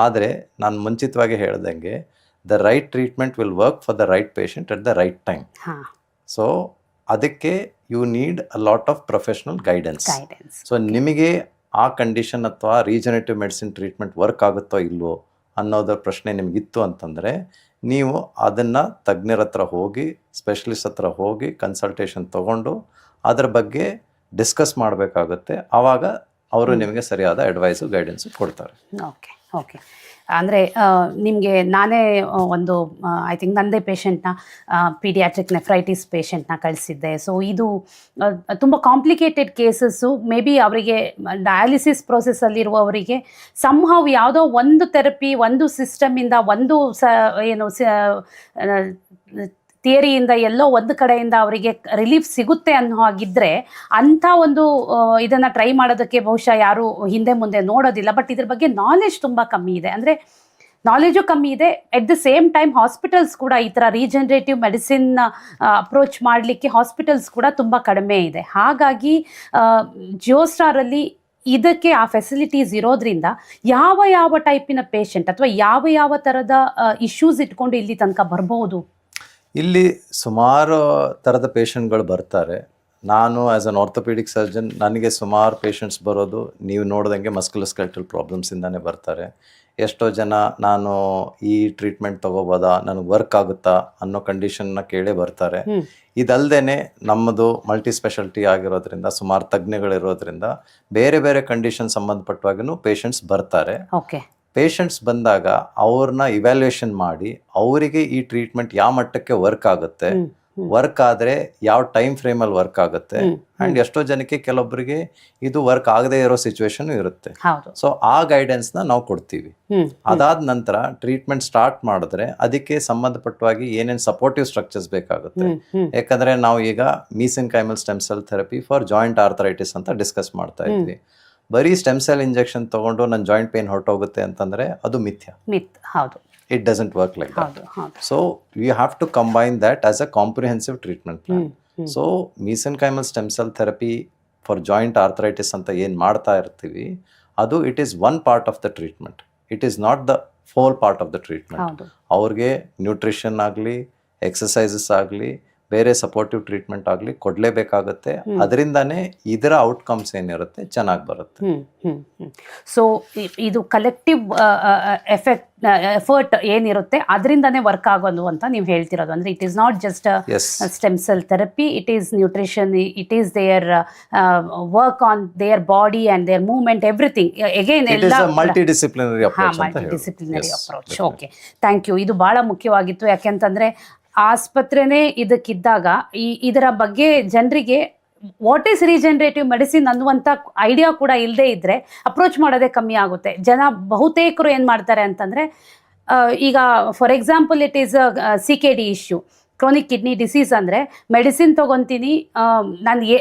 ಆದರೆ ನಾನು ಮುಂಚಿತವಾಗಿ ಹೇಳ್ದಂಗೆ the right treatment will work for the right patient at the right time. ಹಾ, ಸೊ ಅದಕ್ಕೆ you need a lot of professional guidance. Guidance. So ನಿಮಗೆ ಆ ಕಂಡೀಷನ್ ಅಥವಾ ರೀಜನರೇಟಿವ್ ಮೆಡಿಸಿನ್ ಟ್ರೀಟ್ಮೆಂಟ್ ವರ್ಕ್ ಆಗುತ್ತೋ ಇಲ್ವೋ ಅನ್ನೋದರ ಪ್ರಶ್ನೆ ನಿಮಗಿತ್ತು ಅಂತಂದರೆ ನೀವು ಅದನ್ನು ತಜ್ಞರ ಹತ್ರ ಹೋಗಿ, ಸ್ಪೆಷಲಿಸ್ಟ್ ಹತ್ರ ಹೋಗಿ ಕನ್ಸಲ್ಟೇಷನ್ ತೊಗೊಂಡು ಅದ್ರ ಬಗ್ಗೆ ಡಿಸ್ಕಸ್ ಮಾಡಬೇಕಾಗುತ್ತೆ. ಆವಾಗ ಅವರು ನಿಮಗೆ ಸರಿಯಾದ ಅಡ್ವೈಸು ಗೈಡೆನ್ಸು ಕೊಡ್ತಾರೆ. Okay okay. ಅಂದರೆ ನಿಮಗೆ ನಾನೇ ಒಂದು ಐ ಥಿಂಕ್ ನನ್ನದೇ ಪೇಷಂಟ್ನ ಪೀಡಿಯಾಟ್ರಿಕ್ ನೆಫ್ರೈಟಿಸ್ ಪೇಷಂಟ್ನ ಕಳಿಸಿದ್ದೆ. ಸೊ ಇದು ತುಂಬ ಕಾಂಪ್ಲಿಕೇಟೆಡ್ ಕೇಸಸ್ಸು. ಮೇ ಬಿ ಅವರಿಗೆ ಡಯಾಲಿಸಿಸ್ ಪ್ರೋಸೆಸ್ಸಲ್ಲಿರುವವರಿಗೆ ಸಂಹವ್ ಯಾವುದೋ ಒಂದು ಥೆರಪಿ, ಒಂದು ಸಿಸ್ಟಮಿಂದ, ಒಂದು ಥಿಯರಿಯಿಂದ ಎಲ್ಲೋ ಒಂದು ಕಡೆಯಿಂದ ಅವರಿಗೆ ರಿಲೀಫ್ ಸಿಗುತ್ತೆ ಅನ್ನೋ ಹಾಗಿದ್ರೆ ಅಂಥ ಒಂದು ಇದನ್ನು ಟ್ರೈ ಮಾಡೋದಕ್ಕೆ ಬಹುಶಃ ಯಾರು ಹಿಂದೆ ಮುಂದೆ ನೋಡೋದಿಲ್ಲ. ಬಟ್ ಇದ್ರ ಬಗ್ಗೆ ನಾಲೆಜ್ ತುಂಬ ಕಮ್ಮಿ ಇದೆ. ಅಂದರೆ ನಾಲೆಜು ಕಮ್ಮಿ ಇದೆ. ಎಟ್ ದ ಸೇಮ್ ಟೈಮ್ ಹಾಸ್ಪಿಟಲ್ಸ್ ಕೂಡ ಈ ಥರ ರೀಜನರೇಟಿವ್ ಮೆಡಿಸಿನ್ ಅಪ್ರೋಚ್ ಮಾಡಲಿಕ್ಕೆ ಹಾಸ್ಪಿಟಲ್ಸ್ ಕೂಡ ತುಂಬ ಕಡಿಮೆ ಇದೆ. ಹಾಗಾಗಿ ಜಿಯೋಸ್ಟಾರಲ್ಲಿ ಇದಕ್ಕೆ ಆ ಫೆಸಿಲಿಟೀಸ್ ಇರೋದ್ರಿಂದ ಯಾವ ಟೈಪಿನ ಪೇಷಂಟ್ ಅಥವಾ ಯಾವ ಥರದ ಇಶ್ಯೂಸ್ ಇಟ್ಕೊಂಡು ಇಲ್ಲಿ ತನಕ ಬರ್ಬೋದು? ಇಲ್ಲಿ ಸುಮಾರು ಥರದ ಪೇಷಂಟ್ಗಳು ಬರ್ತಾರೆ. ನಾನು ಆ್ಯಸ್ ಅನ್ ಆರ್ಥೋಪೀಡಿಕ್ ಸರ್ಜನ್ ನನಗೆ ಸುಮಾರು ಪೇಷಂಟ್ಸ್ ಬರೋದು ನೀವು ನೋಡ್ದಂಗೆ ಮಸ್ಕ್ಯುಲೋಸ್ಕೆಲೆಟಲ್ ಪ್ರಾಬ್ಲಮ್ಸಿಂದನೇ ಬರ್ತಾರೆ. ಎಷ್ಟೋ ಜನ ನಾನು ಈ ಟ್ರೀಟ್ಮೆಂಟ್ ತೊಗೋಬೋದಾ, ನನಗೆ ವರ್ಕ್ ಆಗುತ್ತಾ ಅನ್ನೋ ಕಂಡೀಷನ್ನ ಕೇಳೇ ಬರ್ತಾರೆ. ಇದಲ್ದೇ ನಮ್ಮದು ಮಲ್ಟಿ ಸ್ಪೆಷಾಲಿಟಿ ಆಗಿರೋದ್ರಿಂದ, ಸುಮಾರು ತಜ್ಞಗಳಿರೋದ್ರಿಂದ ಬೇರೆ ಬೇರೆ ಕಂಡೀಷನ್ ಸಂಬಂಧಪಟ್ಟವಾಗೂ ಪೇಷಂಟ್ಸ್ ಬರ್ತಾರೆ. ಓಕೆ. ಪೇಷಂಟ್ಸ್ ಬಂದಾಗ ಅವ್ರನ್ನ ಇವ್ಯಾಲ್ಯೂಯೇಷನ್ ಮಾಡಿ ಅವರಿಗೆ ಈ ಟ್ರೀಟ್ಮೆಂಟ್ ಯಾವ ಮಟ್ಟಕ್ಕೆ ವರ್ಕ್ ಆಗುತ್ತೆ, ವರ್ಕ್ ಆದರೆ ಯಾವ ಟೈಮ್ ಫ್ರೇಮಲ್ಲಿ ವರ್ಕ್ ಆಗುತ್ತೆ, ಆ್ಯಂಡ್ ಎಷ್ಟೋ ಜನಕ್ಕೆ ಕೆಲವೊಬ್ಬರಿಗೆ ಇದು ವರ್ಕ್ ಆಗದೆ ಇರೋ ಸಿಚುವೇಶನ್ ಇರುತ್ತೆ. ಸೊ ಆ ಗೈಡೆನ್ಸ್ನ ನಾವು ಕೊಡ್ತೀವಿ. ಅದಾದ ನಂತರ ಟ್ರೀಟ್ಮೆಂಟ್ ಸ್ಟಾರ್ಟ್ ಮಾಡಿದ್ರೆ ಅದಕ್ಕೆ ಸಂಬಂಧಪಟ್ಟವಾಗಿ ಏನೇನು ಸಪೋರ್ಟಿವ್ ಸ್ಟ್ರಕ್ಚರ್ಸ್ ಬೇಕಾಗುತ್ತೆ. ಯಾಕಂದರೆ ನಾವು ಈಗ mesenchymal stem cell therapy for joint arthritis ಅಂತ ಡಿಸ್ಕಸ್ ಮಾಡ್ತಾ ಇದ್ವಿ. ಬರೀ ಸ್ಟೆಮ್ ಸೆಲ್ ಇಂಜೆಕ್ಷನ್ ತಗೊಂಡು ನನ್ನ ಜಾಯಿಂಟ್ ಪೇನ್ ಹೊರಟೋಗುತ್ತೆ ಅಂತಂದರೆ ಅದು ಮಿಥ್ಯ. ಹೌದು. It doesn't work like that. So you have to combine that as a comprehensive treatment plan. So mesenchymal stem cell therapy for joint arthritis ಅಂತ ಏನು ಮಾಡ್ತಾ ಇರ್ತೀವಿ, ಅದು it is one part of the treatment. It is not the whole part of the treatment. ಅವ್ರಿಗೆ ನ್ಯೂಟ್ರಿಷನ್ ಆಗಲಿ, ಎಕ್ಸಸೈಸಸ್ ಆಗಲಿ, ಬೇರೆ ಸಪೋರ್ಟಿವ್ ಟ್ರೀಟ್ಮೆಂಟ್ ಆಗಲಿ ಕೊಡಲೇಬೇಕಾಗುತ್ತೆ. ಅದರಿಂದಾನೇ ಇದರ ಔಟ್ಕಮ್ಸ್ ಏನಿರುತ್ತೆ ಚೆನ್ನಾಗಿ ಬರುತ್ತೆ. ಸೊ ಇದು ಕಲೆಕ್ಟಿವ್ ಎಫರ್ಟ್ ಏನಿರುತ್ತೆ ಅದರಿಂದಾನೇ ವರ್ಕ್ ಆಗೋದು ಅಂತ ನೀವು ಹೇಳ್ತಿರೋದು. ಅಂದರೆ it is not just stem cell therapy, it is nutrition, it is their work on their body and their movement, everything. Again ಎಲ್ಲ multidisciplinary approach. Okay, thank you. ಇದು ಭಾಳ ಮುಖ್ಯವಾಗಿತ್ತು. ಯಾಕೆಂತಂದರೆ ಆಸ್ಪತ್ರೆನೇ ಇದಕ್ಕಿದ್ದಾಗ ಇದರ ಬಗ್ಗೆ ಜನರಿಗೆ ವಾಟ್ ಈಸ್ ರೀಜನರೇಟಿವ್ ಮೆಡಿಸಿನ್ ಅನ್ನುವಂಥ ಐಡಿಯಾ ಕೂಡ ಇಲ್ಲದೆ ಇದ್ದರೆ ಅಪ್ರೋಚ್ ಮಾಡೋದೇ ಕಮ್ಮಿ ಆಗುತ್ತೆ. ಜನ ಬಹುತೇಕರು ಏನು ಮಾಡ್ತಾರೆ ಅಂತಂದರೆ, ಈಗ for example it is CKD issue, chronic kidney disease. ಅಂದರೆ ಮೆಡಿಸಿನ್ ತೊಗೊತೀನಿ, ನನಗೆ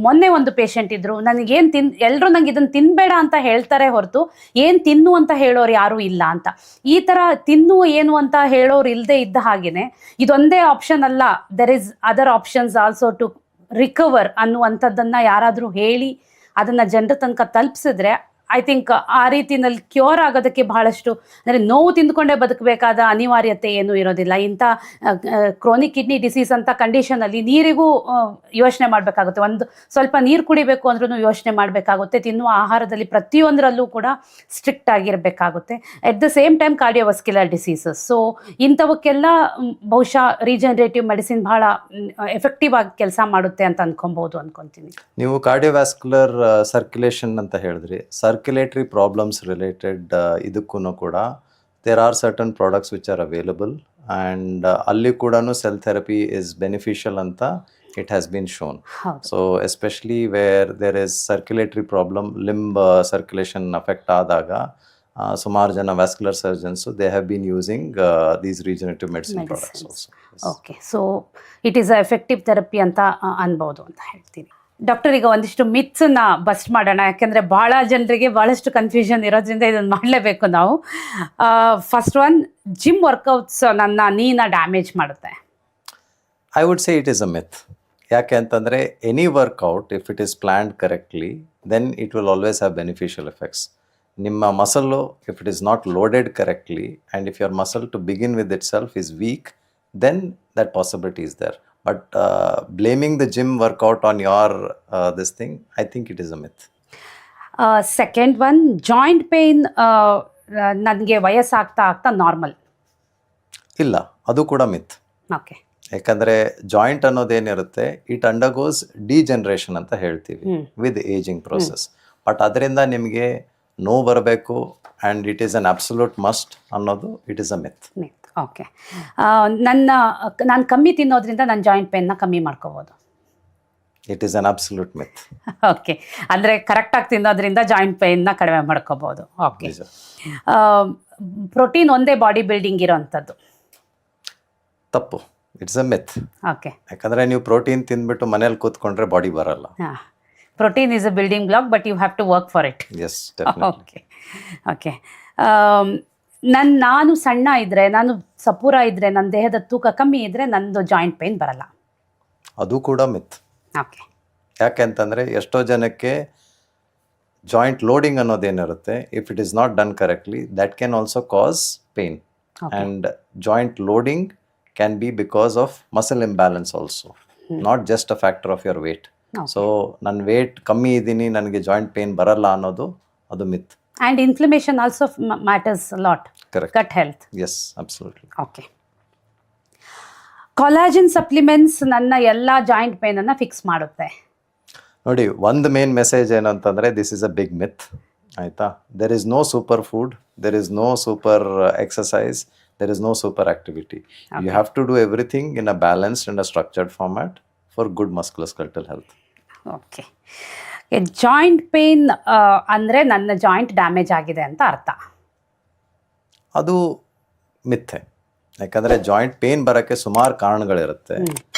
ಮೊನ್ನೆ ಒಂದು ಪೇಷಂಟ್ ಇದ್ದರು, ನನಗೇನು ಎಲ್ಲರೂ ನಂಗೆ ಇದನ್ನು ತಿನ್ನಬೇಡ ಅಂತ ಹೇಳ್ತಾರೆ ಹೊರತು ಏನು ತಿನ್ನು ಅಂತ ಹೇಳೋರು ಯಾರೂ ಇಲ್ಲ ಅಂತ. ಈ ಥರ ತಿನ್ನು ಏನು ಅಂತ ಹೇಳೋರು ಇಲ್ಲದೆ ಇದ್ದ ಹಾಗೆಯೇ ಇದೊಂದೇ ಆಪ್ಷನ್ ಅಲ್ಲ, there is other options also to recover ಅನ್ನುವಂಥದ್ದನ್ನು ಯಾರಾದರೂ ಹೇಳಿ ಅದನ್ನು ಜನರ ತನಕ ತಲುಪಿಸಿದ್ರೆ ಐ ಥಿಂಕ್ ಆ ರೀತಿಯಲ್ಲಿ ಕ್ಯೂರ್ ಆಗೋದಕ್ಕೆ ಬಹಳಷ್ಟು, ಅಂದರೆ ನೋವು ತಿಂದುಕೊಂಡೇ ಬದುಕಬೇಕಾದ ಅನಿವಾರ್ಯತೆ ಏನೂ ಇರೋದಿಲ್ಲ. ಇಂಥ ಕ್ರೋನಿಕ್ ಕಿಡ್ನಿ ಡಿಸೀಸ್ ಅಂತ ಕಂಡೀಷನಲ್ಲಿ ನೀರಿಗೂ ಯೋಚನೆ ಮಾಡಬೇಕಾಗುತ್ತೆ. ಒಂದು ಸ್ವಲ್ಪ ನೀರು ಕುಡಿಬೇಕು ಅಂದ್ರೂ ಯೋಚನೆ ಮಾಡಬೇಕಾಗುತ್ತೆ. ತಿನ್ನುವ ಆಹಾರದಲ್ಲಿ ಪ್ರತಿಯೊಂದರಲ್ಲೂ ಕೂಡ ಸ್ಟ್ರಿಕ್ಟ್ ಆಗಿರಬೇಕಾಗುತ್ತೆ. At the same time cardiovascular diseases. So ಇಂಥವಕ್ಕೆಲ್ಲ ಬಹುಶಃ ರೀಜನರೇಟಿವ್ ಮೆಡಿಸಿನ್ ಬಹಳ ಎಫೆಕ್ಟಿವ್ ಆಗಿ ಕೆಲಸ ಮಾಡುತ್ತೆ ಅಂತ ಅನ್ಕೊತೀನಿ. ನೀವು ಕಾರ್ಡಿಯೋವ್ಯಾಸ್ಕ್ಯುಲರ್ ಸರ್ಕ್ಯುಲೇಷನ್ ಅಂತ ಹೇಳಿದ್ರಿ. ಸರ್ಕ್ಯುಲೇಟರಿ ಪ್ರಾಬ್ಲಮ್ಸ್ ರಿಲೇಟೆಡ್ ಇದಕ್ಕೂ ಕೂಡ there are certain products which are available, and ಅಲ್ಲಿ ಕೂಡ ಸೆಲ್ ಥೆರಪಿ ಇಸ್ ಬೆನಿಫಿಷಿಯಲ್ ಅಂತ it has been shown. So especially where there is circulatory problem, limb circulation affect ಆದಾಗ ಸುಮಾರು ಜನ vascular surgeons they have been using these regenerative medicine products also. Okay, so it is a effective therapy ಅಂತ ಅನ್ಬೋದು ಅಂತ ಹೇಳ್ತೀನಿ. ಡಾಕ್ಟರ್, ಈಗ ಒಂದಿಷ್ಟು ಮಿತ್ಸನ್ನ ಬಸ್ಟ್ ಮಾಡೋಣ. ಯಾಕೆಂದರೆ ಭಾಳ ಜನರಿಗೆ ಭಾಳಷ್ಟು ಕನ್ಫ್ಯೂಷನ್ ಇರೋದ್ರಿಂದ ಇದನ್ನು ಮಾಡಲೇಬೇಕು ನಾವು. ಫಸ್ಟ್ ಒನ್, ಜಿಮ್ ವರ್ಕೌಟ್ಸ್ ನನ್ನ ನೀನ ಡ್ಯಾಮೇಜ್ ಮಾಡುತ್ತೆ. I would say it is a myth. ಯಾಕೆ ಅಂತಂದರೆ any workout if it is planned correctly then it will always have beneficial effects. ನಿಮ್ಮ muscle if it is not loaded correctly and if your muscle to begin with itself is weak then that possibility is there. But blaming the gym workout on your this thing, I think it is a myth. Second one, joint pain ನನಗೆ ವಯಸ್ಸಾಗ್ತಾ ಆಗ್ತಾ ನಾರ್ಮಲ್. ಇಲ್ಲ, ಅದು ಕೂಡ ಮಿತ್. ಓಕೆ. ಯಾಕಂದರೆ ಜಾಯಿಂಟ್ ಅನ್ನೋದೇನಿರುತ್ತೆ ಇಟ್ ಅಂಡರ್ಗೋಸ್ ಡಿಜನ್ರೇಷನ್ ಅಂತ ಹೇಳ್ತೀವಿ ವಿತ್ ಏಜಿಂಗ್ ಪ್ರೊಸೆಸ್. ಬಟ್ ಅದರಿಂದ ನಿಮಗೆ ನೋವು ಬರಬೇಕು and it is an absolute must ಅನ್ನೋದು it is a myth. Okay. ನಾನು ಕಮ್ಮಿ ತಿನ್ನೋದ್ರಿಂದ ನನ್ನ ಜಾಯಿಂಟ್ ಪೇನ್ನ ಕಮ್ಮಿ ಮಾಡ್ಕೋಬೋದು. It is an absolute myth. Okay, ಅಂದರೆ ಕರೆಕ್ಟಾಗಿ ತಿನ್ನೋದ್ರಿಂದ ಜಾಯಿಂಟ್ ಪೇನ್ನ ಕಡಿಮೆ ಮಾಡ್ಕೋಬೋದು. ಓಕೆ. ಪ್ರೋಟೀನ್ ಒಂದೇ ಬಾಡಿ ಬಿಲ್ಡಿಂಗ್ ಇರೋವಂಥದ್ದು. ತಪ್ಪು, ಇಟ್ಸ್ ಅ ಮಿತ್. ಓಕೆ. ಯಾಕಂದರೆ ನೀವು ಪ್ರೋಟೀನ್ ತಿಂದ್ಬಿಟ್ಟು ಮನೇಲಿ ಕೂತ್ಕೊಂಡ್ರೆ ಬಾಡಿ ಬರಲ್ಲ. ಹಾಂ, protein is a building block but you have to work for it. Yes, definitely. Okay. Okay. ನಾನು ಸಣ್ಣ ಇದ್ದರೆ, ನಾನು ಸಪೂರ ಇದ್ದರೆ, ನನ್ನ ದೇಹದ ತೂಕ ಕಮ್ಮಿ ಇದ್ದರೆ ನಂದು ಜಾಯಿಂಟ್ ಪೇನ್ ಬರಲ್ಲ. ಅದು ಕೂಡ ಮಿತ್. ಓಕೆ. ಯಾಕೆ ಅಂತಂದರೆ ಎಷ್ಟೋ ಜನಕ್ಕೆ ಜಾಯಿಂಟ್ ಲೋಡಿಂಗ್ ಅನ್ನೋದೇನಿರುತ್ತೆ if it is not done correctly that can also cause pain. And joint loading can be because of muscle imbalance also, not just a factor of your weight. So ನನ್ನ ವೇಟ್ ಕಮ್ಮಿ ಇದ್ದೀನಿ, ನನಗೆ ಜಾಯಿಂಟ್ ಪೇನ್ ಬರಲ್ಲ ಅನ್ನೋದು ಅದು ಮಿತ್. And inflammation also matters a lot. Correct. Gut health. Yes, absolutely. Okay. Collagen supplements ನನ್ನ ಎಲ್ಲ ಜಾಯಿಂಟ್ ಪೇನನ್ನು ಫಿಕ್ಸ್ ಮಾಡುತ್ತೆ. ನೋಡಿ, ಒಂದು ಮೇನ್ ಮೆಸೇಜ್ ಏನಂತಂದರೆ this is a big myth. ಆಯಿತಾ? There is no super food, there is no super exercise, there is no super activity. You have to do everything in a balanced and a structured format for good musculoskeletal health. Okay. Joint pain ಅಂದರೆ ನನ್ನ ಜಾಯಿಂಟ್ ಡ್ಯಾಮೇಜ್ ಆಗಿದೆ ಅಂತ ಅರ್ಥ. ಅದು ಮಿಥ್ಯೆ. ಯಾಕಂದರೆ ಜಾಯಿಂಟ್ ಪೇನ್ ಬರೋಕ್ಕೆ ಸುಮಾರು ಕಾರಣಗಳಿರುತ್ತೆ.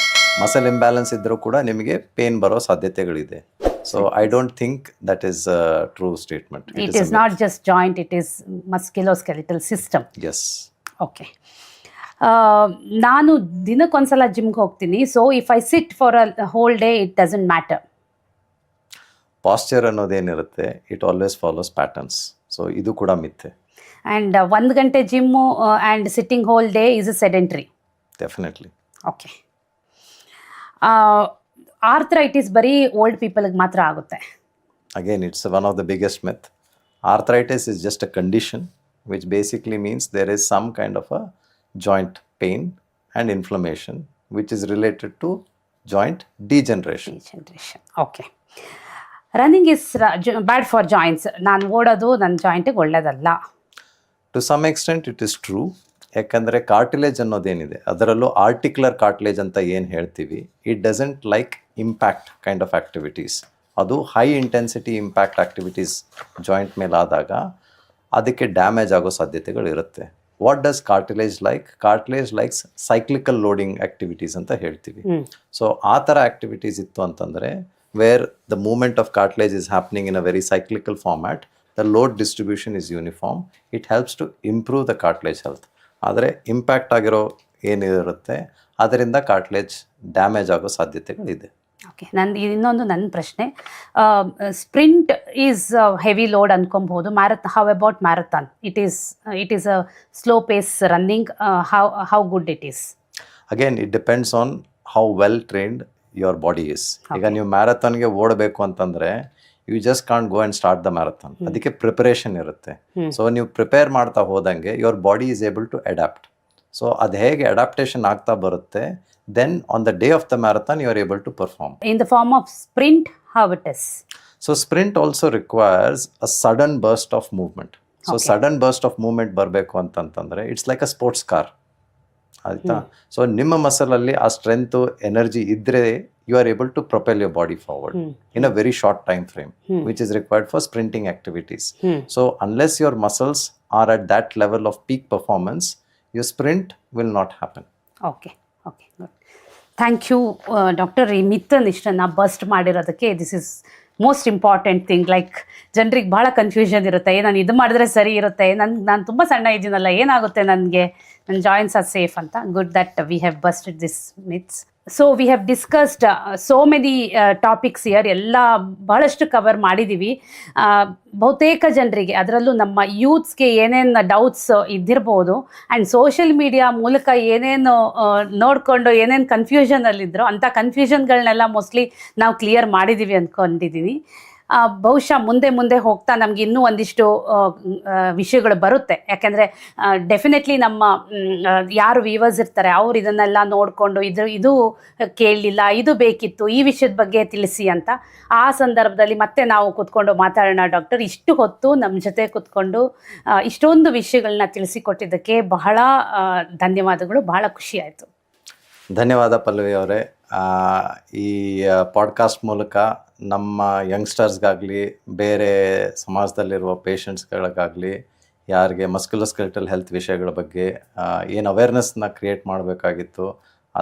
ಮಸಲ್ ಇಂಬ್ಯಾಲೆನ್ಸ್ ಇದ್ದರೂ ಕೂಡ ನಿಮಗೆ ಪೇನ್ ಬರೋ ಸಾಧ್ಯತೆಗಳಿದೆ. So I don't think that is true statement. It is not just joint, it is musculoskeletal system. Yes. Okay. ನಾನು ದಿನಕ್ಕೊಂದ್ಸಲ ಜಿಮ್ಗೆ ಹೋಗ್ತೀನಿ. So if I sit for a whole day it doesn't matter. Posture ಅನ್ನೋದೇನಿರುತ್ತೆ it always follows patterns. So ಇದು ಕೂಡ ಮಿಥ್ಯೆ. ಆ್ಯಂಡ್ 1 ಗಂಟೆ gym and sitting whole day is a sedentary. Definitely. Okay. Arthritis ಬರೀ ಓಲ್ಡ್ ಪೀಪಲ್ಗೆ ಮಾತ್ರ ಆಗುತ್ತೆ. Again it's one of the biggest myth. Arthritis is just a condition which basically means there is some kind of a joint pain and inflammation which is related to joint degeneration. Okay. Running is bad for joints. ನಾನು ಓಡೋದು ನನ್ನ ಜಾಯಿಂಟಿಗೆ ಒಳ್ಳೆಯದಲ್ಲ. To some extent it is true. ಯಾಕಂದರೆ ಕಾರ್ಟಿಲೇಜ್ ಅನ್ನೋದೇನಿದೆ ಅದರಲ್ಲೂ ಆರ್ಟಿಕ್ಯುಲರ್ ಕಾರ್ಟಿಲೇಜ್ ಅಂತ ಏನು ಹೇಳ್ತೀವಿ, it doesn't like impact kind of activities. ಅದು high intensity impact activities joint ಮೇಲೆ ಆದಾಗ ಅದಕ್ಕೆ ಡ್ಯಾಮೇಜ್ ಆಗೋ ಸಾಧ್ಯತೆಗಳಿರುತ್ತೆ. What does cartilage like? Cartilage likes cyclical loading activities ಅಂತ ಹೇಳ್ತೀವಿ. ಸೊ ಆ ಥರ ಆ್ಯಕ್ಟಿವಿಟೀಸ್ ಇತ್ತು ಅಂತಂದರೆ where the movement of cartilage is happening in a very cyclical format, the load distribution is uniform, it helps to improve the cartilage health. ಆದರೆ ಇಂಪ್ಯಾಕ್ಟ್ ಆಗಿರೋ ಏನಿರುತ್ತೆ ಅದರಿಂದ ಕಾರ್ಟಿಲೇಜ್ ಡ್ಯಾಮೇಜ್ ಆಗೋ ಸಾಧ್ಯತೆಗಳಿದೆ. ಓಕೆ. ಇನ್ನೊಂದು ನನ್ನ ಪ್ರಶ್ನೆ, ಸ್ಪ್ರಿಂಟ್ ಈಸ್ ಹೆವಿ ಲೋಡ್ ಅಂದ್ಕೊಬಹುದು. How about marathon? It is a slow pace running. How good it is? Again it depends on how well trained your body is. ಈಗ ನೀವು ಮ್ಯಾರಥಾನ್ಗೆ ಓಡಬೇಕು ಅಂತಂದರೆ you just can't go and start the marathon. ಅದಕ್ಕೆ ಪ್ರಿಪರೇಷನ್ ಇರುತ್ತೆ. ಸೊ ನೀವು ಪ್ರಿಪೇರ್ ಮಾಡ್ತಾ ಹೋದಂಗೆ your body is able to adapt. So ಅದು ಹೇಗೆ ಅಡಾಪ್ಟೇಷನ್ ಆಗ್ತಾ ಬರುತ್ತೆ, then on the day of the marathon you are able to perform. In the form of sprint, how it is? So sprint also requires a sudden burst of movement. So sudden burst of movement ಬರಬೇಕು ಅಂತಂತಂದರೆ it's like a sports car. ಆಯಿತಾ? ಸೊ ನಿಮ್ಮ ಮಸಲಲ್ಲಿ ಆ ಸ್ಟ್ರೆಂತು ಎನರ್ಜಿ ಇದ್ದರೆ you are able to propel your body forward in a very short time frame, which is required for sprinting activities. So unless your muscles are at that level of peak performance, your sprint will not happen. Okay, good. Thank you, Doctor. ಈ ಮಿತ್ತನ್ನು ಇಷ್ಟನ್ನು ಬಸ್ಟ್ ಮಾಡಿರೋದಕ್ಕೆ. This is most important thing. Like ಜನರಿಗೆ ಭಾಳ ಕನ್ಫ್ಯೂಷನ್ ಇರುತ್ತೆ, ನಾನು ಇದು ಮಾಡಿದ್ರೆ ಸರಿ ಇರುತ್ತೆ, ನಾನು ತುಂಬ ಸಣ್ಣ ಇದ್ದೀನಲ್ಲ, ಏನಾಗುತ್ತೆ ನನಗೆ? ಜಾಯಿಂಟ್ಸ್ ಆರ್ ಸೇಫ್ ಅಂತ. Good that we have busted this myths. So we have discussed so many topics here, ಎಲ್ಲ ಬಹಳಷ್ಟು ಕವರ್ ಮಾಡಿದ್ದೀವಿ. ಬಹುತೇಕ ಜನರಿಗೆ, ಅದರಲ್ಲೂ ನಮ್ಮ ಯೂತ್ಸ್ಗೆ ಏನೇನು ಡೌಟ್ಸ್ ಇದ್ದಿರ್ಬೋದು ಆ್ಯಂಡ್ ಸೋಷಿಯಲ್ ಮೀಡಿಯಾ ಮೂಲಕ ಏನೇನು ನೋಡಿಕೊಂಡು ಏನೇನು ಕನ್ಫ್ಯೂಷನಲ್ಲಿದ್ದರೋ ಅಂಥ ಕನ್ಫ್ಯೂಷನ್ಗಳನ್ನೆಲ್ಲ ಮೋಸ್ಟ್ಲಿ ನಾವು ಕ್ಲಿಯರ್ ಮಾಡಿದ್ದೀವಿ ಅಂದ್ಕೊಂಡಿದ್ದೀನಿ. ಬಹುಶಃ ಮುಂದೆ ಹೋಗ್ತಾ ನಮ್ಗೆ ಇನ್ನೂ ಒಂದಿಷ್ಟು ವಿಷಯಗಳು ಬರುತ್ತೆ. ಯಾಕೆಂದರೆ ಡೆಫಿನೆಟ್ಲಿ ನಮ್ಮ ಯಾರು ವ್ಯೂವರ್ಸ್ ಇರ್ತಾರೆ ಅವ್ರು ಇದನ್ನೆಲ್ಲ ನೋಡಿಕೊಂಡು ಇದು ಕೇಳಲಿಲ್ಲ, ಇದು ಬೇಕಿತ್ತು, ಈ ವಿಷಯದ ಬಗ್ಗೆ ತಿಳಿಸಿ ಅಂತ. ಆ ಸಂದರ್ಭದಲ್ಲಿ ಮತ್ತೆ ನಾವು ಕೂತ್ಕೊಂಡು ಮಾತಾಡೋಣ ಡಾಕ್ಟರ್. ಇಷ್ಟು ಹೊತ್ತು ನಮ್ಮ ಜೊತೆ ಕೂತ್ಕೊಂಡು ಇಷ್ಟೊಂದು ವಿಷಯಗಳನ್ನ ತಿಳಿಸಿಕೊಟ್ಟಿದ್ದಕ್ಕೆ ಬಹಳ ಧನ್ಯವಾದಗಳು. ಬಹಳ ಖುಷಿ ಆಯಿತು. ಧನ್ಯವಾದ ಪಲ್ಲವಿ ಅವರೇ. ಈ ಪಾಡ್ಕಾಸ್ಟ್ ಮೂಲಕ ನಮ್ಮ ಯಂಗ್ಸ್ಟರ್ಸ್ಗಾಗಲಿ ಬೇರೆ ಸಮಾಜದಲ್ಲಿರುವ ಪೇಷಂಟ್ಸ್ಗಳಿಗಾಗಲಿ ಯಾರಿಗೆ ಮಸ್ಕ್ಯುಲೋಸ್ಕೆಲಿಟಲ್ ಹೆಲ್ತ್ ವಿಷಯಗಳ ಬಗ್ಗೆ ಏನು ಅವೇರ್ನೆಸ್ನ ಕ್ರಿಯೇಟ್ ಮಾಡಬೇಕಾಗಿತ್ತು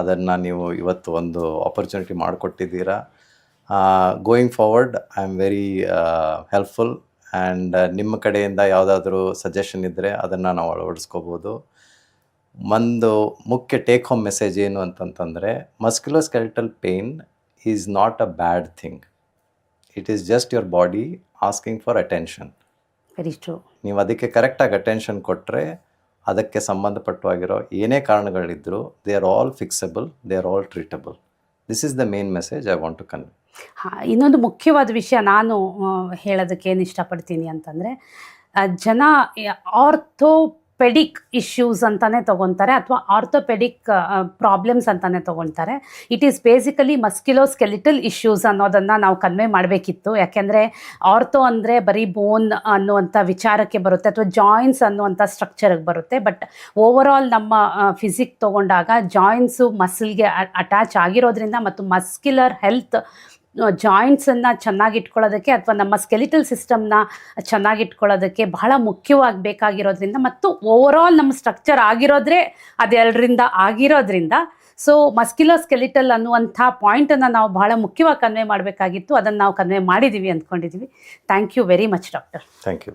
ಅದನ್ನು ನೀವು ಇವತ್ತು ಒಂದು ಆಪರ್ಚುನಿಟಿ ಮಾಡಿಕೊಟ್ಟಿದ್ದೀರಾ. Going forward I am very helpful and ನಿಮ್ಮ ಕಡೆಯಿಂದ ಯಾವುದಾದ್ರೂ ಸಜೆಷನ್ ಇದ್ದರೆ ಅದನ್ನು ನಾವು ಅಳವಡಿಸ್ಕೋಬೋದು. ಒಂದು ಮುಖ್ಯ ಟೇಕ್ ಹೋಮ್ ಮೆಸೇಜ್ ಏನು ಅಂತಂತಂದರೆ, musculoskeletal pain is not a bad thing. It is just your body asking for attention. Very true. ನೀವು ಅದಕ್ಕೆ ಕರೆಕ್ಟಾಗಿ ಅಟೆನ್ಷನ್ ಕೊಟ್ಟರೆ ಅದಕ್ಕೆ ಸಂಬಂಧಪಟ್ಟವಾಗಿರೋ ಏನೇ ಕಾರಣಗಳಿದ್ದರೂ they are all fixable, they are all treatable. This is the main message I want to convey. ಇನ್ನೊಂದು ಮುಖ್ಯವಾದ ವಿಷಯ ನಾನು ಹೇಳೋದಕ್ಕೆ ಏನು ಇಷ್ಟಪಡ್ತೀನಿ ಅಂತಂದರೆ, ಜನ ಆರ್ಥೋಪೆಡಿಕ್ ಇಶ್ಯೂಸ್ ಅಂತಲೇ ತೊಗೊತಾರೆ ಅಥವಾ ಆರ್ಥೋಪೆಡಿಕ್ ಪ್ರಾಬ್ಲಮ್ಸ್ ಅಂತಲೇ ತೊಗೊಳ್ತಾರೆ. It is basically musculoskeletal issues ಅನ್ನೋದನ್ನು ನಾವು ಕನ್ವೆ ಮಾಡಬೇಕಿತ್ತು. ಯಾಕೆಂದರೆ ಆರ್ಥೋ ಅಂದರೆ ಬರೀ ಬೋನ್ ಅನ್ನುವಂಥ ವಿಚಾರಕ್ಕೆ ಬರುತ್ತೆ ಅಥವಾ ಜಾಯಿಂಟ್ಸ್ ಅನ್ನುವಂಥ ಸ್ಟ್ರಕ್ಚರ್ಗೆ ಬರುತ್ತೆ. ಬಟ್ ಓವರಾಲ್ ನಮ್ಮ ಫಿಸಿಕ್ ತೊಗೊಂಡಾಗ ಜಾಯಿಂಟ್ಸು ಮಸಲ್ಗೆ ಅಟ್ಯಾಚ್ ಆಗಿರೋದ್ರಿಂದ ಮತ್ತು ಮಸ್ಕ್ಯುಲರ್ ಹೆಲ್ತ್ ಜಾಯಿಂಟ್ಸನ್ನು ಚೆನ್ನಾಗಿಟ್ಕೊಳ್ಳೋದಕ್ಕೆ ಅಥವಾ ನಮ್ಮ ಸ್ಕೆಲಿಟಲ್ ಸಿಸ್ಟಮ್ನ ಚೆನ್ನಾಗಿಟ್ಕೊಳ್ಳೋದಕ್ಕೆ ಬಹಳ ಮುಖ್ಯವಾಗಿ ಬೇಕಾಗಿರೋದ್ರಿಂದ ಮತ್ತು ಓವರಾಲ್ ನಮ್ಮ ಸ್ಟ್ರಕ್ಚರ್ ಅದೆಲ್ಲರಿಂದ ಆಗಿರೋದ್ರಿಂದ ಸೊ ಮಸ್ಕ್ಯುಲೋಸ್ಕೆಲಿಟಲ್ ಅನ್ನುವಂಥ ಪಾಯಿಂಟನ್ನು ನಾವು ಬಹಳ ಮುಖ್ಯವಾಗಿ ಕನ್ವೆ ಮಾಡಬೇಕಾಗಿತ್ತು. ಅದನ್ನು ನಾವು ಕನ್ವೆ ಮಾಡಿದ್ದೀವಿ ಅಂದ್ಕೊಂಡಿದ್ದೀವಿ. Thank you very much doctor. Thank you.